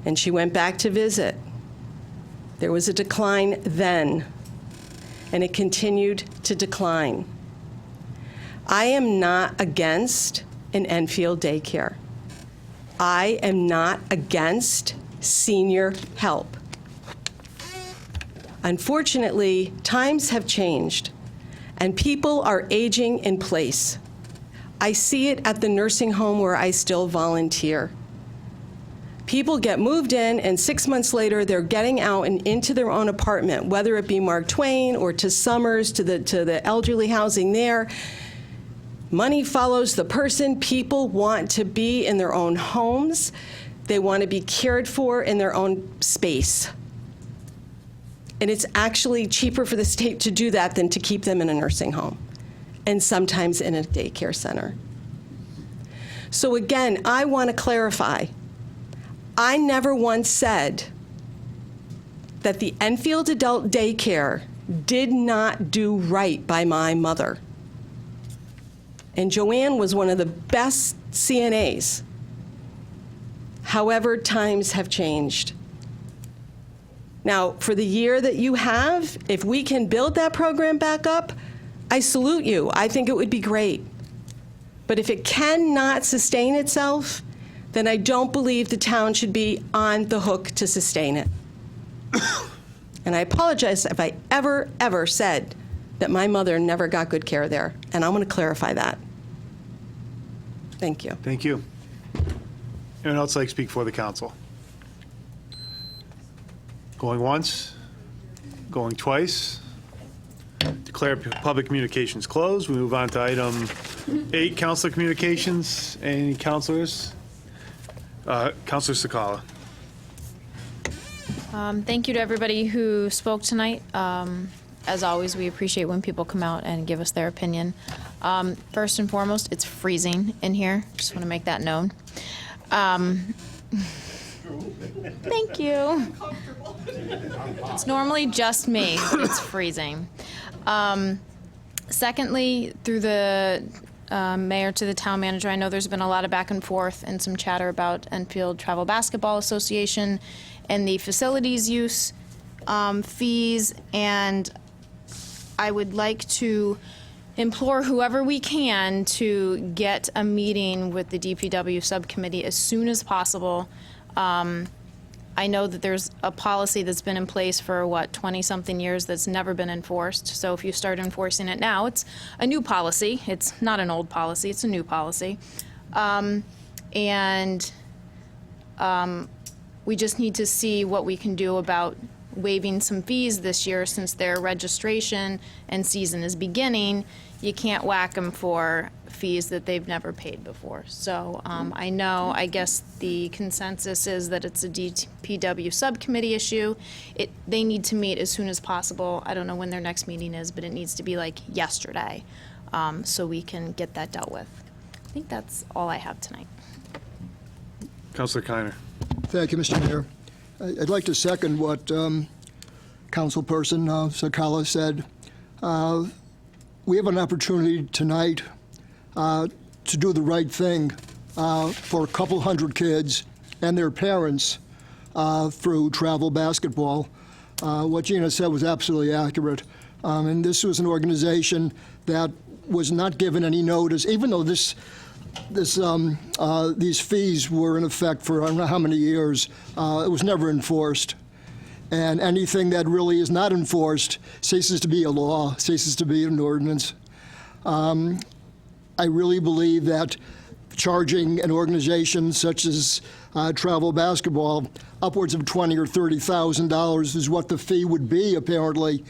and she went back to visit, there was a decline then, and it continued to decline. I am not against an Enfield daycare. I am not against senior help. Unfortunately, times have changed, and people are aging in place. I see it at the nursing home where I still volunteer. People get moved in, and 6 months later, they're getting out and into their own apartment, whether it be Mark Twain or to Summers, to the elderly housing there. Money follows the person. People want to be in their own homes. They want to be cared for in their own space. And it's actually cheaper for the state to do that than to keep them in a nursing home, and sometimes in a daycare center. So again, I want to clarify. I never once said that the Enfield Adult Daycare did not do right by my mother. And Joanne was one of the best CNAs. However, times have changed. Now, for the year that you have, if we can build that program back up, I salute you. I think it would be great. But if it cannot sustain itself, then I don't believe the town should be on the hook to sustain it. And I apologize if I ever said that my mother never got good care there, and I want to clarify that. Thank you. Thank you. Anyone else like to speak for the council? Going once? Going twice? Declare public communications closed. We move on to item 8, councilor communications. Any councilors? Councilor Sakala. Thank you to everybody who spoke tonight. As always, we appreciate when people come out and give us their opinion. First and foremost, it's freezing in here. Just want to make that known. Thank you. It's normally just me, but it's freezing. Secondly, through the mayor to the town manager, I know there's been a lot of back and forth and some chatter about Enfield Travel Basketball Association and the facilities use fees, and I would like to implore whoever we can to get a meeting with the DPW subcommittee as soon as possible. I know that there's a policy that's been in place for, 20-something years that's never been enforced. So if you start enforcing it now, it's a new policy. It's not an old policy, it's a new policy. And We just need to see what we can do about waiving some fees this year since their registration and season is beginning. You can't whack them for fees that they've never paid before. So I guess the consensus is that it's a DPW subcommittee issue. They need to meet as soon as possible. I don't know when their next meeting is, but it needs to be like yesterday, so we can get that dealt with. I think that's all I have tonight. Councilor Kiner. Thank you, Mr. Mayor. I'd like to second what Councilperson Sakala said. We have an opportunity tonight to do the right thing for a couple hundred kids and their parents through travel basketball. What Gina said was absolutely accurate. And this was an organization that was not given any notice, even though these fees were in effect for I don't know how many years. It was never enforced. And anything that really is not enforced ceases to be a law, ceases to be an ordinance. I really believe that charging an organization such as travel basketball upwards of $20,000 or $30,000 is what the fee would be, apparently,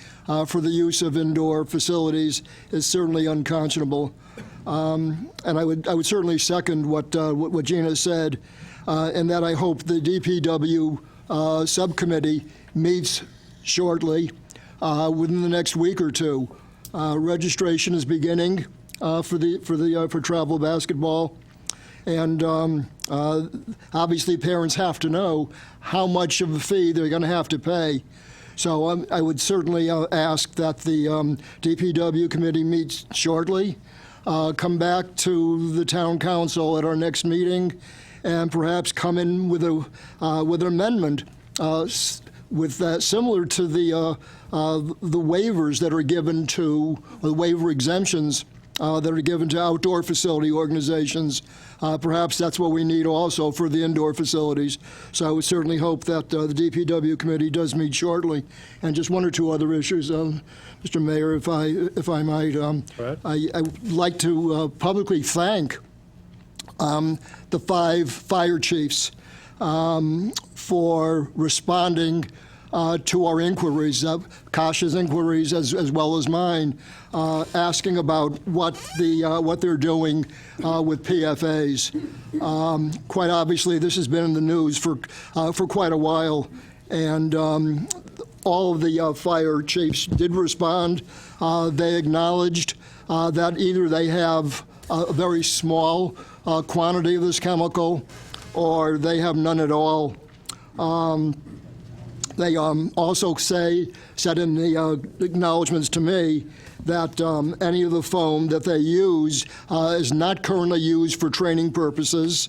for the use of indoor facilities is certainly unconscionable. And I would certainly second what Gina said, and that I hope the DPW subcommittee meets shortly, within the next week or two. Registration is beginning for travel basketball, and obviously parents have to know how much of a fee they're going to have to pay. So I would certainly ask that the DPW committee meets shortly, come back to the town council at our next meeting, and perhaps come in with an amendment similar to the waivers that are given to, or the waiver exemptions that are given to outdoor facility organizations. Perhaps that's what we need also for the indoor facilities. So I would certainly hope that the DPW committee does meet shortly. And just one or two other issues, Mr. Mayor, if I might. I would like to publicly thank the 5 fire chiefs for responding to our inquiries, Kasha's inquiries as well as mine, asking about what they're doing with PFAs. Quite obviously, this has been in the news for quite a while, and all of the fire chiefs did respond. They acknowledged that either they have a very small quantity of this chemical, or they have none at all. They also said in the acknowledgments to me that any of the foam that they use is not currently used for training purposes.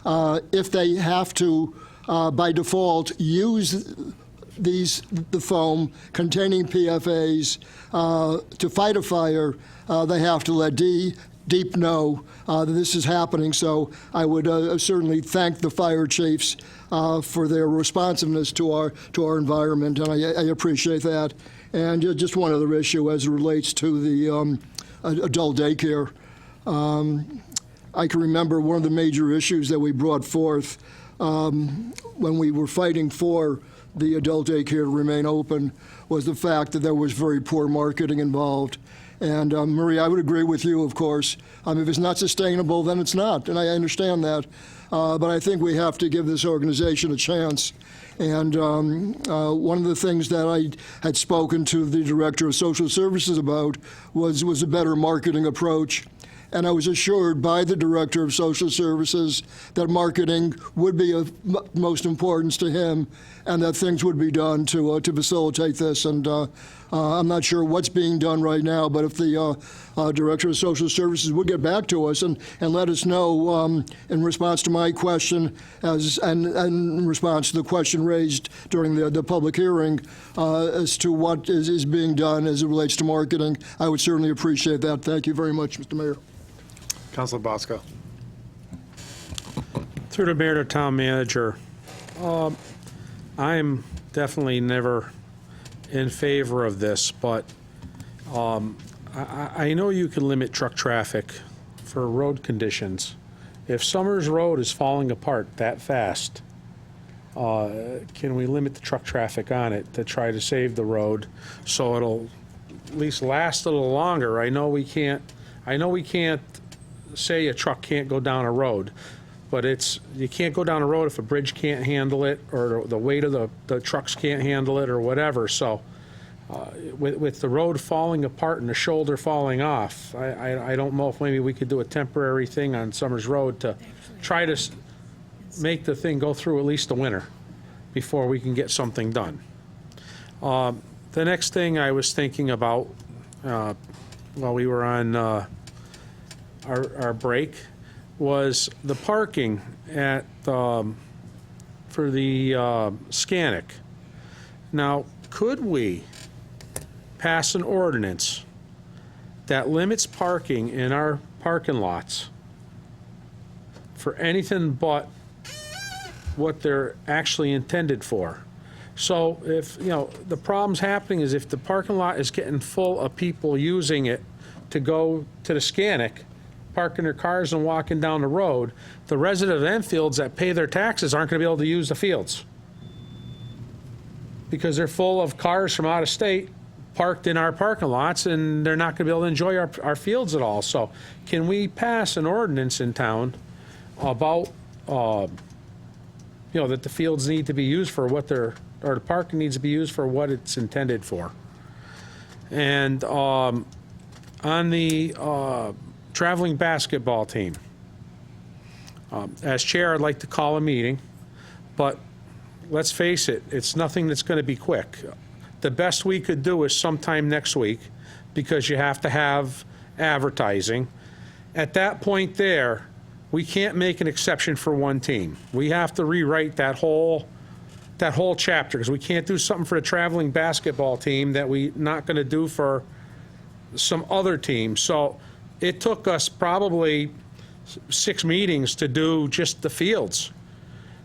If they have to, by default, use the foam containing PFAs to fight a fire, they have to let DEEP know that this is happening. So I would certainly thank the fire chiefs for their responsiveness to our environment, and I appreciate that. And just one other issue as it relates to the adult daycare. I can remember one of the major issues that we brought forth when we were fighting for the adult daycare to remain open was the fact that there was very poor marketing involved. And Marie, I would agree with you, of course. If it's not sustainable, then it's not, and I understand that. But I think we have to give this organization a chance. And one of the things that I had spoken to the Director of Social Services about was a better marketing approach. And I was assured by the Director of Social Services that marketing would be of most importance to him, and that things would be done to facilitate this. And I'm not sure what's being done right now, but if the Director of Social Services would get back to us and let us know in response to my question and in response to the question raised during the public hearing as to what is being done as it relates to marketing, I would certainly appreciate that. Thank you very much, Mr. Mayor. Councilor Bosco. Through the mayor to town manager, I'm definitely never in favor of this, but I know you can limit truck traffic for road conditions. If Summers Road is falling apart that fast, can we limit the truck traffic on it to try to save the road so it'll at least last a little longer? I know we can't say a truck can't go down a road, but you can't go down a road if a bridge can't handle it or the weight of the trucks can't handle it or whatever. So with the road falling apart and the shoulder falling off, I don't know if maybe we could do a temporary thing on Summers Road to try to make the thing go through at least the winter before we can get something done. The next thing I was thinking about while we were on our break was the parking at for the Scannick. Now, could we pass an ordinance that limits parking in our parking lots for anything but what they're actually intended for? So if, the problem's happening is if the parking lot is getting full of people using it to go to the Scannick, parking their cars and walking down the road, the resident of Enfields that pay their taxes aren't going to be able to use the fields because they're full of cars from out of state parked in our parking lots, and they're not going to be able to enjoy our fields at all. So can we pass an ordinance in town about, that the fields need to be used for what or the parking needs to be used for what it's intended for? And on the traveling basketball team, as chair, I'd like to call a meeting, but let's face it, it's nothing that's going to be quick. The best we could do is sometime next week because you have to have advertising. At that point there, we can't make an exception for one team. We have to rewrite that whole chapter because we can't do something for the traveling basketball team that we're not going to do for some other team. So it took us probably 6 meetings to do just the fields.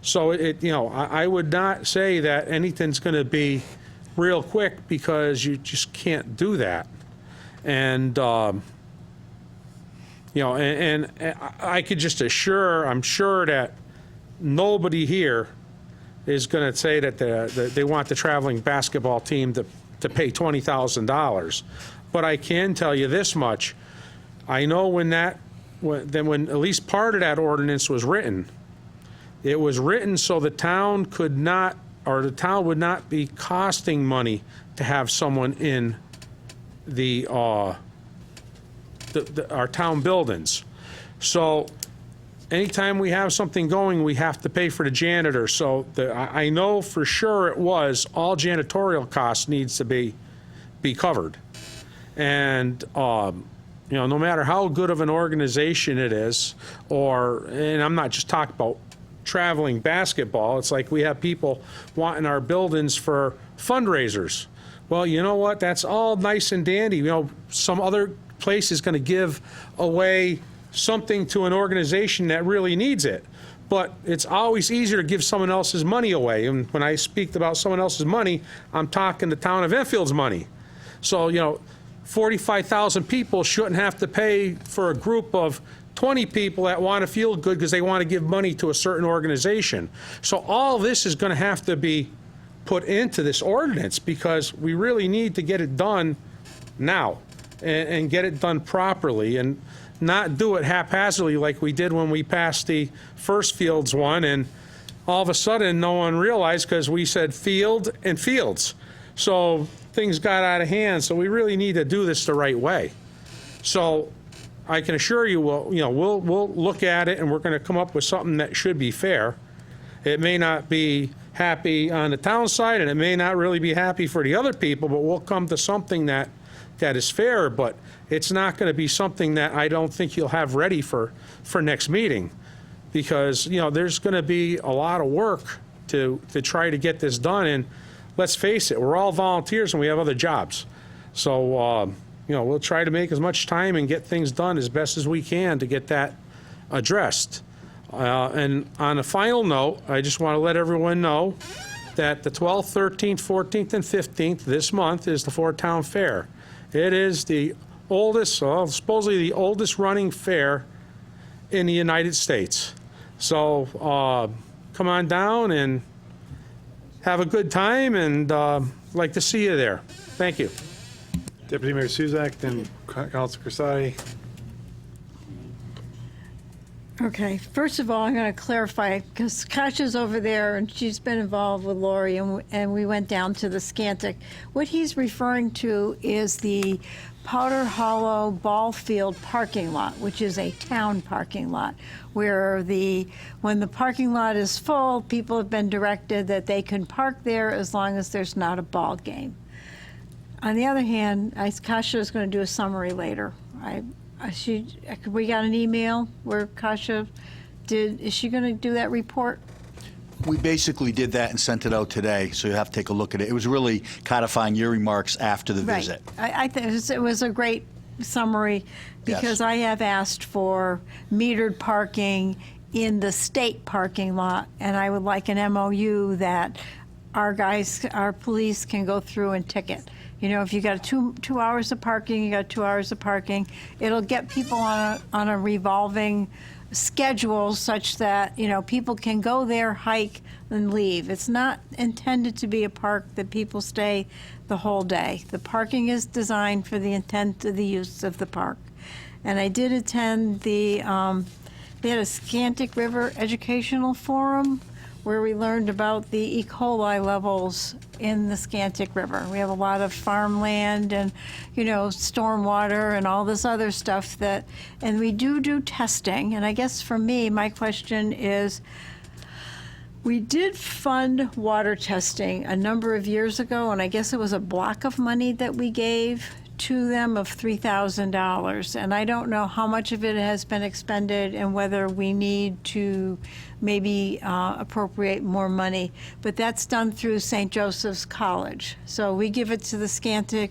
So I would not say that anything's going to be real quick because you just can't do that. And and I could just I'm sure that nobody here is going to say that they want the traveling basketball team to pay $20,000. But I can tell you this much. I know when at least part of that ordinance was written, it was written so the town could not, or the town would not be costing money to have someone in our town buildings. So anytime we have something going, we have to pay for the janitor. So I know for sure it was all janitorial costs needs to be covered. And no matter how good of an organization it is, and I'm not just talking about traveling basketball, it's like we have people wanting our buildings for fundraisers. Well, you know what? That's all nice and dandy. Some other place is going to give away something to an organization that really needs it. But it's always easier to give someone else's money away. And when I speak about someone else's money, I'm talking the town of Enfield's money. So, 45,000 people shouldn't have to pay for a group of 20 people that want to feel good because they want to give money to a certain organization. So all this is going to have to be put into this ordinance because we really need to get it done now and get it done properly and not do it haphazardly like we did when we passed the first fields one, and all of a sudden no one realized because we said field and fields. So things got out of hand. So we really need to do this the right way. So I can assure you, we'll look at it and we're going to come up with something that should be fair. It may not be happy on the town side, and it may not really be happy for the other people, but we'll come to something that is fair. But it's not going to be something that I don't think you'll have ready for next meeting, because there's going to be a lot of work to try to get this done. And let's face it, we're all volunteers and we have other jobs. So we'll try to make as much time and get things done as best as we can to get that addressed. And on a final note, I just want to let everyone know that the 12th, 13th, 14th, and 15th this month is the Ford Town Fair. It is the oldest, supposedly the oldest running fair in the United States. So come on down and have a good time, and like to see you there. Thank you. Deputy Mayor Suzak, then Council Crisati. Okay, first of all, I'm going to clarify, because Kasha's over there, and she's been involved with Lori, and we went down to the Scantic. What he's referring to is the Powder Hollow Ball Field parking lot, which is a town parking lot, where when the parking lot is full, people have been directed that they can park there as long as there's not a ball game. On the other hand, Kasha is going to do a summary later. We got an email where Kasha is she going to do that report? We basically did that and sent it out today, so you have to take a look at it. It was really codifying your remarks after the visit. I think it was a great summary, because Yes. I have asked for metered parking in the state parking lot, and I would like an MOU that our police can go through and ticket. You know, if you got two hours of parking, you got 2 hours of parking. It'll get people on a revolving schedule such that, you know, people can go there, hike, and leave. It's not intended to be a park that people stay the whole day. The parking is designed for the intent of the use of the park. And I did attend they had a Scantic River Educational Forum where we learned about the E. coli levels in the Scantic River. We have a lot of farmland and, you know, stormwater and all this other stuff and we do testing. And I guess for me, my question is, we did fund water testing a number of years ago, and I guess it was a block of money that we gave to them of $3,000. And I don't know how much of it has been expended and whether we need to maybe appropriate more money. But that's done through St. Joseph's College. So we give it to the Scantic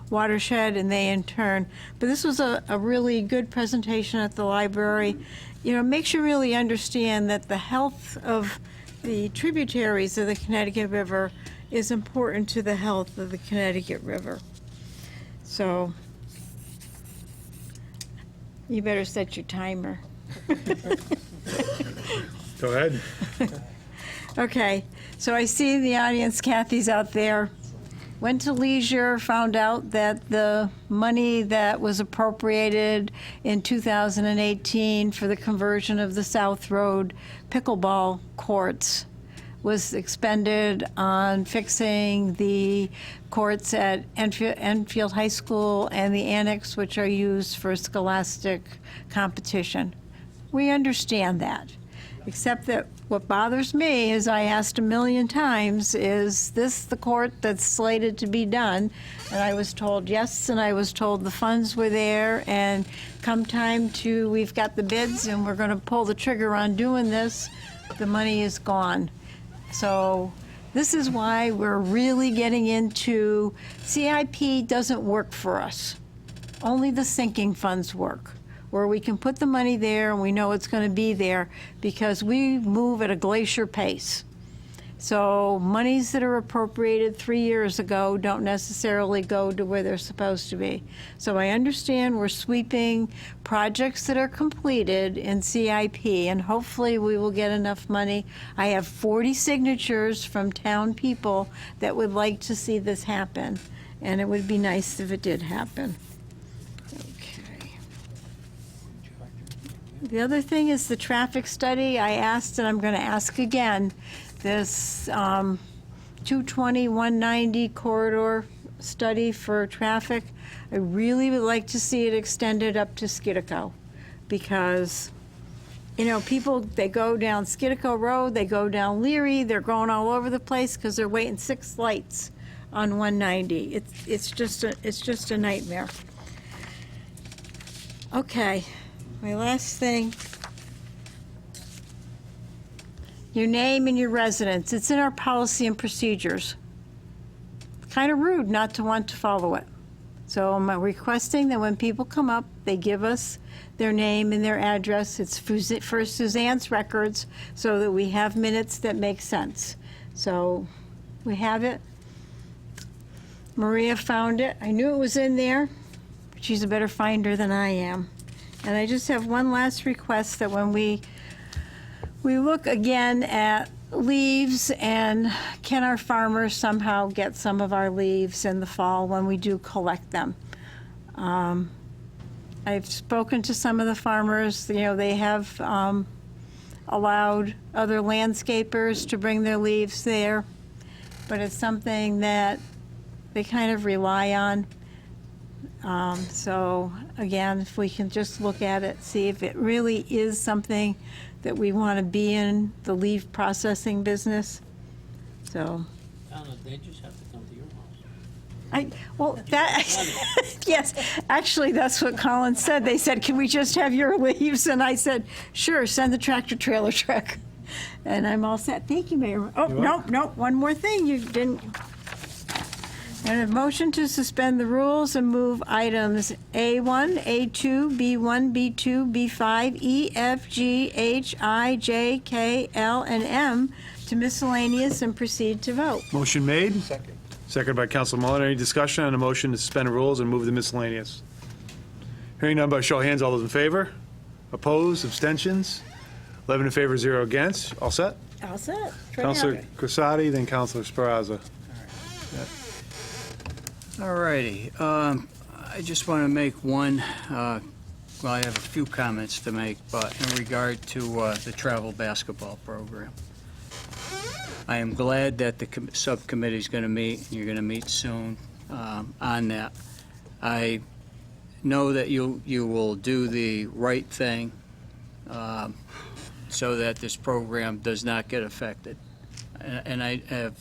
watershed, and they in turn. But this was a really good presentation at the library. You know, it makes you really understand that the health of the tributaries of the Connecticut River is important to the health of the Connecticut River. So you better set your timer. Go ahead. Okay, so I see in the audience Kathy's out there. Went to Leisure, found out that the money that was appropriated in 2018 for the conversion of the South Road pickleball courts was expended on fixing the courts at Enfield High School and the annex, which are used for scholastic competition. We understand that, except that what bothers me is I asked a million times, is this the court that's slated to be done? And I was told yes, and I was told the funds were there, and come time we've got the bids and we're going to pull the trigger on doing this, the money is gone. So this is why we're really getting into, CIP doesn't work for us. Only the sinking funds work, where we can put the money there and we know it's going to be there because we move at a glacier pace. So monies that are appropriated 3 years ago don't necessarily go to where they're supposed to be. So I understand we're sweeping projects that are completed in CIP, and hopefully we will get enough money. I have 40 signatures from town people that would like to see this happen, and it would be nice if it did happen. Okay. The other thing is the traffic study. I asked, and I'm going to ask again, this 220-190 corridor study for traffic. I really would like to see it extended up to Skidco, because, you know, people, they go down Skidco Road, they go down Leary, they're going all over the place because they're waiting 6 lights on 190. It's just a nightmare. Okay, my last thing. Your name and your residence. It's in our policy and procedures. Kind of rude not to want to follow it. So I'm requesting that when people come up, they give us their name and their address. It's for Suzanne's records so that we have minutes that make sense. So we have it. Maria found it. I knew it was in there, but she's a better finder than I am. And I just have one last request, that when we look again at leaves, and can our farmers somehow get some of our leaves in the fall when we do collect them? I've spoken to some of the farmers. You know, they have allowed other landscapers to bring their leaves there, but it's something that they kind of rely on. So again, if we can just look at it, see if it really is something that we want to be in, the leaf processing business. So, Donna, they just have to come to your house. yes, actually, that's what Colin said. They said, can we just have your leaves? And I said, sure, send the tractor trailer truck. And I'm all set. Thank you, Mayor. Oh, no, one more thing. You didn't. And a motion to suspend the rules and move items A1, A2, B1, B2, B5, E, F, G, H, I, J, K, L, and M to miscellaneous and proceed to vote. Motion made. Second by Council Mullen. Any discussion on the motion to suspend the rules and move the miscellaneous? Hearing none by show of hands, all those in favor? Opposed? Abstentions? 11 in favor, 0 against. All set? All set. Councilor Crissati, then Councilor Speraza. All righty. I just want to make one, well, I have a few comments to make, but in regard to the travel basketball program. I am glad that the subcommittee is going to meet, and you're going to meet soon on that. I know that you will do the right thing so that this program does not get affected. And I have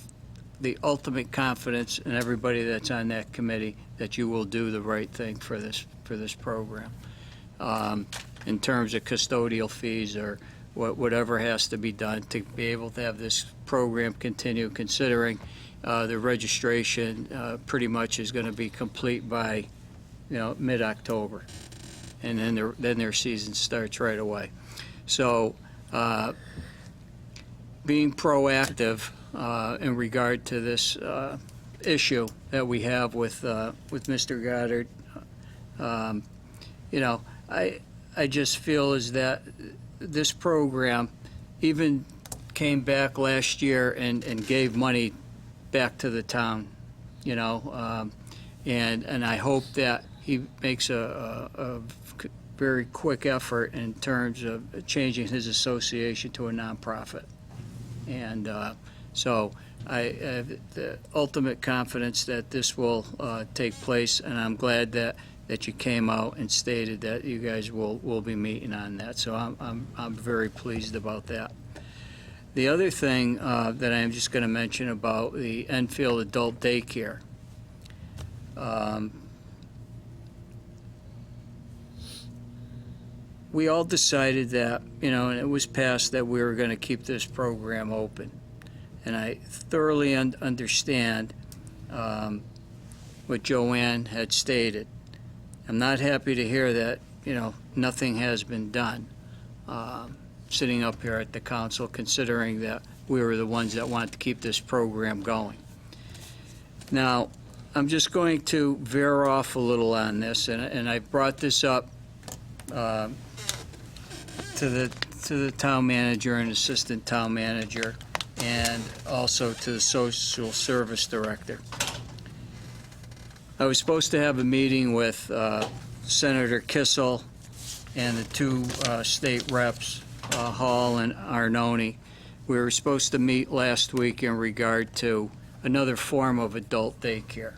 the ultimate confidence in everybody that's on that committee that you will do the right thing for this program. In terms of custodial fees or whatever has to be done to be able to have this program continue, considering the registration pretty much is going to be complete by mid-October, and then their season starts right away. So being proactive in regard to this issue that we have with Mr. Goddard, I just feel is that this program even came back last year and gave money back to the town, and I hope that he makes a very quick effort in terms of changing his association to a nonprofit. And so I have the ultimate confidence that this will take place, and I'm glad that you came out and stated that you guys will be meeting on that. So I'm very pleased about that. The other thing that I'm just going to mention about the Enfield Adult Daycare. We all decided that, and it was passed that we were going to keep this program open. And I thoroughly understand what Joanne had stated. I'm not happy to hear that, nothing has been done sitting up here at the council, considering that we were the ones that wanted to keep this program going. Now, I'm just going to veer off a little on this, and I brought this up to the town manager and assistant town manager, and also to the social service director. I was supposed to have a meeting with Senator Kissel and the two state reps, Hall and Arnone. We were supposed to meet last week in regard to another form of adult daycare.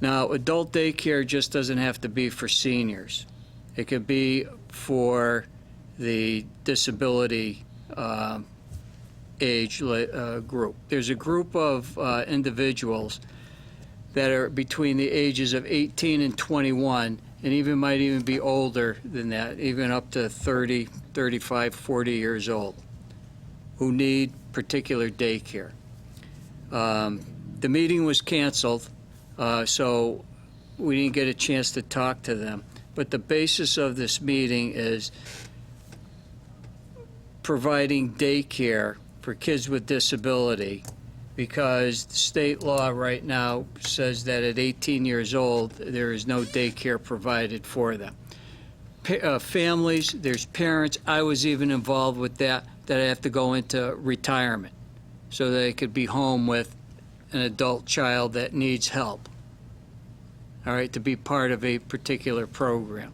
Now, adult daycare just doesn't have to be for seniors. It could be for the disability age group. There's a group of individuals that are between the ages of 18 and 21, and might even be older than that, even up to 30, 35, 40 years old, who need particular daycare. The meeting was canceled, so we didn't get a chance to talk to them. But the basis of this meeting is providing daycare for kids with disability, because state law right now says that at 18 years old, there is no daycare provided for them. Families, there's parents, I was even involved with that that have to go into retirement so they could be home with an adult child that needs help, all right, to be part of a particular program.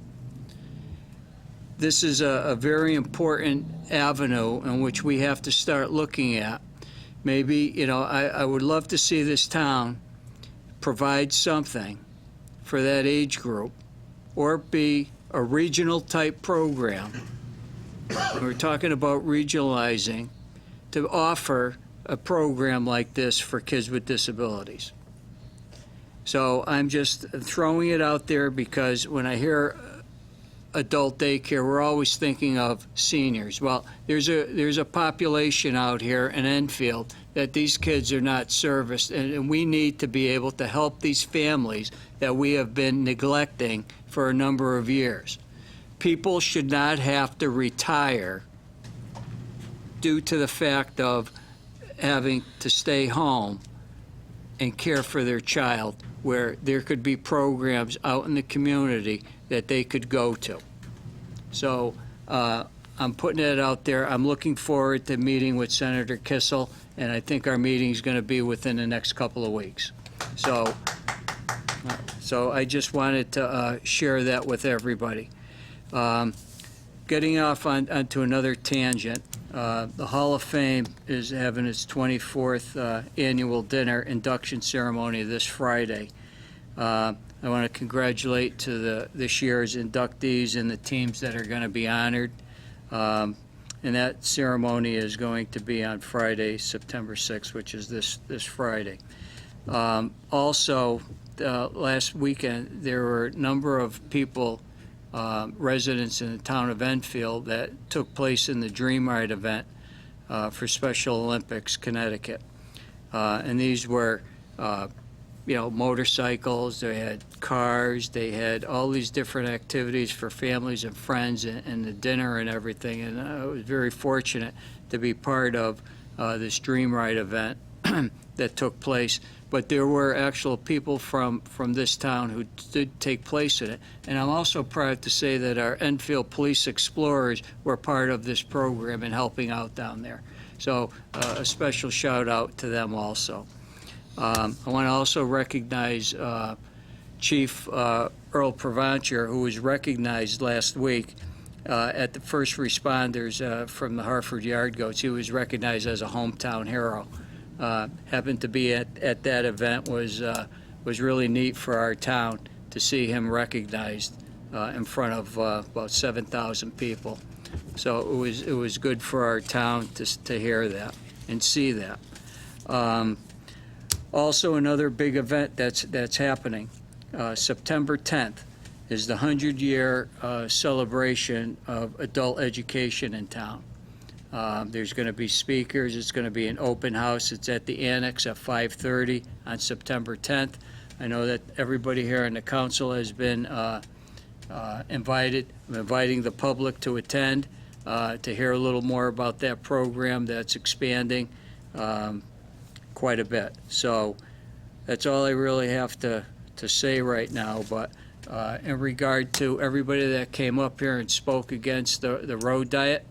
This is a very important avenue in which we have to start looking at. Maybe, you know, I would love to see this town provide something for that age group, or be a regional type program. We're talking about regionalizing to offer a program like this for kids with disabilities. So I'm just throwing it out there because when I hear adult daycare, we're always thinking of seniors. Well, there's a population out here in Enfield that these kids are not serviced, and we need to be able to help these families that we have been neglecting for a number of years. People should not have to retire due to the fact of having to stay home and care for their child, where there could be programs out in the community that they could go to. So I'm putting it out there. I'm looking forward to meeting with Senator Kissel, and I think our meeting is going to be within the next couple of weeks. So I just wanted to share that with everybody. Getting off onto another tangent, the Hall of Fame is having its 24th annual dinner induction ceremony this Friday. I want to congratulate to this year's inductees and the teams that are going to be honored. And that ceremony is going to be on Friday, September 6th, which is this Friday. Also, last weekend, there were a number of people, residents in the town of Enfield, that took place in the Dream Ride event for Special Olympics Connecticut. And these were motorcycles, they had cars, they had all these different activities for families and friends, and the dinner and everything. And I was very fortunate to be part of this Dream Ride event that took place. But there were actual people from this town who did take place in it. And I'm also proud to say that our Enfield Police Explorers were part of this program and helping out down there. So a special shout out to them also. I want to also recognize Chief Earl Provencher, who was recognized last week at the First Responders from the Hartford Yard Goats. He was recognized as a hometown hero. Happened to be at that event. Was really neat for our town to see him recognized in front of about 7,000 people. So it was good for our town to hear that and see that. Also, another big event that's happening, September 10th, is the 100-year celebration of adult education in town. There's going to be speakers. It's going to be an open house. It's at the Annex at 5:30 on September 10th. I know that everybody here in the council has been invited. I'm inviting the public to attend to hear a little more about that program that's expanding quite a bit. So that's all I really have to say right now. But in regard to everybody that came up here and spoke against the road diet,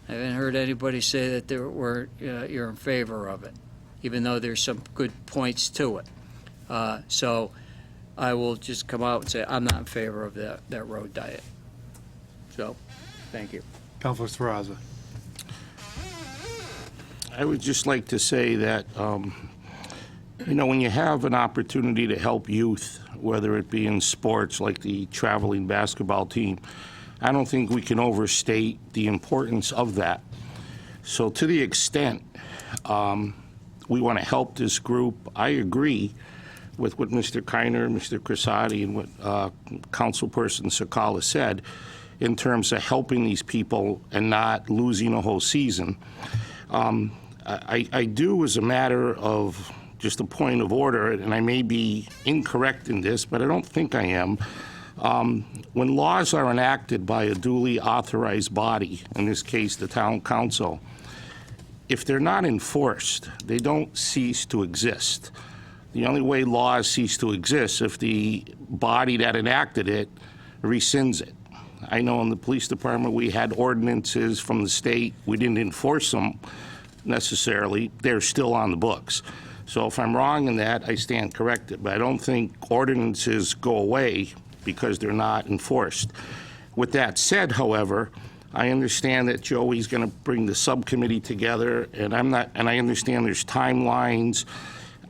I haven't heard anybody say that you're in favor of it, even though there's some good points to it. So I will just come out and say I'm not in favor of that road diet. So, thank you. Councilor Sferrazza. I would just like to say that, when you have an opportunity to help youth, whether it be in sports like the traveling basketball team, I don't think we can overstate the importance of that. So to the extent we want to help this group, I agree with what Mr. Kiner, Mr. Crisati, and what Councilperson Sakala said in terms of helping these people and not losing a whole season. I do, as a matter of just a point of order, and I may be incorrect in this, but I don't think I am, when laws are enacted by a duly authorized body, in this case the town council, if they're not enforced, they don't cease to exist. The only way laws cease to exist if the body that enacted it rescinds it. I know in the police department, we had ordinances from the state. We didn't enforce them necessarily. They're still on the books. So if I'm wrong in that, I stand corrected. But I don't think ordinances go away because they're not enforced. With that said, however, I understand that Joey's going to bring the subcommittee together, and I understand there's timelines.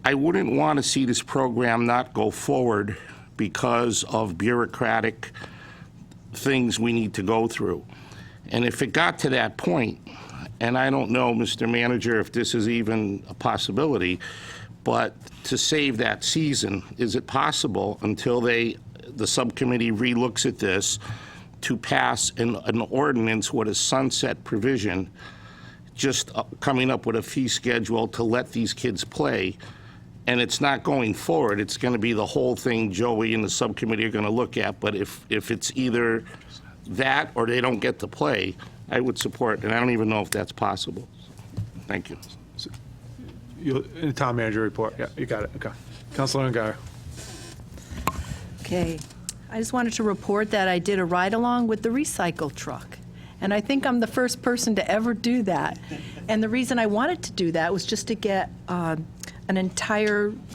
I wouldn't want to see this program not go forward because of bureaucratic things we need to go through. And if it got to that point, and I don't know, Mr. Manager, if this is even a possibility, but to save that season, is it possible until the subcommittee relooks at this to pass an ordinance with a sunset provision, just coming up with a fee schedule to let these kids play? And it's not going forward. It's going to be the whole thing Joey and the subcommittee are going to look at. But if it's either that or they don't get to play, I would support, and I don't even know if that's possible. Thank you. Town manager report. Yeah, you got it. Okay. Councilor Ungary. Okay. I just wanted to report that I did a ride-along with the recycle truck. And I think I'm the first person to ever do that. And the reason I wanted to do that was just to get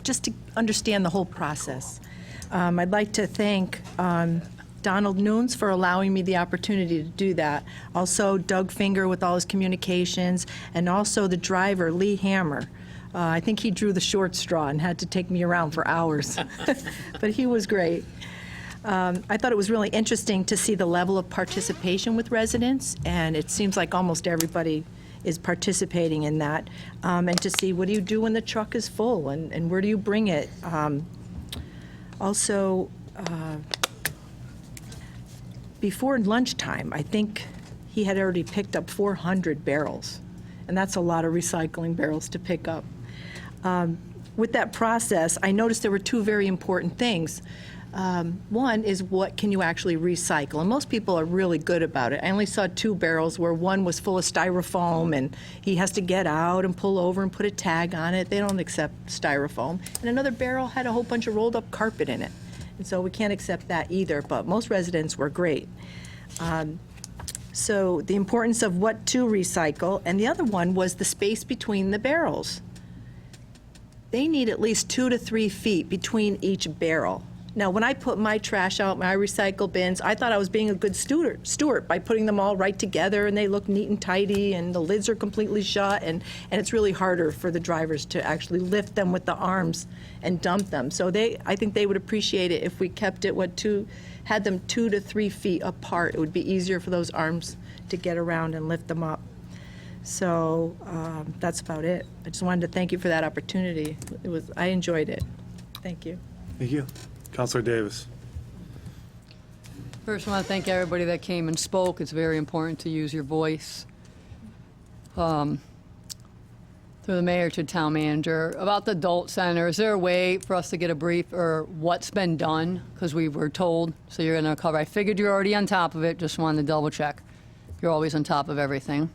just to understand the whole process. I'd like to thank Donald Nunes for allowing me the opportunity to do that. Also Doug Finger with all his communications, and also the driver, Lee Hammer. I think he drew the short straw and had to take me around for hours. But he was great. I thought it was really interesting to see the level of participation with residents, and it seems like almost everybody is participating in that, and to see what do you do when the truck is full, and where do you bring it. Also, before lunchtime, I think he had already picked up 400 barrels, and that's a lot of recycling barrels to pick up. With that process, I noticed there were two very important things. One is what can you actually recycle, and most people are really good about it. I only saw 2 barrels where one was full of styrofoam and he has to get out and pull over and put a tag on it. They don't accept styrofoam. And another barrel had a whole bunch of rolled up carpet in it. And so we can't accept that either, but most residents were great. So the importance of what to recycle, and the other one was the space between the barrels. They need at least 2 to 3 feet between each barrel. Now, when I put my trash out, my recycle bins, I thought I was being a good steward by putting them all right together, and they look neat and tidy, and the lids are completely shut, and it's really harder for the drivers to actually lift them with the arms and dump them. So I think they would appreciate it if we kept it had them 2 to 3 feet apart. It would be easier for those arms to get around and lift them up. So that's about it. I just wanted to thank you for that opportunity. I enjoyed it. Thank you. Thank you. Councilor Davis. First, I want to thank everybody that came and spoke. It's very important to use your voice. Through the mayor to town manager. About the adult center, is there a way for us to get a brief or what's been done? Because we were told, so you're going to cover. I figured you're already on top of it, just wanted to double check. You're always on top of everything.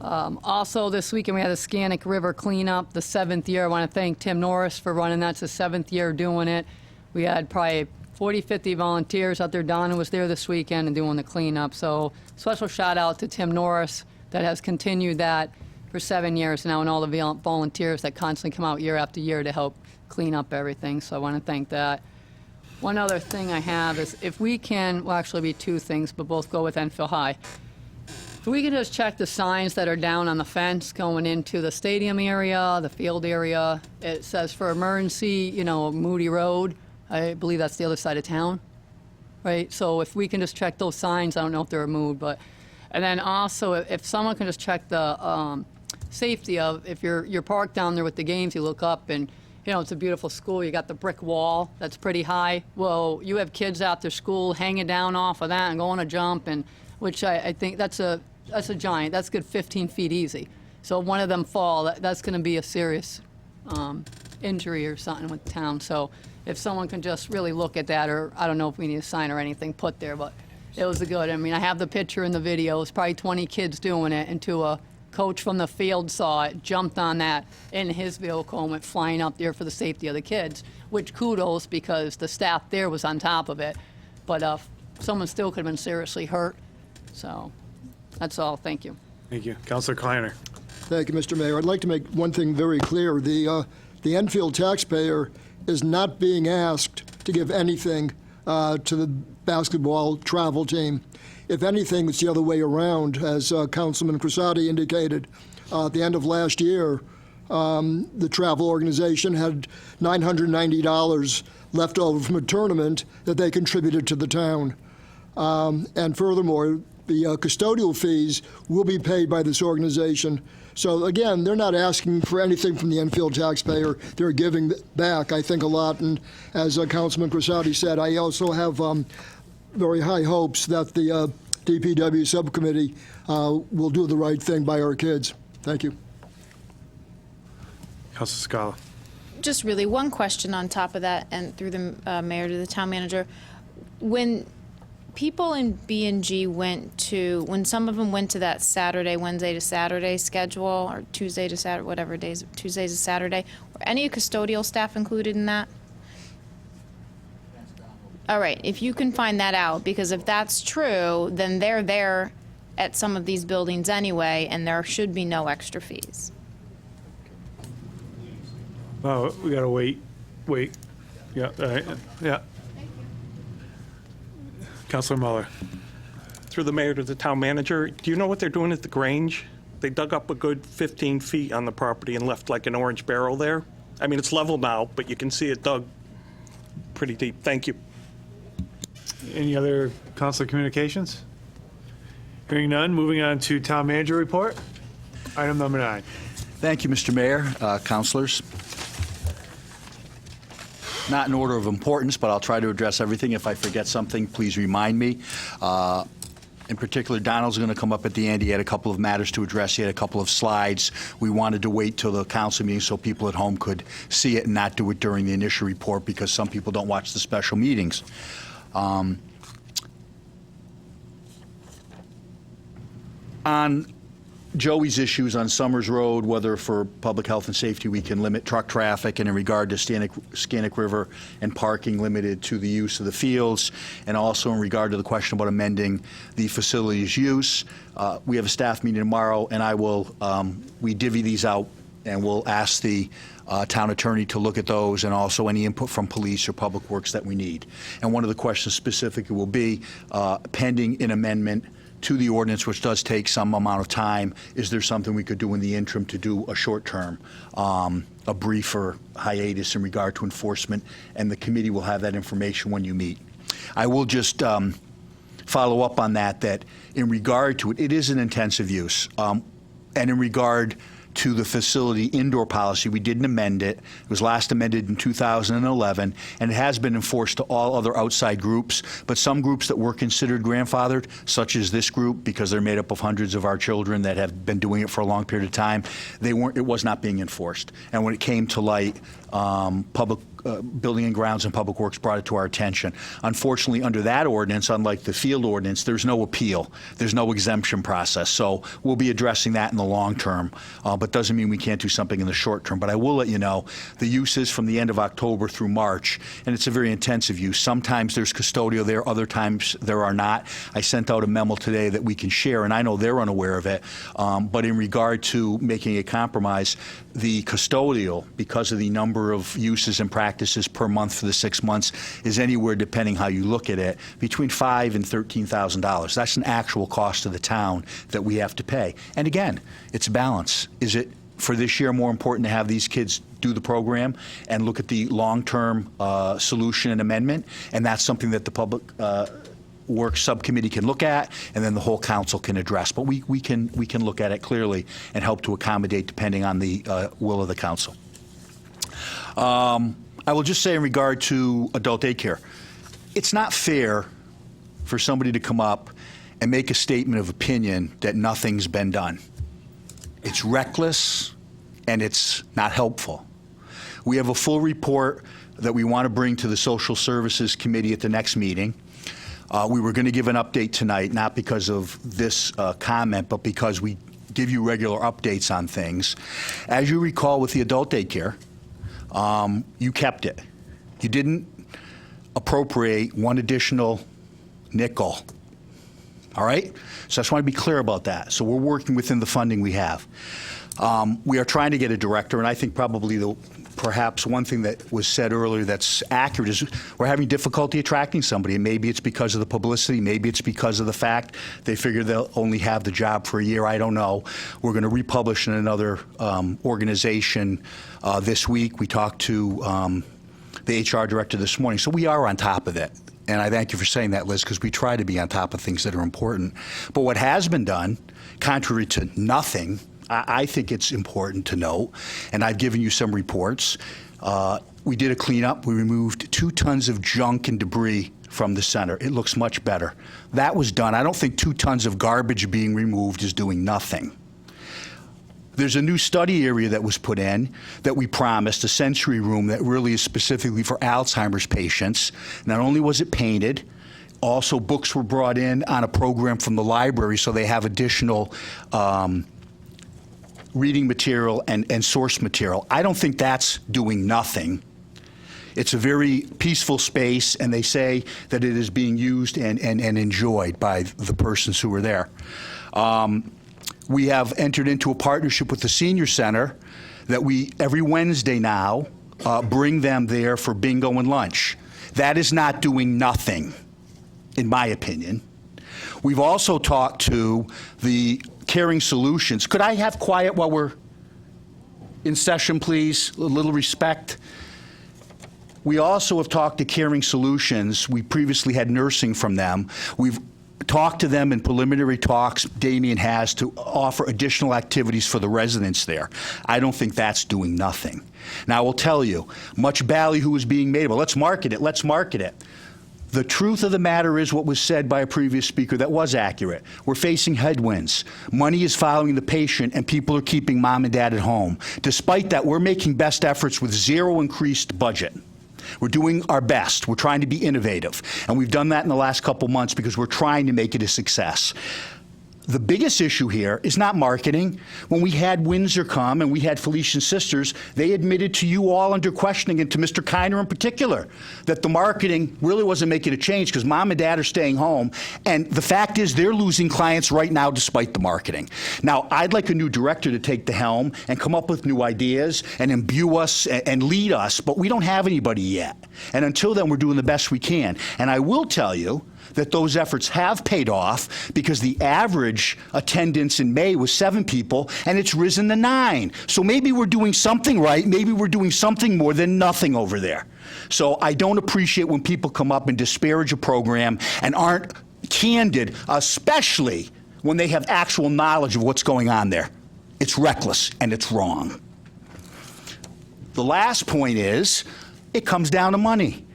Also, this weekend we had the Scannick River cleanup, the 7th year. I want to thank Tim Norris for running that. It's the 7th year doing it. We had probably 40, 50 volunteers out there. Donna was there this weekend and doing the cleanup. So special shout out to Tim Norris that has continued that for 7 years now, and all the volunteers that constantly come out year after year to help clean up everything. So I want to thank that. One other thing I have is if we can, well, actually be 2 things, but both go with Enfield High. If we can just check the signs that are down on the fence going into the stadium area, the field area. It says for emergency, Moody Road. I believe that's the other side of town, right? So if we can just check those signs, I don't know if they're removed, but, and then also if someone can just check the safety of, if you're parked down there with the games, you look up and, it's a beautiful school. You got the brick wall that's pretty high. Well, you have kids after school hanging down off of that and going to jump, and which I think that's a giant. That's good 15 feet easy. So if one of them fall, that's going to be a serious injury or something with the town. So if someone can just really look at that, or I don't know if we need a sign or anything put there, but it was good. I mean, I have the picture in the video. It was probably 20 kids doing it, until a coach from the field saw it, jumped on that in his vehicle and went flying up there for the safety of the kids, which kudos, because the staff there was on top of it. But someone still could have been seriously hurt. So that's all. Thank you. Thank you. Councilor Kleiner. Thank you, Mr. Mayor. I'd like to make one thing very clear. The Enfield taxpayer is not being asked to give anything to the basketball travel team. If anything, it's the other way around, as Councilman Crissati indicated. At the end of last year, the travel organization had $990 left over from a tournament that they contributed to the town. And furthermore, the custodial fees will be paid by this organization. So again, they're not asking for anything from the Enfield taxpayer. They're giving back, I think, a lot. And as Councilman Crissati said, I also have very high hopes that the DPW subcommittee will do the right thing by our kids. Thank you. Councilor Scala. Just really one question on top of that, and through the mayor to the town manager. When people in B&G when some of them went to that Wednesday to Saturday schedule, or Tuesday to Saturday, whatever days, Tuesday to Saturday, were any custodial staff included in that? All right, if you can find that out, because if that's true, then they're there at some of these buildings anyway, and there should be no extra fees. Oh, we gotta wait. Yeah, all right, yeah. Councilor Muller. Through the mayor to the town manager, do you know what they're doing at the Grange? They dug up a good 15 feet on the property and left like an orange barrel there. I mean, it's level now, but you can see it dug pretty deep. Thank you. Any other councilor communications? Hearing none, moving on to town manager report. Item number 9. Thank you, Mr. Mayor, councilors. Not in order of importance, but I'll try to address everything. If I forget something, please remind me. In particular, Donald's going to come up at the end. He had a couple of matters to address. He had a couple of slides. We wanted to wait till the council meeting so people at home could see it and not do it during the initial report, because some people don't watch the special meetings. On Joey's issues on Summers Road, whether for public health and safety we can limit truck traffic, and in regard to Scannick River and parking limited to the use of the fields, and also in regard to the question about amending the facility's use. We have a staff meeting tomorrow, and I will, we divvy these out, and we'll ask the town attorney to look at those, and also any input from police or public works that we need. And one of the questions specifically will be pending an amendment to the ordinance, which does take some amount of time. Is there something we could do in the interim to do a short term, a briefer hiatus in regard to enforcement? And the committee will have that information when you meet. I will just follow up on that in regard to it, it is an intensive use. And in regard to the facility indoor policy, we didn't amend it. It was last amended in 2011, and it has been enforced to all other outside groups. But some groups that were considered grandfathered, such as this group, because they're made up of hundreds of our children that have been doing it for a long period of time, they weren't. It was not being enforced. And when it came to light, public Building and Grounds and Public Works brought it to our attention. Unfortunately, under that ordinance, unlike the field ordinance, there's no appeal. There's no exemption process. So we'll be addressing that in the long term, but doesn't mean we can't do something in the short term. But I will let you know, the use is from the end of October through March, and it's a very intensive use. Sometimes there's custodial there, other times there are not. I sent out a memo today that we can share, and I know they're unaware of it, but in regard to making a compromise, the custodial, because of the number of uses and practices per month for the 6 months, is anywhere, depending how you look at it, between $5,000 and $13,000. That's an actual cost to the town that we have to pay. And again, it's a balance. Is it for this year more important to have these kids do the program and look at the long-term solution and amendment? And that's something that the Public Works Subcommittee can look at, and then the whole council can address. But we can look at it clearly and help to accommodate depending on the will of the council. I will just say in regard to adult daycare, it's not fair for somebody to come up and make a statement of opinion that nothing's been done. It's reckless and it's not helpful. We have a full report that we want to bring to the Social Services Committee at the next meeting. We were going to give an update tonight, not because of this comment, but because we give you regular updates on things. As you recall with the adult daycare, you kept it. You didn't appropriate one additional nickel. All right? So I just want to be clear about that. So we're working within the funding we have. We are trying to get a director, and I think probably perhaps one thing that was said earlier that's accurate is we're having difficulty attracting somebody. And maybe it's because of the publicity. Maybe it's because of the fact they figure they'll only have the job for a year. I don't know. We're going to republish in another organization this week. We talked to the HR director this morning. So we are on top of it. And I thank you for saying that, Liz, because we try to be on top of things that are important. But what has been done, contrary to nothing, I think it's important to note, and I've given you some reports. We did a cleanup. We removed 2 tons of junk and debris from the center. It looks much better. That was done. I don't think 2 tons of garbage being removed is doing nothing. There's a new study area that was put in that we promised, a sensory room that really is specifically for Alzheimer's patients. Not only was it painted, also books were brought in on a program from the library so they have additional reading material and source material. I don't think that's doing nothing. It's a very peaceful space, and they say that it is being used and enjoyed by the persons who are there. We have entered into a partnership with the Senior Center that we, every Wednesday now, bring them there for bingo and lunch. That is not doing nothing, in my opinion. We've also talked to the Caring Solutions. Could I have quiet while we're in session, please? A little respect. We also have talked to Caring Solutions. We previously had nursing from them. We've talked to them in preliminary talks, Damien has, to offer additional activities for the residents there. I don't think that's doing nothing. Now, I will tell you, much ballyhoo is being made. Well, let's market it. Let's market it. The truth of the matter is what was said by a previous speaker that was accurate. We're facing headwinds. Money is following the patient, and people are keeping mom and dad at home. Despite that, we're making best efforts with zero increased budget. We're doing our best. We're trying to be innovative. And we've done that in the last couple months because we're trying to make it a success. The biggest issue here is not marketing. When we had Windsor come and we had Felician Sisters, they admitted to you all under questioning, and to Mr. Kiner in particular, that the marketing really wasn't making a change because mom and dad are staying home. And the fact is they're losing clients right now despite the marketing. Now, I'd like a new director to take the helm and come up with new ideas and imbue us and lead us, but we don't have anybody yet. And until then, we're doing the best we can. And I will tell you that those efforts have paid off because the average attendance in May was 7 people, and it's risen to 9. So maybe we're doing something right. Maybe we're doing something more than nothing over there. So I don't appreciate when people come up and disparage a program and aren't candid, especially when they have actual knowledge of what's going on there. It's reckless, and it's wrong. The last point is, it comes down to money.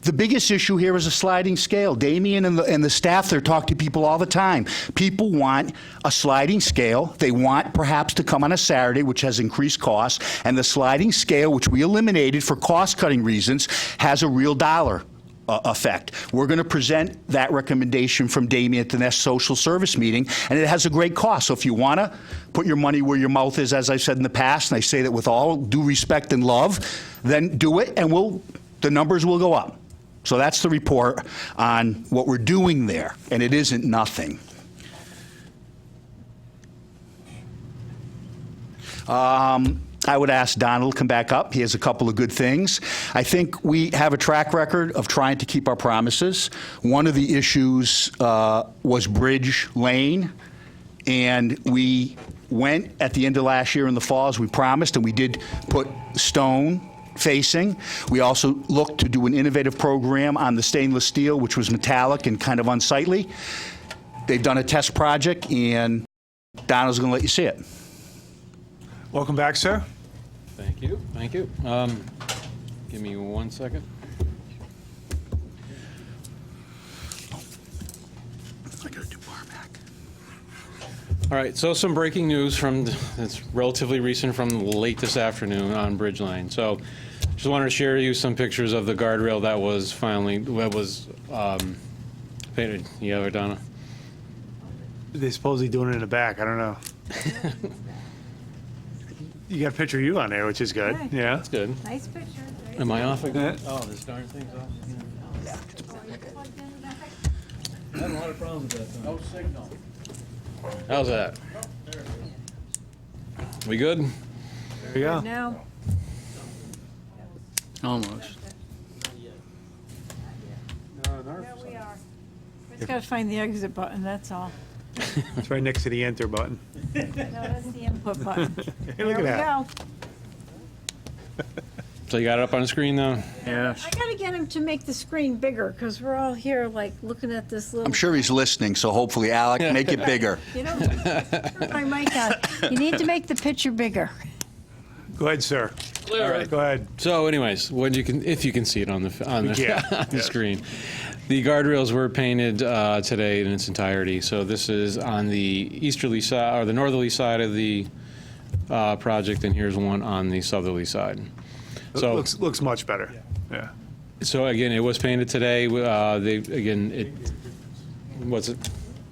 The biggest issue here is a sliding scale. Damien and the staff there talk to people all the time. People want a sliding scale. They want perhaps to come on a Saturday, which has increased costs, and the sliding scale, which we eliminated for cost-cutting reasons, has a real dollar effect. We're going to present that recommendation from Damien at the next social service meeting, and it has a great cost. So if you want to put your money where your mouth is, as I've said in the past, and I say that with all due respect and love, then do it, and the numbers will go up. So that's the report on what we're doing there, and it isn't nothing. I would ask Donald to come back up. He has a couple of good things. I think we have a track record of trying to keep our promises. One of the issues was Bridge Lane, and we went at the end of last year in the fall, as we promised, and we did put stone facing. We also looked to do an innovative program on the stainless steel, which was metallic and kind of unsightly. They've done a test project, and Donald's going to let you see it. Welcome back, sir. Thank you. Thank you. Give me 1 second. I got to do bar back. All right, so some breaking news that's relatively recent from late this afternoon on Bridge Lane. So just wanted to share with you some pictures of the guardrail that was painted. You have it, Donna? They supposedly doing it in the back. I don't know. You got a picture of you on there, which is good. Yeah. That's good. Nice picture. Am I off again? Oh, this darn thing's off. Had a lot of problems with that. No signal. How's that? We good? There you go. Now, Almost. there we are. Just got to find the exit button, that's all. It's right next to the enter button. No, that's the input button. Hey, look at There that. we go. So you got it up on the screen now? Yes. I got to get him to make the screen bigger, because we're all here, like, looking at this little... I'm sure he's listening, so hopefully, Alec, make it bigger. You know, turn my mic on. You need to make the picture bigger. Go ahead, sir. All right. Go ahead. So anyways, if you can see it on the on the, Yeah. on the Yes. screen. The guardrails were painted today in its entirety. So this is on the easterly side, or the northerly side of the project, and here's one on the southerly side. So Looks much better. Yeah. So again, it was painted today. What's it?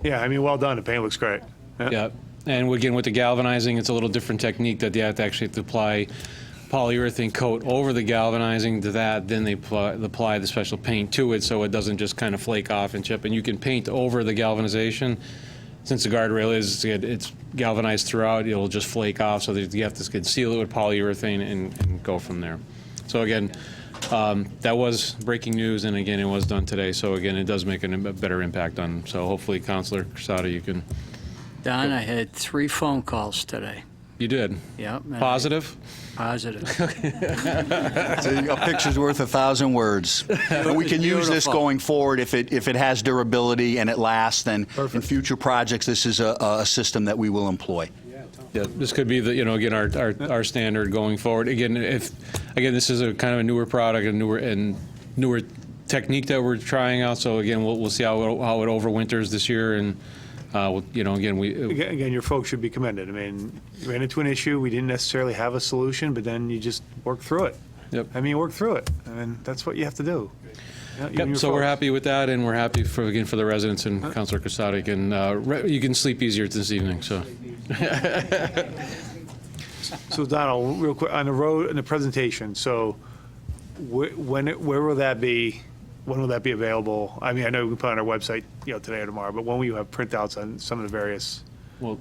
Yeah, I mean, well done. The paint looks great. Yeah. And again, with the galvanizing, it's a little different technique that they have to actually apply polyurethane coat over the galvanizing to that, then they apply the special paint to it so it doesn't just kind of flake off and chip. And you can paint over the galvanization. Since the guardrail it's galvanized throughout, it'll just flake off, so that you have to seal it with polyurethane and go from there. So again, that was breaking news, and again, it was done today. So again, it does make a better impact on. So hopefully, Councilor Crissata, you can. Don, I had 3 phone calls today. You did. Yep. and Positive. Positive. A picture's worth 1,000 words. And we can use this Beautiful. going forward if it has durability and it lasts. Then in future projects, this is a system that we will employ. Yeah, this could be the again our standard going forward. Again, this is a kind of a newer product, a newer technique that we're trying out. So again, we'll see how it overwinters this year, and Again, your folks should be commended. I mean, you ran into an issue. We didn't necessarily have a solution, but then you just work through it. Yep. I mean, you work through it. I mean, that's what you have to do. You and Yep, your so we're folks. happy with that, and we're happy for the residents, and Councilor Crissata you can sleep easier this evening. So. So Donald, real quick, on the road, and the presentation, so where will that be? When will that be available? I mean, I know we can put it on our website, today or tomorrow, but when will you have printouts on some of the various? Well,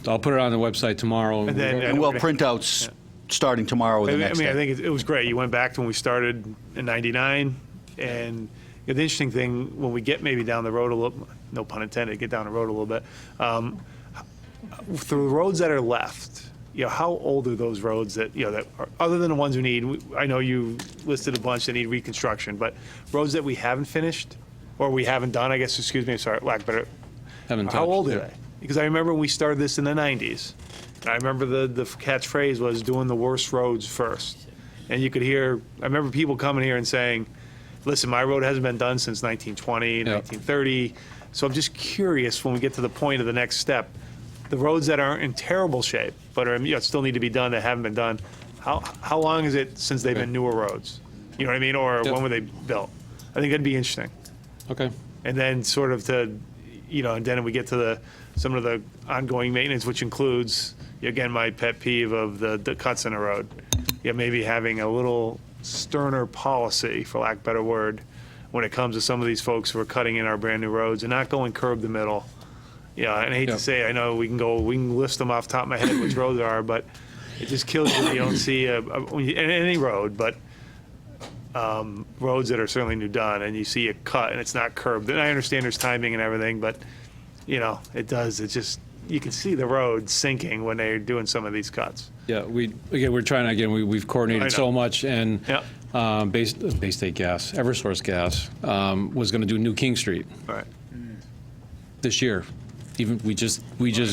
I'll put it on the website tomorrow. And then- And we'll printouts starting tomorrow or the next I day. think it was great. You went back to when we started in '99, and the interesting thing, when we get maybe down the road a little, no pun intended, get down the road a little bit, through the roads that are left, how old are those roads that are, other than the ones who need, I know you listed a bunch that need reconstruction, but roads that we haven't finished, or we haven't done, I guess, excuse me, sorry, lack of better, Haven't how touched, old are yeah. they? Because I remember when we started this in the '90s, and I remember the catchphrase was doing the worst roads first. And you could hear, I remember people coming here and saying, listen, my road hasn't been done since 1920, 1930. So I'm just curious, when we get to the point of the next step, the roads that aren't in terrible shape, but are, still need to be done, that haven't been done, how long is it since they've been newer roads? You know what I mean? Or when were they built? I think that'd be interesting. Okay. And then sort of and then we get to some of the ongoing maintenance, which includes, again, my pet peeve of the cuts in the road. Maybe having a little sterner policy, for lack of a better word, when it comes to some of these folks who are cutting in our brand-new roads and not going curb the middle. Yeah, and I hate to say, I know we can list them off the top of my head which roads there are, but it just kills you when you don't see any road, but roads that are certainly new done, and you see a cut and it's not curbed. And I understand there's timing and everything, but it just, you can see the road sinking when they're doing some of these cuts. Yeah, we're trying we've I coordinated know. so much, and Bay State Gas, Eversource Gas, was going to do New King Street Right. this year. Even we just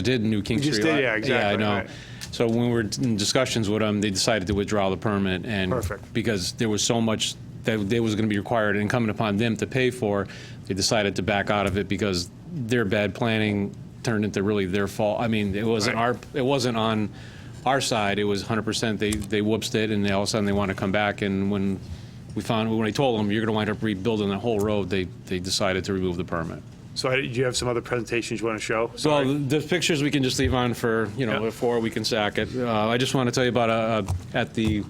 did New King We just Street. did, yeah, exactly, Yeah, I know. right. So when we were in discussions with them, they decided to withdraw the permit, and Perfect. because there was so much that they was going to be required and incumbent upon them to pay for, they decided to back out of it because their bad planning turned into really their fault. I mean, it wasn't it wasn't on our side. It was 100%. They whoopsed it, and all of a sudden they want to come back. And when I told them you're going to wind up rebuilding the whole road, they decided to remove the permit. So do you have some other presentations you want to show? Well, the pictures we can just leave on for, before we can sack it. I just want to tell you about at the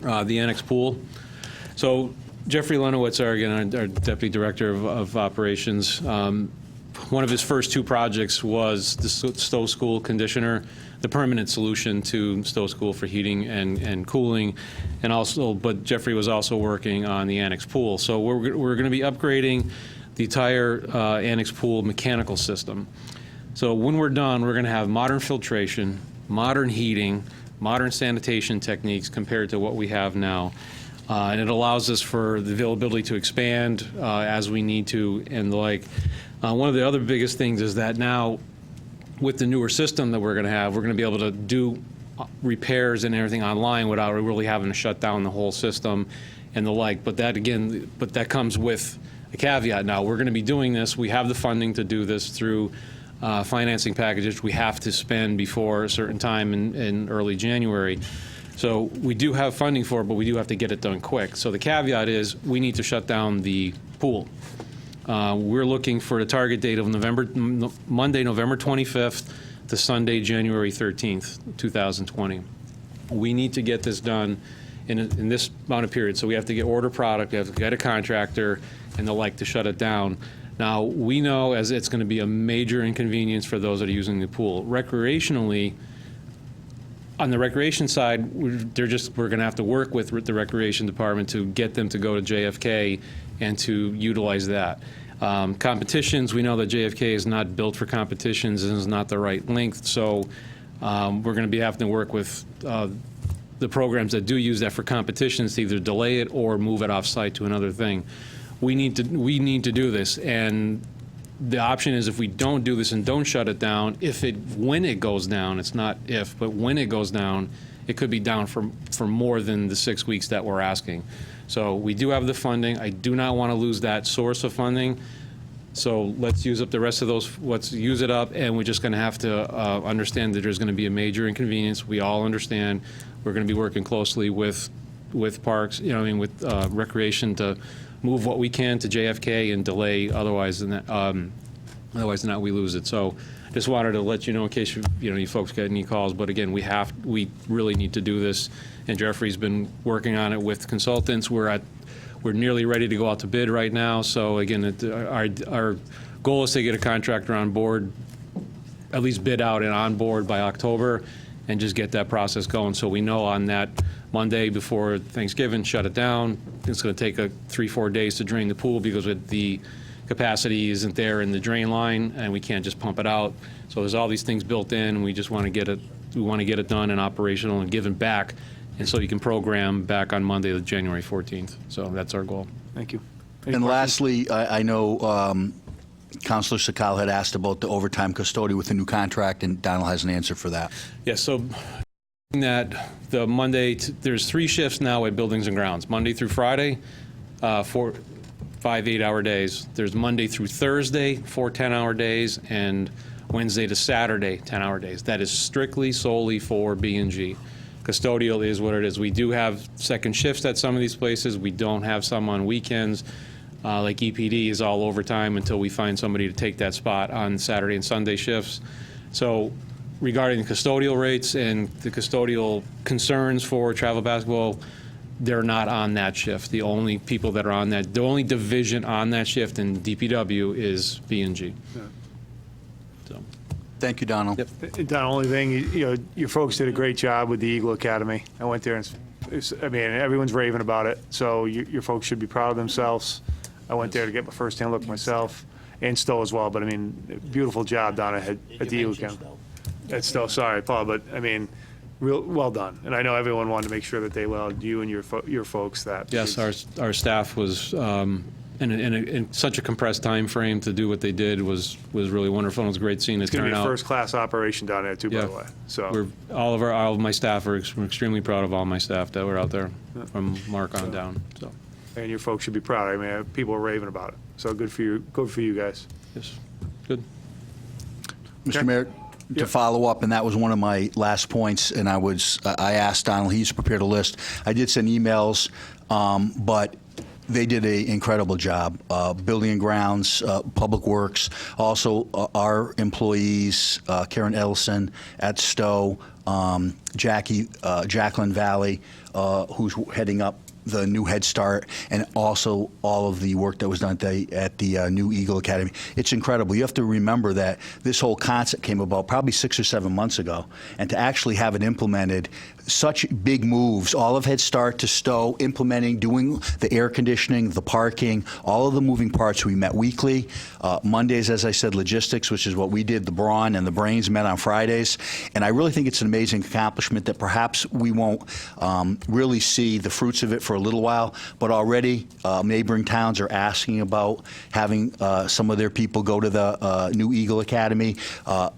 annex pool. So Jeffrey Lenowitz, our Deputy Director of Operations, one of his first two projects was the Stowe School conditioner, the permanent solution to Stowe School for heating and cooling, and also, but Jeffrey was also working on the annex pool. So we're going to be upgrading the entire annex pool mechanical system. So when we're done, we're going to have modern filtration, modern heating, modern sanitation techniques compared to what we have now. And it allows us for the availability to expand as we need to and the like. One of the other biggest things is that now with the newer system that we're going to have, we're going to be able to do repairs and everything online without really having to shut down the whole system and the like. But that comes with a caveat now. We're going to be doing this. We have the funding to do this through financing packages we have to spend before a certain time in early January. So we do have funding for it, but we do have to get it done quick. So the caveat is we need to shut down the pool. We're looking for a target date of Monday, November 25th to Sunday, January 13th, 2020. We need to get this done in this amount of period. So we have to get order product, we have to get a contractor and the like to shut it down. Now, we know as it's going to be a major inconvenience for those that are using the pool. Recreationally, on the recreation side, we're going to have to work with the recreation department to get them to go to JFK and to utilize that. Competitions, we know that JFK is not built for competitions and is not the right length, so we're going to be having to work with the programs that do use that for competitions to either delay it or move it off-site to another thing. We need to do this, and the option is if we don't do this and don't shut it down, when it goes down, it's not if, but when it goes down, it could be down for more than the 6 weeks that we're asking. So we do have the funding. I do not want to lose that source of funding. So let's use up the rest of those, let's use it up, and we're just going to have to understand that there's going to be a major inconvenience. We all understand. We're going to be working closely with parks, with recreation to move what we can to JFK and delay, otherwise than that we lose it. So just wanted to let you know in case you folks get any calls. But again, we really need to do this, and Jeffrey's been working on it with consultants. We're nearly ready to go out to bid right now. So again, our goal is to get a contractor on board, at least bid out and on board by October, and just get that process going. So we know on that Monday before Thanksgiving, shut it down. It's going to take 3-4 days to drain the pool because the capacity isn't there in the drain line, and we can't just pump it out. So there's all these things built in, and we just want to get it. We want to get it done and operational and given back, and so you can program back on Monday, the January 14th. So that's our goal. Thank you. And lastly, I know Councilor Sakal had asked about the overtime custodian with the new contract, and Donald has an answer for that. Yes. So that the Monday, there's 3 shifts now at Buildings and Grounds, Monday through Friday, 5 8-hour days. There's Monday through Thursday, 4 10-hour days, and Wednesday to Saturday, 10-hour days. That is strictly solely for B&G. Custodial is what it is. We do have second shifts at some of these places. We don't have some on weekends. Like EPD is all overtime until we find somebody to take that spot on Saturday and Sunday shifts. So regarding the custodial rates and the custodial concerns for travel basketball, they're not on that shift. The only people that are on that, the only division on that shift in DPW is B&G. Yeah. So. Thank you, Donald. Yep. Don, only thing, your folks did a great job with the Eagle Academy. I went there, and everyone's raving about it. So your folks should be proud of themselves. I went there to get my first-hand look myself, and Stowe as well. But beautiful job, Donna, at the Eagle Academy. At Stowe, sorry, Paul, but real well done. And I know everyone wanted to make sure that they allowed you and your folks that. Yes, our staff was in such a compressed time frame to do what they did was really wonderful. It was great seeing it turn out. It's going to be a first-class operation down there too, by the way. So all of my staff we're extremely proud of all my staff that were out there from Mark on down. So. And your folks should be proud. People are raving about it. So good for you. Good for you guys. Yes, good. Mr. Mayor, to follow up, and that was one of my last points, and I asked Donald, he's prepared a list. I did send emails, but they did an incredible job. Building and Grounds, Public Works, also our employees, Karen Edelson at Stowe, Jacqueline Valley, who's heading up the new Head Start, and also all of the work that was done at the new Eagle Academy. It's incredible. You have to remember that this whole concept came about probably 6 or 7 months ago, and to actually have it implemented, such big moves, all of Head Start to Stowe, implementing, doing the air conditioning, the parking, all of the moving parts. We met weekly. Mondays, as I said, logistics, which is what we did. The Brawn and the Brains met on Fridays. And I really think it's an amazing accomplishment that perhaps we won't really see the fruits of it for a little while, but already neighboring towns are asking about having some of their people go to the new Eagle Academy.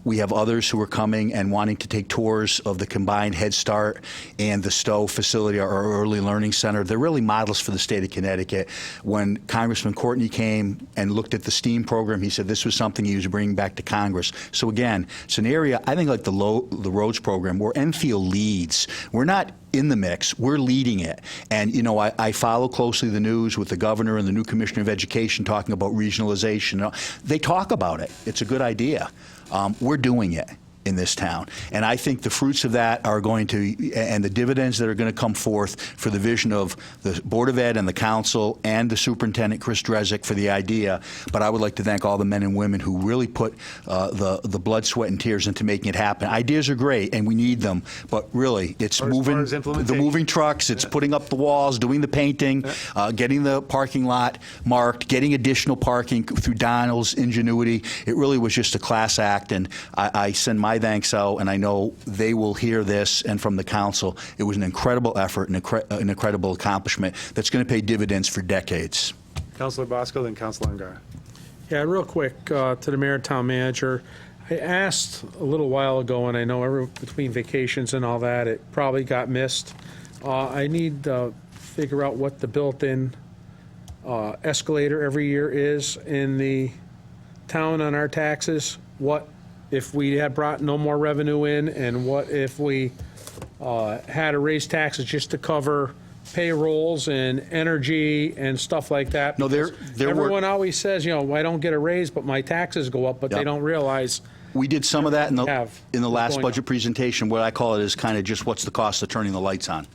We have others who are coming and wanting to take tours of the combined Head Start and the Stowe facility, our early learning center. They're really models for the state of Connecticut. When Congressman Courtney came and looked at the STEAM program, he said this was something he was bringing back to Congress. So again, it's an area, I think, like the roads program, where Enfield leads. We're not in the mix, we're leading it. And you know, I follow closely the news with the governor and the new commissioner of education talking about regionalization. They talk about it. It's a good idea. We're doing it in this town. And I think the fruits of that are going to, and the dividends that are going to come forth for the vision of the Board of Ed and the council and the superintendent, Chris Drezik, for the idea. But I would like to thank all the men and women who really put the blood, sweat, and tears into making it happen. Ideas are great, and we need them, but really, it's moving the moving trucks, it's putting up the walls, doing the painting, getting the parking lot marked, getting additional parking through Donald's ingenuity. It really was just a class act, and I send my thanks out, and I know they will hear this, and from the council, it was an incredible effort, an incredible accomplishment that's going to pay dividends for decades. Councilor Bosco, then Councilor Ungary. Yeah, real quick, to the mayor and town manager. I asked a little while ago, and I know between vacations and all that, it probably got missed. I need to figure out what the built-in escalator every year is in the town on our taxes. What if we had brought no more revenue in, and what if we had to raise taxes just to cover payrolls and energy and stuff like that? No, everyone always says, you know, I don't get a raise, but my taxes go up, but they don't realize. We did some of that in the last budget presentation. What I call it is kind of just what's the cost of turning the lights on.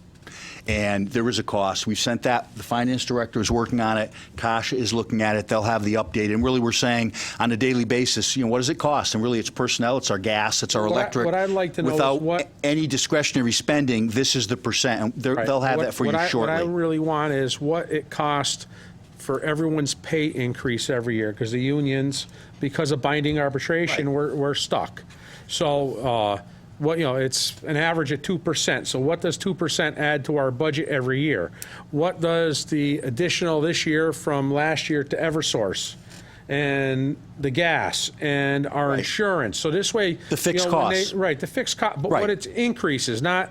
And there is a cost. We've sent that. The finance director is working on it. Kasha is looking at it. They'll have the update. And really, we're saying on a daily basis, you know, what does it cost? And really, it's personnel, it's our gas, it's our electric. What I'd like to know without is what any discretionary spending, this is the percent. And they'll have that for you shortly. What I really want is what it costs for everyone's pay increase every year, because the unions, because of binding arbitration, we're stuck. So. What, you know, it's an average of 2%. So what does 2% add to our budget every year? What does the additional this year from last year to Eversource and the gas and our insurance? So this way, the fixed costs. The fixed cost, but what it increases, not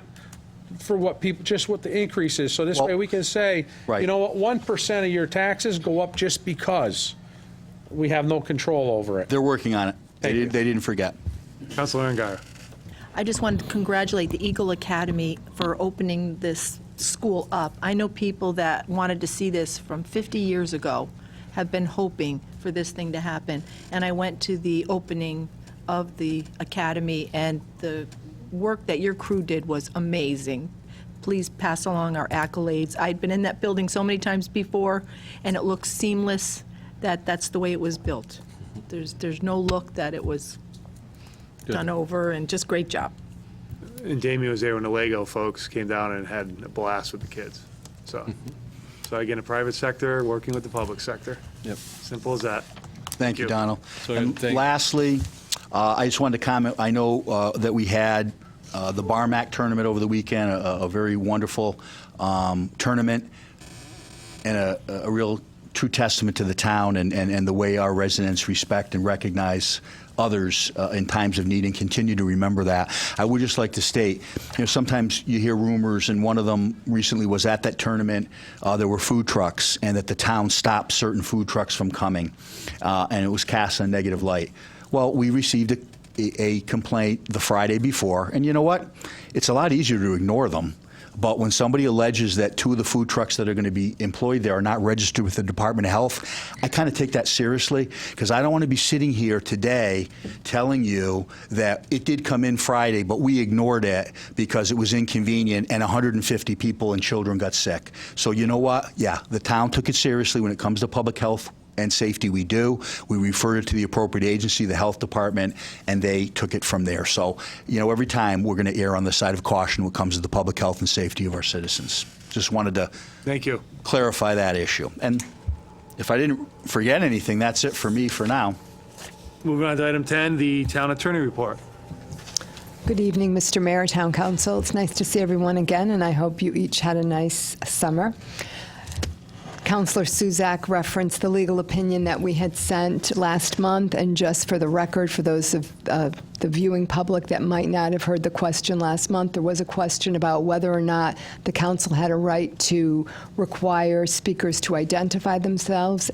for what people, just what the increase is. So this way we can say, you know what, 1% of your taxes go up just because we have no control over it. They're working on it. They didn't forget. Councilor Ungary. I just wanted to congratulate the Eagle Academy for opening this school up. I know people that wanted to see this from 50 years ago, have been hoping for this thing to happen. And I went to the opening of the academy, and the work that your crew did was amazing. Please pass along our accolades. I'd been in that building so many times before, and it looks seamless. That's the way it was built. There's no look that it was done over, and just great job. And Damien was there when the Lego folks came down and had a blast with the kids. So, so again, the private sector working with the public sector. Yep. Simple as that. Thank you, Donald. And lastly, I just wanted to comment. I know that we had the Barmac tournament over the weekend, a very wonderful tournament, and a real true testament to the town and the way our residents respect and recognize others in times of need, and continue to remember that. I would just like to state, you know, sometimes you hear rumors, and one of them recently was at that tournament, there were food trucks, and that the town stopped certain food trucks from coming, and it was cast in a negative light. Well, we received a complaint the Friday before, and you know what? It's a lot easier to ignore them. But when somebody alleges that 2 of the food trucks that are going to be employed there are not registered with the Department of Health, I kind of take that seriously, because I don't want to be sitting here today telling you that it did come in Friday, but we ignored it because it was inconvenient and 150 people and children got sick. So you know what? Yeah, the town took it seriously when it comes to public health and safety. We do. We referred it to the appropriate agency, the health department, and they took it from there. So, you know, every time we're going to err on the side of caution when it comes to the public health and safety of our citizens. Just wanted to Thank you. clarify that issue. And if I didn't forget anything, that's it for me for now. Moving on to item 10, the town attorney report. Good evening, Mr. Mayor, Town Council. It's nice to see everyone again, and I hope you each had a nice summer. Councilor Suzak referenced the legal opinion that we had sent last month, and just for the record, for those of the viewing public that might not have heard the question last month, there was a question about whether or not the council had a right to require speakers to identify themselves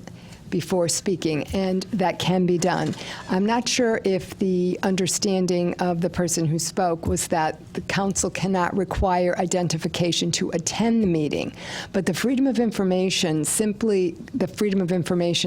before speaking, and that can be done. I'm not sure if the understanding of the person who spoke was that the council cannot require identification to attend the meeting, but the Freedom of Information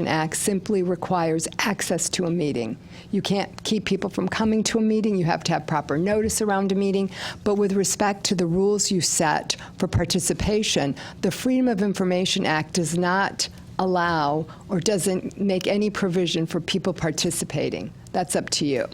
Act simply requires access to a meeting. You can't keep people from coming to a meeting. You have to have proper notice around a meeting. But with respect to the rules you set for participation, the Freedom of Information Act does not allow or doesn't make any provision for people participating. That's up to you.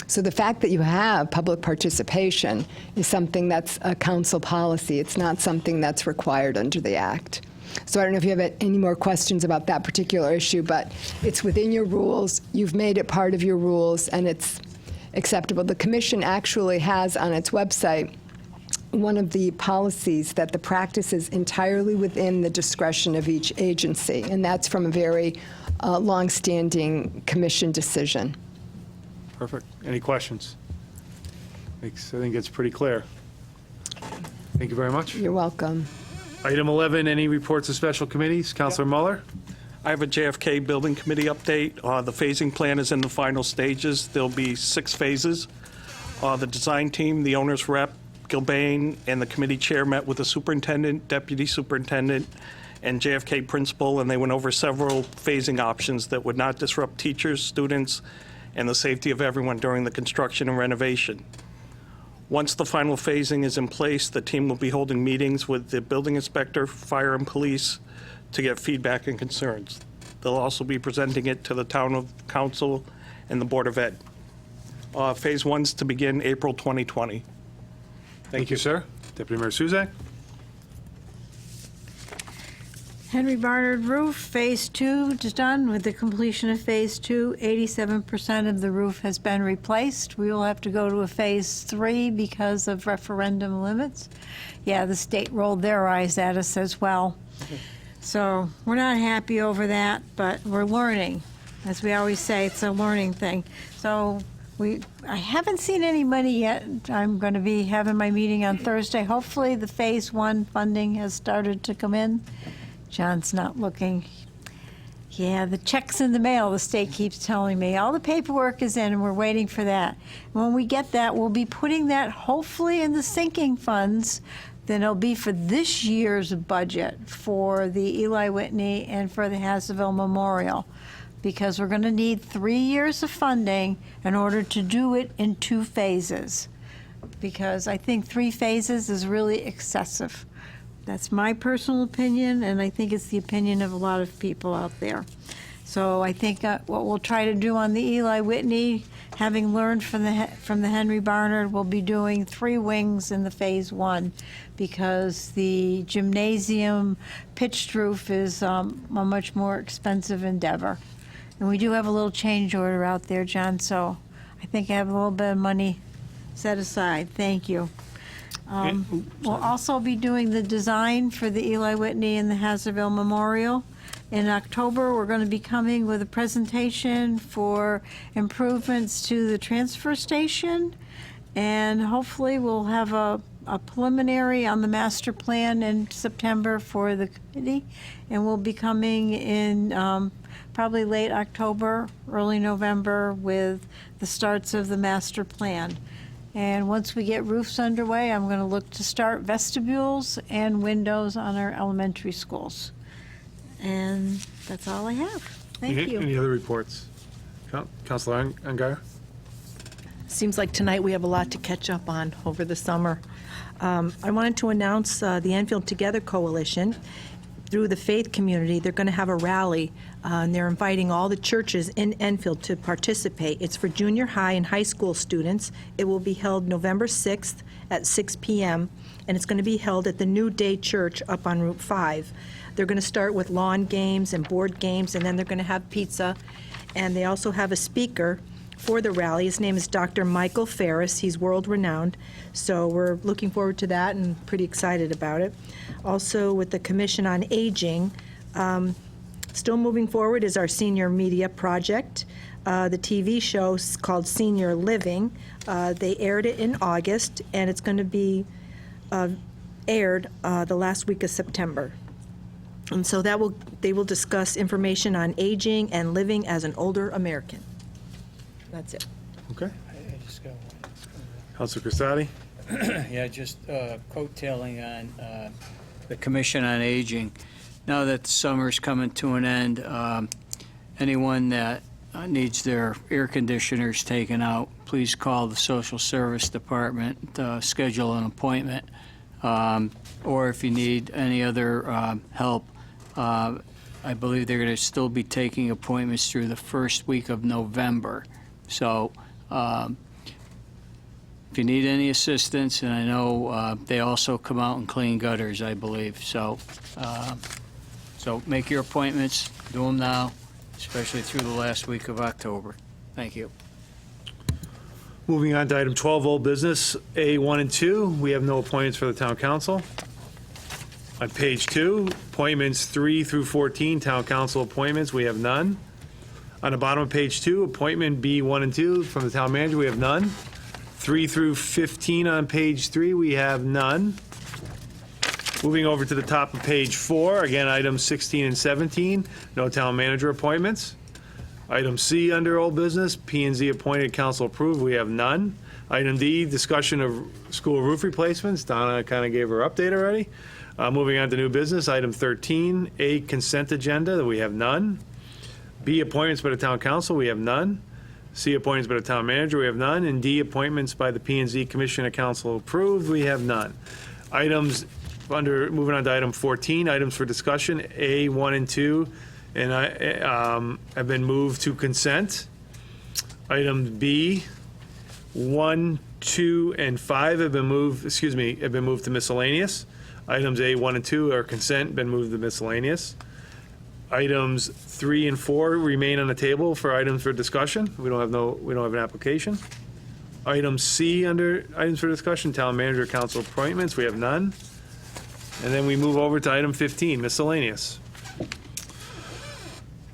So the fact that you have public participation is something that's a council policy. It's not something that's required under the Act. So I don't know if you have any more questions about that particular issue, but it's within your rules. You've made it part of your rules, and it's acceptable. The commission actually has on its website one of the policies that the practice is entirely within the discretion of each agency, and that's from a very long-standing commission decision. Perfect. Any questions? I think it's pretty clear. Thank you very much. You're welcome. Item 11, any reports of special committees? Councilor Muller? I have a JFK Building Committee update. The phasing plan is in the final stages. There'll be 6 phases. The design team, the owner's rep, Gilbane, and the committee chair met with the superintendent, deputy superintendent, and JFK principal, and they went over several phasing options that would not disrupt teachers, students, and the safety of everyone during the construction and renovation. Once the final phasing is in place, the team will be holding meetings with the building inspector, fire, and police to get feedback and concerns. They'll also be presenting it to the town council and the Board of Ed. Phase 1's to begin April 2020. Thank you, sir. Deputy Mayor Suzak? Henry Barnard Roof, Phase 2 is done. With the completion of Phase 2, 87% of the roof has been replaced. We will have to go to a Phase 3 because of referendum limits. Yeah, the state rolled their eyes at us as well. So we're not happy over that, but we're learning. As we always say, it's a learning thing. So I haven't seen any money yet. I'm going to be having my meeting on Thursday. Hopefully the Phase 1 funding has started to come in. John's not looking. Yeah, the check's in the mail, the state keeps telling me. All the paperwork is in, and we're waiting for that. When we get that, we'll be putting that hopefully in the sinking funds. Then it'll be for this year's budget for the Eli Whitney and for the Hazaville Memorial, because we're going to need 3 years of funding in order to do it in 2 phases, because I think 3 phases is really excessive. That's my personal opinion, and I think it's the opinion of a lot of people out there. So I think what we'll try to do on the Eli Whitney, having learned from the Henry Barnard, we'll be doing 3 wings in the Phase 1, because the gymnasium pitched roof is a much more expensive endeavor. And we do have a little change order out there, John, so I think I have a little bit of money set aside. Thank you. We'll also be doing the design for the Eli Whitney and the Hazaville Memorial. In October, we're going to be coming with a presentation for improvements to the transfer station, and hopefully we'll have a preliminary on the master plan in September for the committee, and we'll be coming in probably late October, early November with the starts of the master plan. And once we get roofs underway, I'm going to look to start vestibules and windows on our elementary schools. And that's all I have. Thank you. Any other reports? Councilor Ungar? Seems like tonight we have a lot to catch up on over the summer. I wanted to announce the Enfield Together Coalition. Through the faith community, they're going to have a rally, and they're inviting all the churches in Enfield to participate. It's for junior high and high school students. It will be held November 6th at 6 p.m., and it's going to be held at the New Day Church up on Route 5. They're going to start with lawn games and board games, and then they're going to have pizza. And they also have a speaker for the rally. His name is Dr. Michael Ferris. He's world-renowned, so we're looking forward to that and pretty excited about it. Also, with the Commission on Aging, still moving forward is our senior media project. The TV show is called Senior Living. They aired it in August, and it's going to be aired the last week of September. And so they will discuss information on aging and living as an older American. That's it. Okay. I just got one. Councilor Crisati? Yeah, just coattailing on the Commission on Aging. Now that the summer's coming to an end, anyone that needs their air conditioners taken out, please call the Social Service Department, schedule an appointment. Or if you need any other help, I believe they're going to still be taking appointments through the first week of November. So if you need any assistance, and I know they also come out and clean gutters, I believe. So make your appointments, do them now, especially through the last week of October. Thank you. Moving on to item 12, old business, A1 and 2. We have no appointments for the town council. On page 2, appointments 3 through 14, town council appointments, we have none. On the bottom of page 2, appointment B1 and 2 from the town manager, we have none. 3 through 15 on page 3, we have none. Moving over to the top of page 4, again, items 16 and 17, no town manager appointments. Item C under old business, P and Z appointed, council approved, we have none. Item D, discussion of school roof replacements, Donna kind of gave her update already. Moving on to new business, item 13, A, consent agenda, we have none. B, appointments by the town council, we have none. C, appointments by the town manager, we have none. And D, appointments by the P and Z commission and council approved, we have none. Items moving on to item 14, items for discussion, A, 1 and 2, and have been moved to consent. Item B, 1, 2, and 5 have been moved to miscellaneous. Items A, 1, and 2 are consent, been moved to miscellaneous. Items 3 and 4 remain on the table for items for discussion. We don't have an application. Item C under items for discussion, town manager, council appointments, we have none. And then we move over to item 15, miscellaneous.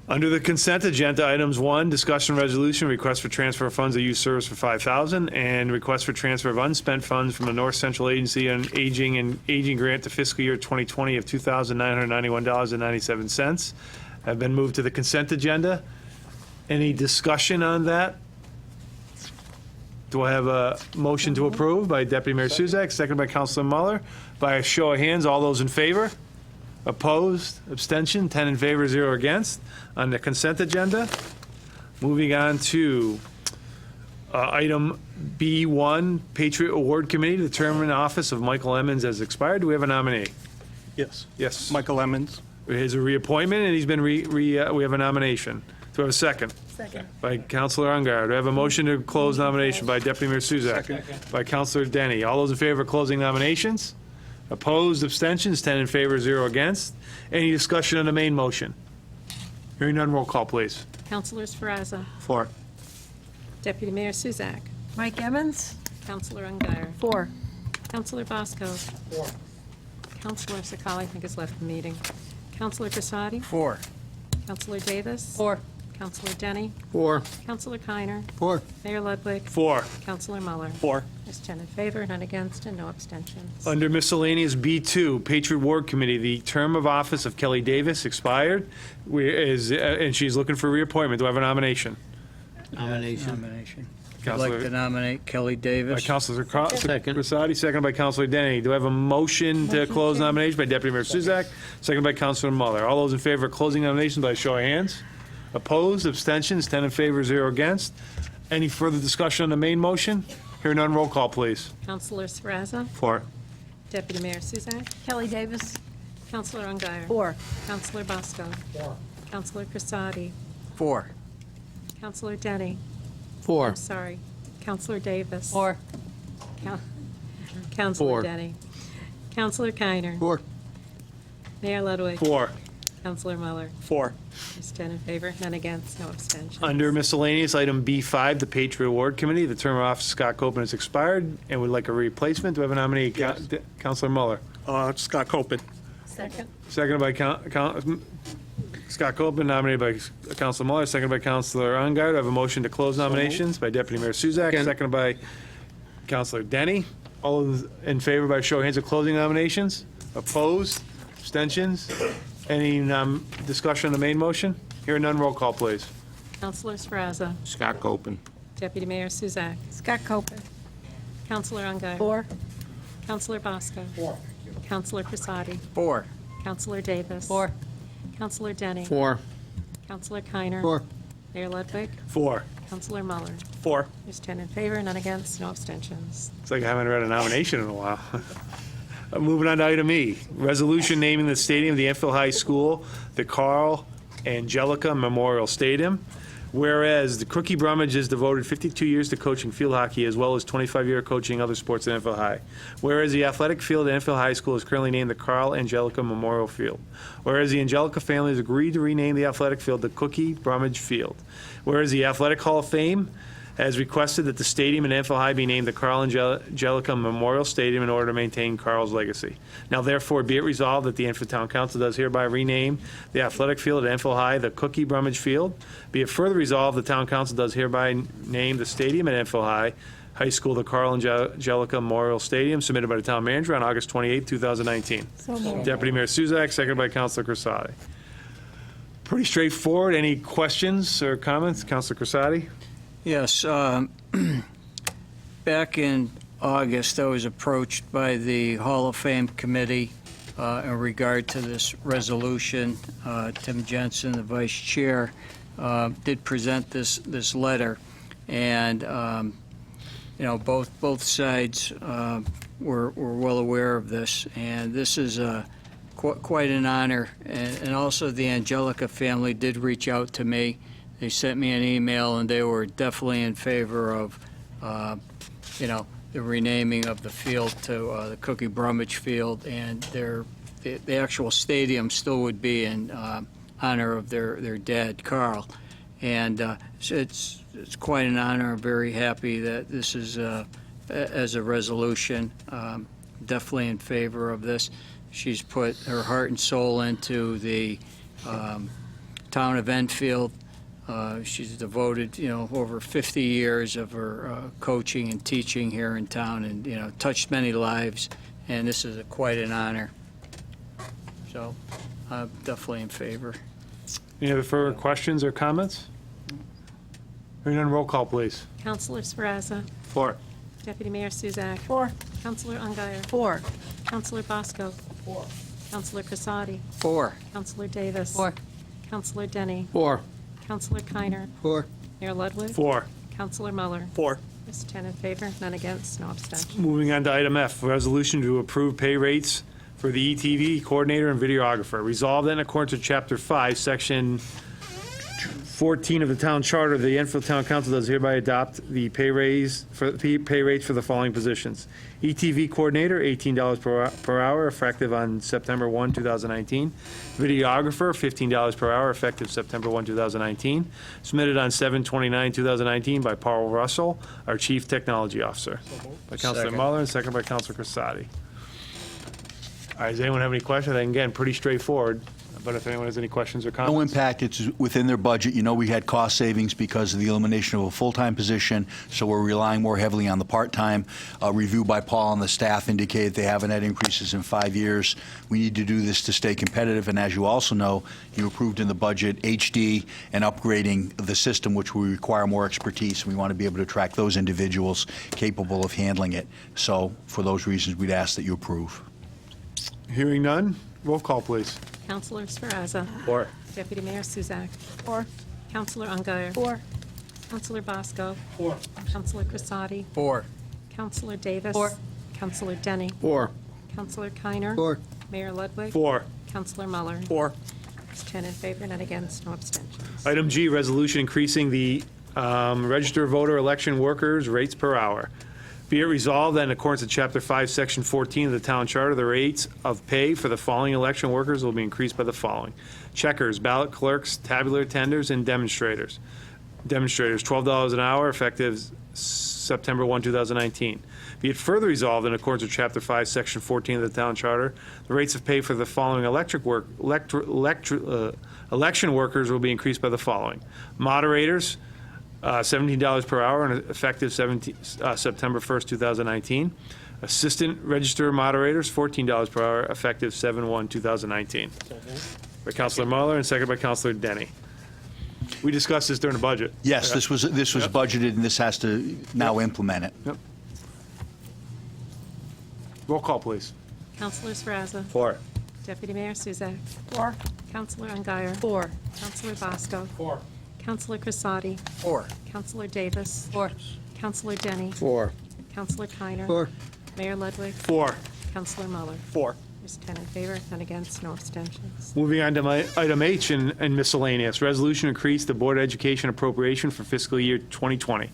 Under the consent agenda, items 1, discussion resolution, request for transfer of funds of youth service for $5,000, and request for transfer of unspent funds from the North Central Agency on Aging and Aging Grant to fiscal year 2020 of $2,991.97 have been moved to the consent agenda. Any discussion on that? Do I have a motion to approve by Deputy Mayor Suzak, seconded by Councilor Muller? By a show of hands, all those in favor? Opposed? Abstention? 10 in favor, 0 against on the consent agenda. Moving on to item B1, Patriot Award Committee to determine the office of Michael Emmons as expired. Do we have a nominee? Yes. Yes. Michael Emmons. He's a reappointment, and he's been we have a nomination. Do we have a second? Second. By Councilor Ungar. Do we have a motion to close nomination by Deputy Mayor Suzak? Second. By Councilor Denny. All those in favor of closing nominations? Opposed, abstentions, 10 in favor, 0 against. Any discussion on the main motion? Hearing none, roll call, please. Councilors Ferrazza. 4. Deputy Mayor Suzak. Mike Emmons? Councilor Ungary. 4. Councilor Bosco. 4. Councilor Sakala, I think, has left the meeting. Councilor Crisati. 4. Councilor Davis. 4. Councilor Denny. 4. Councilor Keiner. 4. Mayor Ludwig. 4. Councilor Muller. 4. There's 10 in favor, none against, and no abstentions. Under miscellaneous B2, Patriot Ward Committee, the term of office of Kelly Davis expired, and she's looking for reappointment. Do I have a nomination? Nomination. Nomination. I'd like to Counselor, nominate Kelly by Davis. Counselor Second. Crissati, seconded by Counselor Denny. Do I have a motion to close nominations by Deputy Mayor Suzak, seconded by Counselor Muller? All those in favor of closing nominations by show of hands? Opposed, abstentions, 10 in favor, 0 against. Any further discussion on the main motion? Hearing none, roll call, please. Counselor Srazza. Four. Deputy Mayor Suzak. Kelly Davis. Counselor Ungary. 4. Counselor Bosco. 4. Counselor Crissati. 4. Counselor Denny. 4. I'm sorry. Counselor Davis. 4. Counselor 4. Denny. Counselor Keiner. 4. Mayor Ludwig. 4. Counselor Muller. 4. There's 10 in favor, none against, no abstentions. Under miscellaneous, item B5, the Patriot Award Committee. The term of office of Scott Copeland has expired and would like a replacement. Do I have a nominee? Yes. Counselor Muller. Scott Copeland. Second. Seconded by Scott Copeland, nominated by Counselor Muller, seconded by Counselor Ungard. I have a motion to close nominations by Deputy Mayor Suzak, Second. seconded by Counselor Denny. All those in favor by show of hands of closing nominations? Opposed? Abstentions? Any discussion on the main motion? Hearing none, roll call, please. Counselor Srazza. Scott Copeland. Deputy Mayor Suzak. Scott Copeland. Counselor Ungary. 4. Counselor Bosco. 4. Counselor Crissati. 4. Counselor Davis. 4. Counselor Denny. 4. Counselor Keiner. 4. Mayor Ludwig. 4. Counselor Muller. 4. There's 10 in favor, none against, no abstentions. It's like I haven't read a nomination in a while. Moving on to item E, resolution naming the stadium of the Enfield High School the Carl Angelica Memorial Stadium. Whereas the Cookie Brummage has devoted 52 years to coaching field hockey as well as 25-year coaching other sports at Enfield High. Whereas the athletic field at Enfield High School is currently named the Carl Angelica Memorial Field. Whereas the Angelica family has agreed to rename the athletic field the Cookie Brummage Field. Whereas the Athletic Hall of Fame has requested that the stadium in Enfield High be named the Carl Angelica Memorial Stadium in order to maintain Carl's legacy. Now therefore be it resolved that the Enfield Town Council does hereby rename the athletic field at Enfield High the Cookie Brummage Field. Be it further resolved the Town Council does hereby name the stadium at Enfield High School the Carl Angelica Memorial Stadium, submitted by the Town Manager on August 28, 2019. So moved. Deputy Mayor Suzak, seconded by Councilor Crissati. Pretty straightforward. Any questions or comments? Councilor Crissati? Yes, back in August, I was approached by the Hall of Fame Committee in regard to this resolution. Tim Jensen, the Vice Chair, did present this letter, and both sides were well aware of this, and this is quite an honor. And also, the Angelica family did reach out to me. They sent me an email, and they were definitely in favor of, the renaming of the field to the Cookie Brummage Field, and the actual stadium still would be in honor of their dad, Carl. And it's quite an honor. I'm very happy that this is as a resolution. Definitely in favor of this. She's put her heart and soul into the town of Enfield. She's devoted, over 50 years of her coaching and teaching here in town, and touched many lives. And this is quite an honor. So, I'm definitely in favor. Any other further questions or comments? Hearing none, roll call, please. Counselor Srazza. 4. Deputy Mayor Suzak. 4. Counselor Ungary. 4. Counselor Bosco. 4. Counselor Crissati. 4. Counselor Davis. 4. Counselor Denny. 4. Counselor Keiner. 4. Mayor Ludwig. 4. Counselor Muller. 4. There's 10 in favor, none against, no abstention. Moving on to item F, resolution to approve pay rates for the ETV coordinator and videographer. Resolved that in accordance with Chapter 5, Section 14 of the Town Charter, the Enfield Town Council does hereby adopt the pay rates for the following positions. ETV coordinator, $18 per hour, effective on September 1, 2019. Videographer, $15 per hour, effective September 1, 2019. Submitted on 7/29/2019 by Paul Russell, our Chief Technology Officer. By Councilor Second. Muller and second by Councilor Crissati. All right, does anyone have any questions? And again, pretty straightforward. but if anyone has any questions or comments. No impact. It's within their budget. You know, we had cost savings because of the elimination of a full-time position, so we're relying more heavily on the part-time. A review by Paul and the staff indicated they haven't had increases in 5 years. We need to do this to stay competitive, and as you also know, you approved in the budget HD and upgrading the system, which will require more expertise. We want to be able to attract those individuals capable of handling it. So for those reasons, we'd ask that you approve. Hearing none, roll call, please. Counselor Sferrazza. 4. Deputy Mayor Suzak. 4. Counselor Ungary. 4. Counselor Bosco. 4. Counselor Crisati. 4. Counselor Davis. 4. Counselor Denny. 4. Counselor Keiner. 4. Mayor Ludwig. 4. Counselor Muller. 4. It's 10 in favor, none against, no abstentions. Item G, resolution increasing the registered voter election workers' rates per hour. Be it resolved that in accordance with Chapter 5, Section 14 of the Town Charter, the rates of pay for the following election workers will be increased by the following: checkers, ballot clerks, tabular tenders, and demonstrators. Demonstrators, $12 an hour, effective September 1, 2019. Be it further resolved in accordance with Chapter 5, Section 14 of the Town Charter, the rates of pay for the following election workers will be increased by the following: moderators, $17 per hour, and effective September 1st, 2019. Assistant register moderators, $14 per hour, effective 7/1/2019. By Councilor Muller and second by Councilor Denny. We discussed this during the budget. Yes, this was budgeted, and this has to now implement it. Yep. Roll call, please. Counselor Sferrazza. 4. Deputy Mayor Suzak. 4. Counselor Ungary. 4. Counselor Bosco. 4. Counselor Crisati. 4. Counselor Davis. 4. Counselor Denny. 4. Counselor Keiner. 4. Mayor Ludwig. 4. Counselor Muller. 4. There's 10 in favor, none against, no abstentions. Moving on to item H in miscellaneous. Resolution to increase the Board of Education appropriation for fiscal year 2020.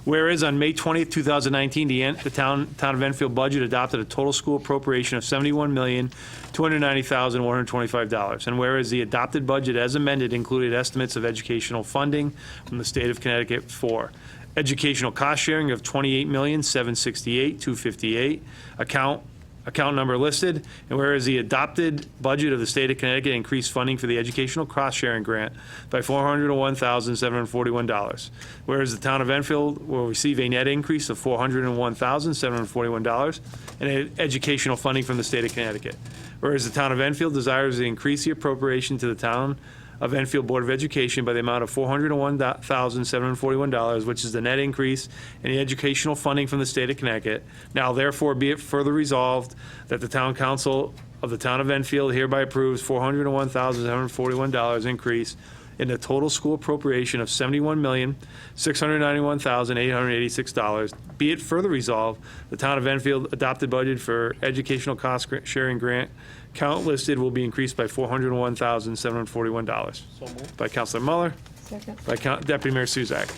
Whereas on May 20th, 2019, the town of Enfield budget adopted a total school appropriation of $71,290,125. And whereas the adopted budget as amended included estimates of educational funding from the state of Connecticut for educational cost sharing of $28,768,258, account number listed, and whereas the adopted budget of the state of Connecticut increased funding for the educational cost-sharing grant by $401,741. Whereas the town of Enfield will receive a net increase of $401,741 in educational funding from the state of Connecticut. Whereas the town of Enfield desires to increase the appropriation to the town of Enfield Board of Education by the amount of $401,741, which is the net increase in the educational funding from the state of Connecticut. Now therefore be it further resolved that the town council of the town of Enfield hereby approves $401,741 increase in the total school appropriation of $71,691,886. Be it further resolved, the town of Enfield adopted budget for educational cost sharing grant count listed will be increased by $401,741. So moved. By Councilor Muller. Second. By Deputy Mayor Suzak.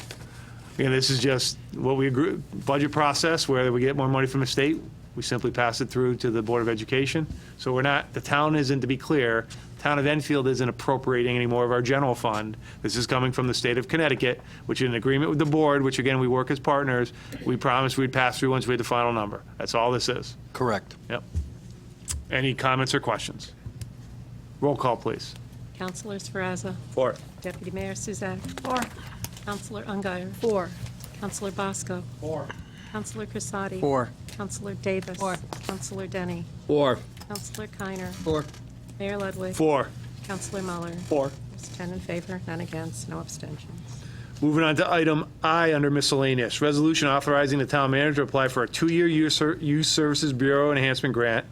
Again, this is just what we agree, budget process, where we get more money from the state, we simply pass it through to the Board of Education. So we're not, the town isn't, to be clear, town of Enfield isn't appropriating any more of our general fund. This is coming from the state of Connecticut, which in agreement with the board, which again, we work as partners, we promised we'd pass through once we had the final number. That's all this is. Correct. Yep. Any comments or questions? Roll call, please. Counselor Sferrazza. 4. Deputy Mayor Suzak. 4. Counselor Ungary. 4. Counselor Bosco. 4. Counselor Crisati. 4. Counselor Davis. 4. Counselor Denny. 4. Counselor Keiner. 4. Mayor Ludwig. 4. Counselor Muller. 4. There's 10 in favor, none against, no abstentions. Moving on to item I under miscellaneous. Resolution authorizing the town manager to apply for a 2-year Youth Services Bureau Enhancement Grant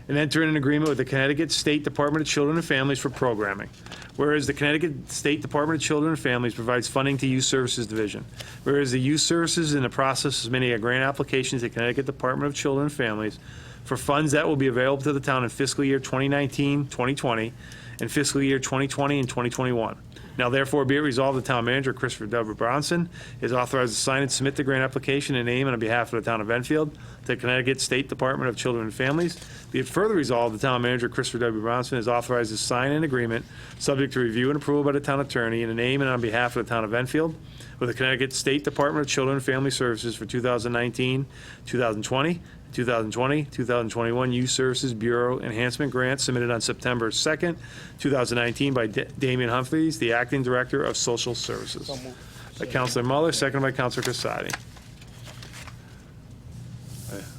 and enter in an agreement with the Connecticut State Department of Children and Families for programming. Whereas the Connecticut State Department of Children and Families provides funding to Youth Services Division. Whereas the Youth Services is in the process of submitting a grant application to the Connecticut Department of Children and Families for funds that will be available to the town in fiscal year 2019, 2020, and fiscal year 2020 and 2021. Now therefore be it resolved, the town manager, Christopher W. Bronson, is authorized to sign and submit the grant application in name and on behalf of the town of Enfield to the Connecticut State Department of Children and Families. Be it further resolved, the town manager, Christopher W. Bronson, is authorized to sign an agreement subject to review and approval by the town attorney in the name and on behalf of the town of Enfield with the Connecticut State Department of Children and Family Services for 2019, 2020, 2020-2021 Youth Services Bureau Enhancement Grant submitted on September 2nd, 2019 by Damian Humphreys, the Acting Director of Social Services. By Councilor Muller, seconded by Councilor Crissati.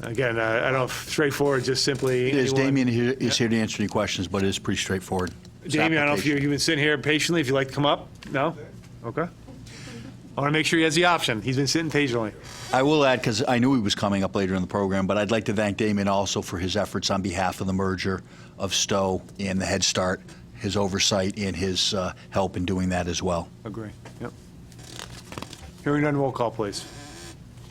Again, I don't know, straightforward, just simply. It is. anyone- Damien is here to answer any questions, but it is pretty straightforward. It's Damien, I don't know if application. you've been sitting here patiently, if you'd like to come up? No? Okay. I want to make sure he has the option. He's been sitting patiently. I will add, because I knew he was coming up later in the program, but I'd like to thank Damien also for his efforts on behalf of the merger of Stowe and the Head Start, his oversight and his help in doing that as well. Agree. Yep. Hearing none, roll call, please.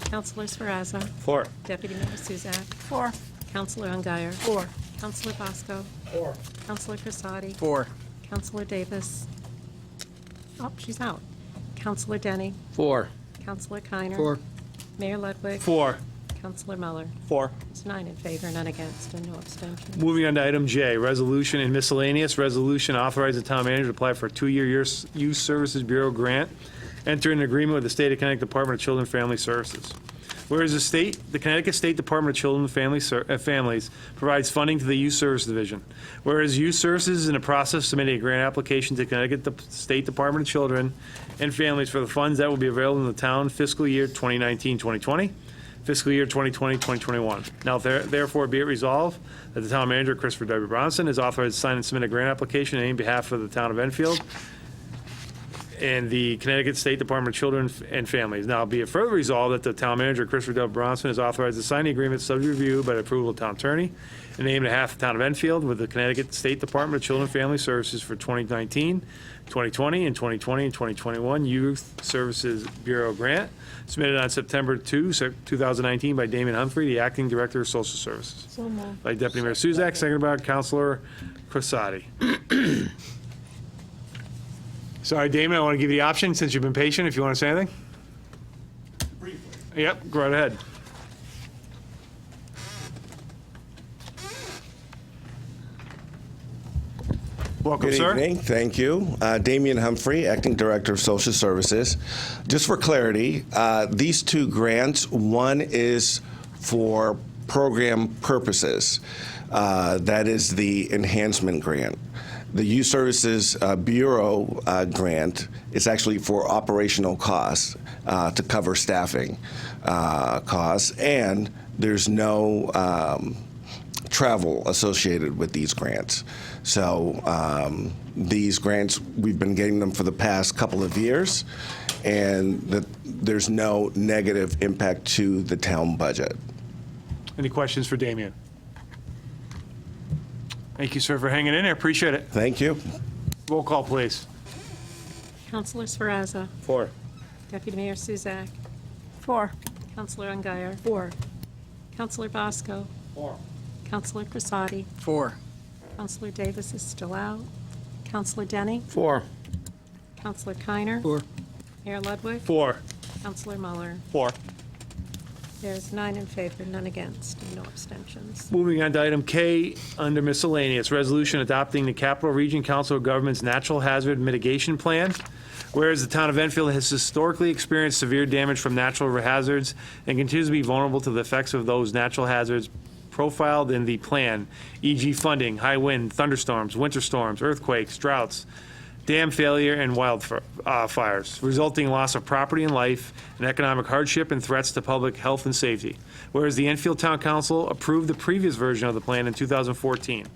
Councilor Sferrazza. 4. Deputy Mayor Suzak. 4. Councilor Ungary. 4. Councilor Bosco. 4. Councilor Crissati. 4. Councilor Davis. Oh, she's out. Councilor Denny. 4. Councilor Keiner. 4. Mayor Ludwig. 4. Councilor Muller. 4. It's 9 in favor, none against, and no abstentions. Moving on to item J, resolution and miscellaneous. Resolution authorizing the town manager to apply for a 2-year Youth Services Bureau grant. Enter an agreement with the State of Connecticut Department of Children and Family Services. Whereas the Connecticut State Department of Children and Families provides funding to the Youth Service Division. Whereas Youth Services is in the process of submitting a grant application to Connecticut State Department of Children and Families for the funds that will be available in the town fiscal year 2019-2020, fiscal year 2020-2021. Now therefore be it resolved that the town manager, Christopher W. Bronson, is authorized to sign and submit a grant application on behalf of the town of Enfield and the Connecticut State Department of Children and Families. Now, be it further resolved that the town manager, Christopher W. Bronson, is authorized to sign the agreement subject to review by the approval of the town attorney in the name of half the town of Enfield with the Connecticut State Department of Children and Family Services for 2019, 2020, and 2020 and 2021 Youth Services Bureau grant submitted on September 2, 2019 by Damien Humphrey, the Acting Director of Social Services. So moved. By Deputy Mayor Suzak, seconded by Councilor Crissati. Sorry, Damon, I want to give you the option, since you've been patient, if you want to say anything. Briefly. Yep, go right ahead. Welcome, Good sir. evening. Thank you. Damian Humphrey, Acting Director of Social Services. Just for clarity, these two grants, one is for program purposes. That is the enhancement grant. The Youth Services Bureau grant is actually for operational costs to cover staffing costs, and there's no travel associated with these grants. So these grants, we've been getting them for the past couple of years, and there's no negative impact to the town budget. Any questions for Damien? Thank you, sir, for hanging in there. Appreciate it. Thank you. Roll call, please. Councilor Sferrazza. 4. Deputy Mayor Suzak. 4. Councilor Ungary. 4. Councilor Bosco. 4. Councilor Crissati. 4. Councilor Davis is still out. Councilor Denny. 4. Councilor Keiner. 4. Mayor Ludwig. 4. Councilor Muller. 4. There's 9 in favor, none against, and no abstentions. Moving on to item K, under miscellaneous, resolution adopting the Capital Region Council of Governments Natural Hazard Mitigation Plan. Whereas the town of Enfield has historically experienced severe damage from natural hazards and continues to be vulnerable to the effects of those natural hazards profiled in the plan, e.g. flooding, high wind, thunderstorms, winter storms, earthquakes, droughts, dam failure, and wildfires, resulting in loss of property and life, and economic hardship and threats to public health and safety. Whereas the Enfield Town Council approved the previous version of the plan in 2014.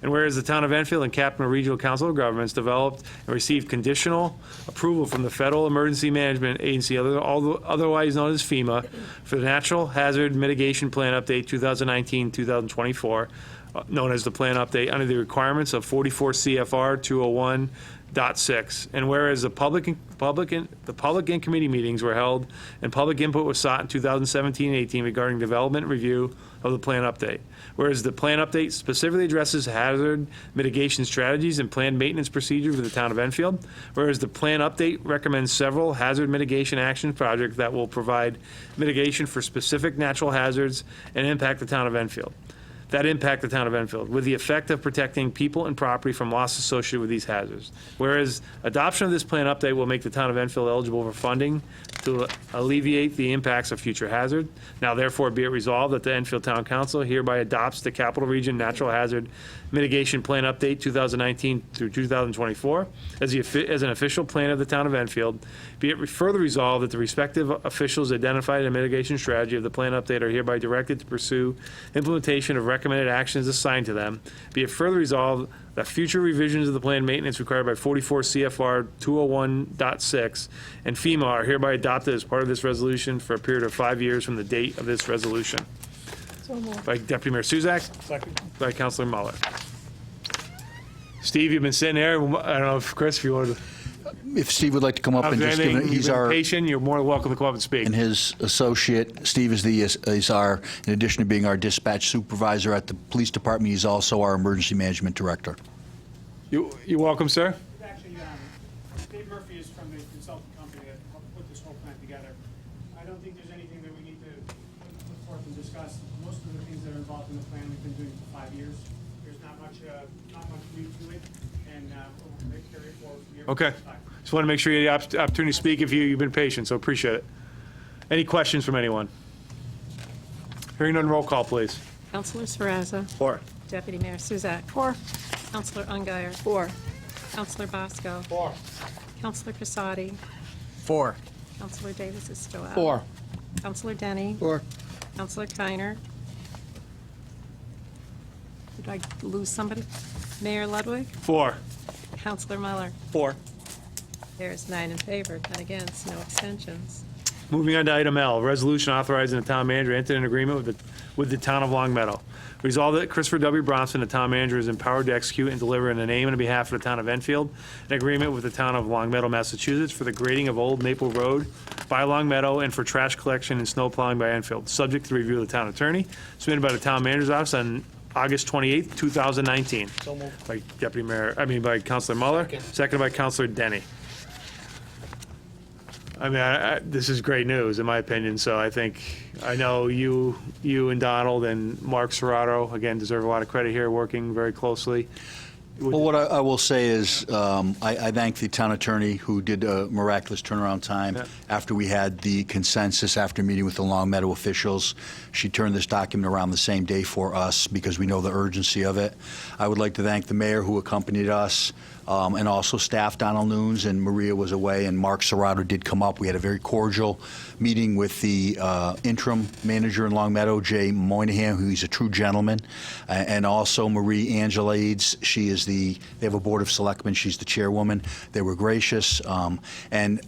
And whereas the Town of Enfield and Capital Regional Council of Governments developed and received conditional approval from the Federal Emergency Management Agency, otherwise known as FEMA, for the Natural Hazard Mitigation Plan Update 2019-2024, known as the Plan Update, under the requirements of 44 CFR 201.6. And whereas the public and committee meetings were held and public input was sought in 2017-18 regarding development and review of the plan update. Whereas the plan update specifically addresses hazard mitigation strategies and planned maintenance procedures for the town of Enfield. Whereas the plan update recommends several hazard mitigation action projects that will provide mitigation for specific natural hazards and impact the town of Enfield. that impact the town of Enfield, with the effect of protecting people and property from loss associated with these hazards. Whereas adoption of this plan update will make the town of Enfield eligible for funding to alleviate the impacts of future hazard. Now therefore be it resolved that the Enfield Town Council hereby adopts the Capital Region Natural Hazard Mitigation Plan Update 2019 through 2024 as an official plan of the town of Enfield. Be it further resolved that the respective officials identified in the mitigation strategy of the plan update are hereby directed to pursue implementation of recommended actions assigned to them. Be it further resolved that future revisions of the plan maintenance required by 44 CFR 201.6 and FEMA are hereby adopted as part of this resolution for a period of 5 years from the date of this resolution. By Deputy Mayor Suzak. Second. By Councilor Muller. Steve, you've been sitting there. I don't know if, Chris, if you wanted to. If Steve would like to come up and just give it, He's our patient. You're more than welcome to come up and speak. And his associate, Steve is our, in addition to being our dispatch supervisor at the police department, he's also our emergency management director. You're welcome, sir. Actually, Dave Murphy is from the consultant company that helped put this whole plan together. I don't think there's anything that we need to put forth and discuss. Most of the things that are involved in the plan we've been doing for 5 years. There's not much new to it, and we'll carry it forward from here. Okay. Just want to make sure you have the opportunity to speak if you've been patient, so appreciate it. Any questions from anyone? Hearing none, roll call, please. Councilor Srazza. 4. Deputy Mayor Suzak. 4. Councilor Ungary. 4. Councilor Bosco. 4. Councilor Crissati. 4. Councilor Davis is still out. 4. Councilor Denny. 4. Councilor Keiner. Did I lose somebody? Mayor Ludwig. 4. Councilor Muller. 4. There's 9 in favor, 10 against, no abstentions. Moving on to item L, resolution authorizing the town manager to enter an agreement with the town of Long Meadow. Resolved that Christopher W. Bronson, the town manager, is empowered to execute and deliver in the name and on behalf of the town of Enfield an agreement with the town of Long Meadow, Massachusetts for the grading of Old Maple Road by Long Meadow and for trash collection and snow plowing by Enfield, subject to review of the town attorney, submitted by the town manager's office on August 28th, 2019. So moved. By Councilor Muller, seconded by Councilor Denny. This is great news, in my opinion, so I know you and Donald and Mark Serrato, again, deserve a lot of credit here, working very closely. Well, what I will say is, I thank the town attorney who did a miraculous turnaround time after we had the consensus after meeting with the Long Meadow officials. She turned this document around the same day for us because we know the urgency of it. I would like to thank the mayor who accompanied us, and also staff. Donald Nunes and Maria was away, and Mark Serrato did come up. We had a very cordial meeting with the interim manager in Long Meadow, Jay Moynihan, who's a true gentleman, and also Marie Angelades. They have a board of selectmen. She's the chairwoman. They were gracious, and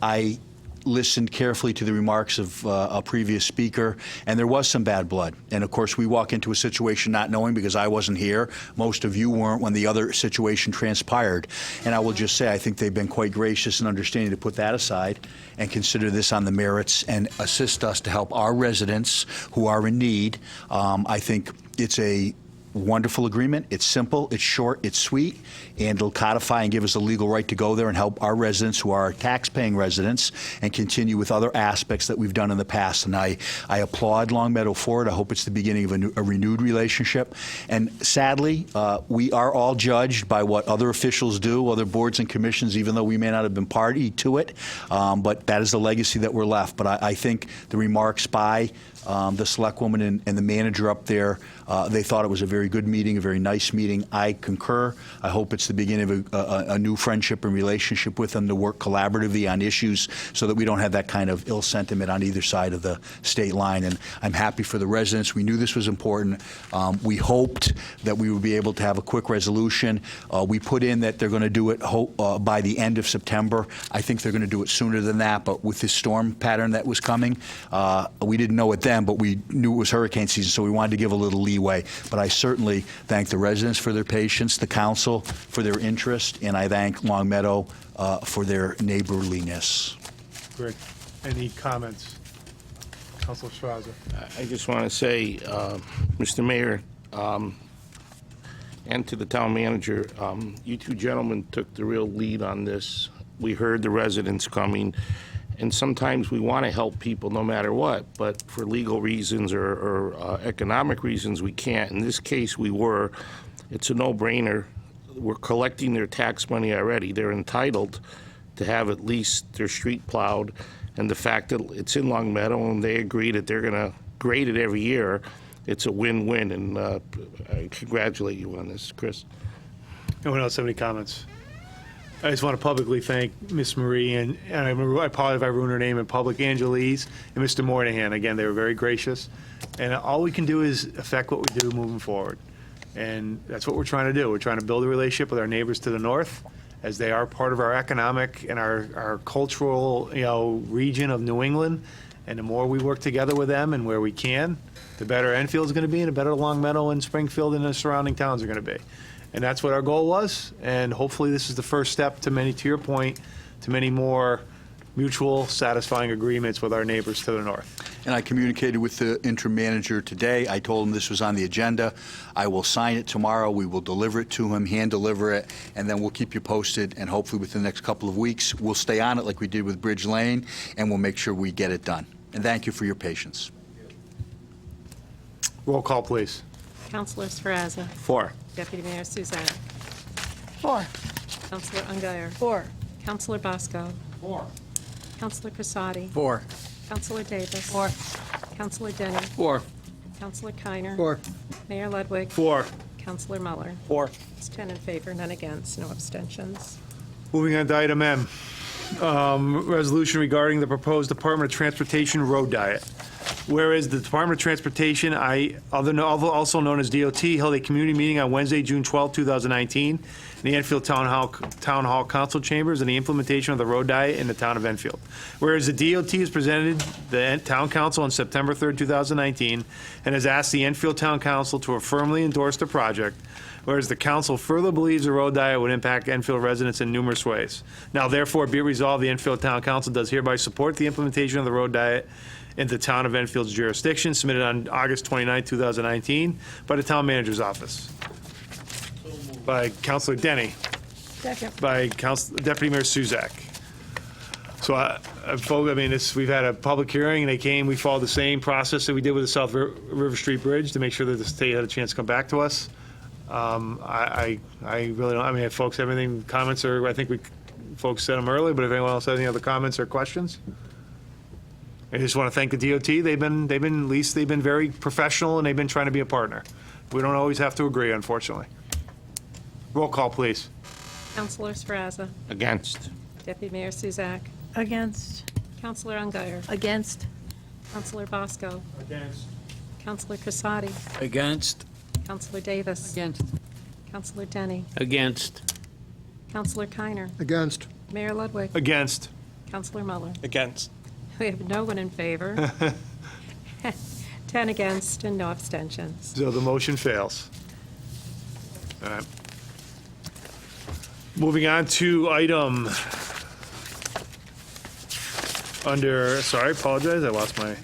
I listened carefully to the remarks of a previous speaker, and there was some bad blood. And of course, we walk into a situation not knowing, because I wasn't here. Most of you weren't when the other situation transpired. And I will just say, I think they've been quite gracious and understanding to put that aside and consider this on the merits and assist us to help our residents who are in need. I think it's a wonderful agreement. It's simple, it's short, it's sweet, and it'll codify and give us a legal right to go there and help our residents who are tax-paying residents and continue with other aspects that we've done in the past. And I applaud Long Meadow for it. I hope it's the beginning of a renewed relationship. And sadly, we are all judged by what other officials do, other boards and commissions, even though we may not have been party to it. But that is the legacy that we're left. But I think the remarks by the selectwoman and the manager up there, they thought it was a very good meeting, a very nice meeting. I concur. I hope it's the beginning of a new friendship and relationship with them to work collaboratively on issues so that we don't have that kind of ill sentiment on either side of the state line. And I'm happy for the residents. We knew this was important. We hoped that we would be able to have a quick resolution. We put in that they're going to do it by the end of September. I think they're going to do it sooner than that, but with this storm pattern that was coming, we didn't know it then, but we knew it was hurricane season, so we wanted to give a little leeway. But I certainly thank the residents for their patience, the council for their interest, and I thank Long Meadow for their neighborliness. Great. Any comments? Councilor Srazza. I just want to say, Mr. Mayor, and to the town manager, you two gentlemen took the real lead on this. We heard the residents coming, And sometimes we want to help people no matter what, but for legal reasons or economic reasons, we can't. In this case, we were. It's a no-brainer. We're collecting their tax money already. They're entitled to have at least their street plowed. And the fact that it's in Long Meadow and they agree that they're going to grade it every year, it's a win-win. And I congratulate you on this, Chris. Anyone else have any comments? I just want to publicly thank Miss Marie, and I apologize if I ruined her name in public, Angelise, and Mr. Moynihan. Again, they were very gracious. And all we can do is affect what we do moving forward. And that's what we're trying to do. We're trying to build a relationship with our neighbors to the north, as they are part of our economic and our cultural, region of New England. And the more we work together with them and where we can, the better Enfield's going to be, and the better Long Meadow and Springfield and the surrounding towns are going to be. And that's what our goal was, and hopefully this is the first step to your point, to many more mutual satisfying agreements with our neighbors to the north. And I communicated with the interim manager today. I told him this was on the agenda. I will sign it tomorrow. We will deliver it to him, hand deliver it, and then we'll keep you posted. And hopefully within the next couple of weeks, we'll stay on it like we did with Bridge Lane, and we'll make sure we get it done. And thank you for your patience. Roll call, please. Councilor Sferrazza. 4. Deputy Mayor Suzanne. 4. Councilor Ungary. 4. Councilor Bosco. 4. Councilor Crissati. 4. Councilor Davis. 4. Councilor Denny. 4. Councilor Keiner. 4. Mayor Ludwig. 4. Councilor Muller. 4. It's 10 in favor, none against, no abstentions. Moving on to item M, resolution regarding the proposed Department of Transportation road diet. Whereas the Department of Transportation, also known as DOT, held a community meeting on Wednesday, June 12, 2019, in the Enfield Town Hall Council Chambers on the implementation of the road diet in the town of Enfield. Whereas the DOT has presented the Town Council on September 3, 2019, and has asked the Enfield Town Council to firmly endorse the project, whereas the council further believes the road diet would impact Enfield residents in numerous ways. Now therefore be it resolved, the Enfield Town Council does hereby support the implementation of the road diet in the town of Enfield's jurisdiction, submitted on August 29, 2019, by the town manager's office. By Councilor Denny. Second. By Deputy Mayor Suzak. So, we've had a public hearing, and they came, we followed the same process that we did with the South River Street Bridge to make sure that the state had a chance to come back to us. I really don't, if folks have any comments, or I think folks said them earlier, but if anyone else has any other comments or questions? I just want to thank the DOT. They've been very professional, and they've been trying to be a partner. We don't always have to agree, unfortunately. Roll call, please. Councilor Sferrazza. Against. Deputy Mayor Suzak. Against. Councilor Ungary. Against. Councilor Bosco. Against. Councilor Crissati. Against. Councilor Davis. Against. Councilor Denny. Against. Councilor Keiner. Against. Mayor Ludwig. Against. Councilor Muller. Against. We have no one in favor. 10 against and no abstentions. So the motion fails. All right. Moving on to item sorry, apologize, I lost my.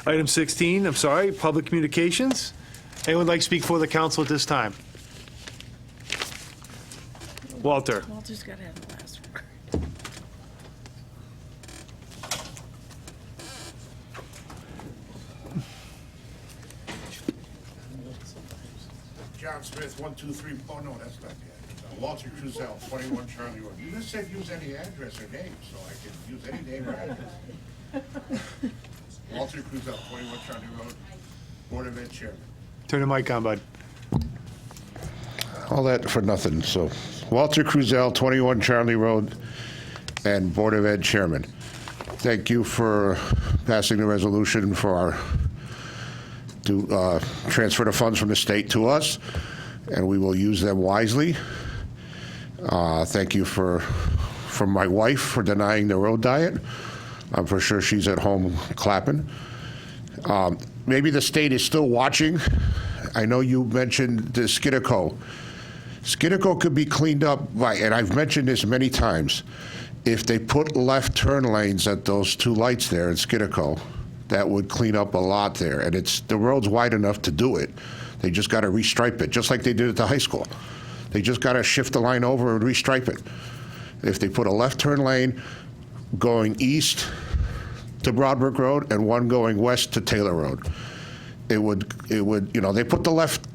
Item 16, I'm sorry, public communications. Anyone like to speak for the council at this time? Walter. Walter's got to have the last word. John Smith, 123, oh no, that's not the address. Walter Cruzel, 21 Charlie Road. You just said use any address or name, so I can use any name or address. Walter Cruzel, 21 Charlie Road, Board of Ed Chairman. Turn the mic on, bud. All that for nothing. So, Walter Cruzel, 21 Charlie Road, and Board of Ed Chairman. Thank you for passing the resolution for to transfer the funds from the state to us, and we will use them wisely. Thank you from my wife for denying the road diet. I'm for sure she's at home clapping. Maybe the state is still watching. I know you mentioned the Skidco. Skidco could be cleaned up by, and I've mentioned this many times, if they put left turn lanes at those two lights there in Skidco, that would clean up a lot there. And the road's wide enough to do it. They just got to restripe it, just like they did at the high school. They just got to shift the line over and restripe it. If they put a left turn lane going east to Broadbrook Road and one going west to Taylor Road, it would, you know, they put the left,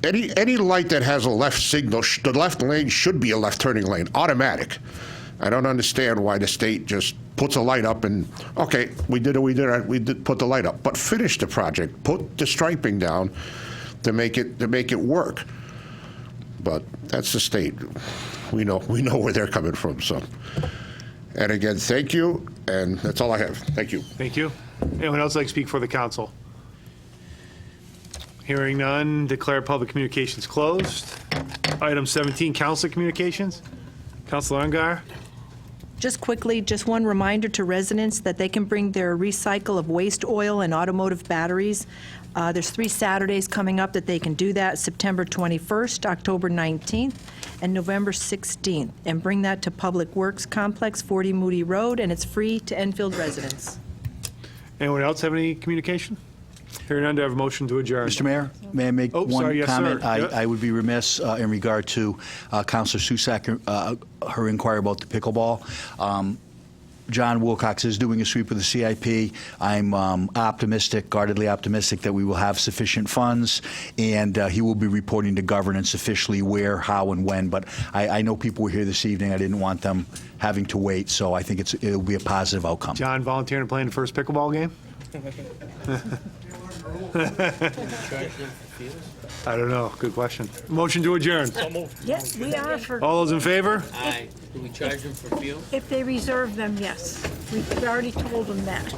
any light that has a left signal, the left lane should be a left turning lane, automatic. I don't understand why the state just puts a light up and, okay, we did put the light up, but finish the project, put the striping down to make it work. But that's the state. We know where they're coming from. So, and again, thank you, and that's all I have. Thank you. Thank you. Anyone else like to speak for the council? Hearing none, declare public communications closed. Item 17, council communications. Councilor Ungar. Just quickly, just one reminder to residents that they can bring their recycle of waste oil and automotive batteries. There's 3 Saturdays coming up that they can do that, September 21st, October 19th, and November 16th. And bring that to Public Works Complex, 40 Moody Road, and it's free to Enfield residents. Anyone else have any communication? Hearing none, do I have a motion to adjourn? Mr. Mayor, may I make one sorry, yes, comment? sir. Yeah. I would be remiss in regard to Councilor Susak, her inquiry about the pickleball. John Wilcox is doing a sweep of the CIP. I'm optimistic, guardedly optimistic, that we will have sufficient funds, and he will be reporting to governance officially where, how, and when. But I know people were here this evening. I didn't want them having to wait, so I think it'll be a positive outcome. John volunteering to play in the first pickleball game? I don't know. Good question. Motion to adjourn. Yes, we are for. All those in favor? Aye. Do we charge them for fuel? If they reserve them, yes. We've already told them that.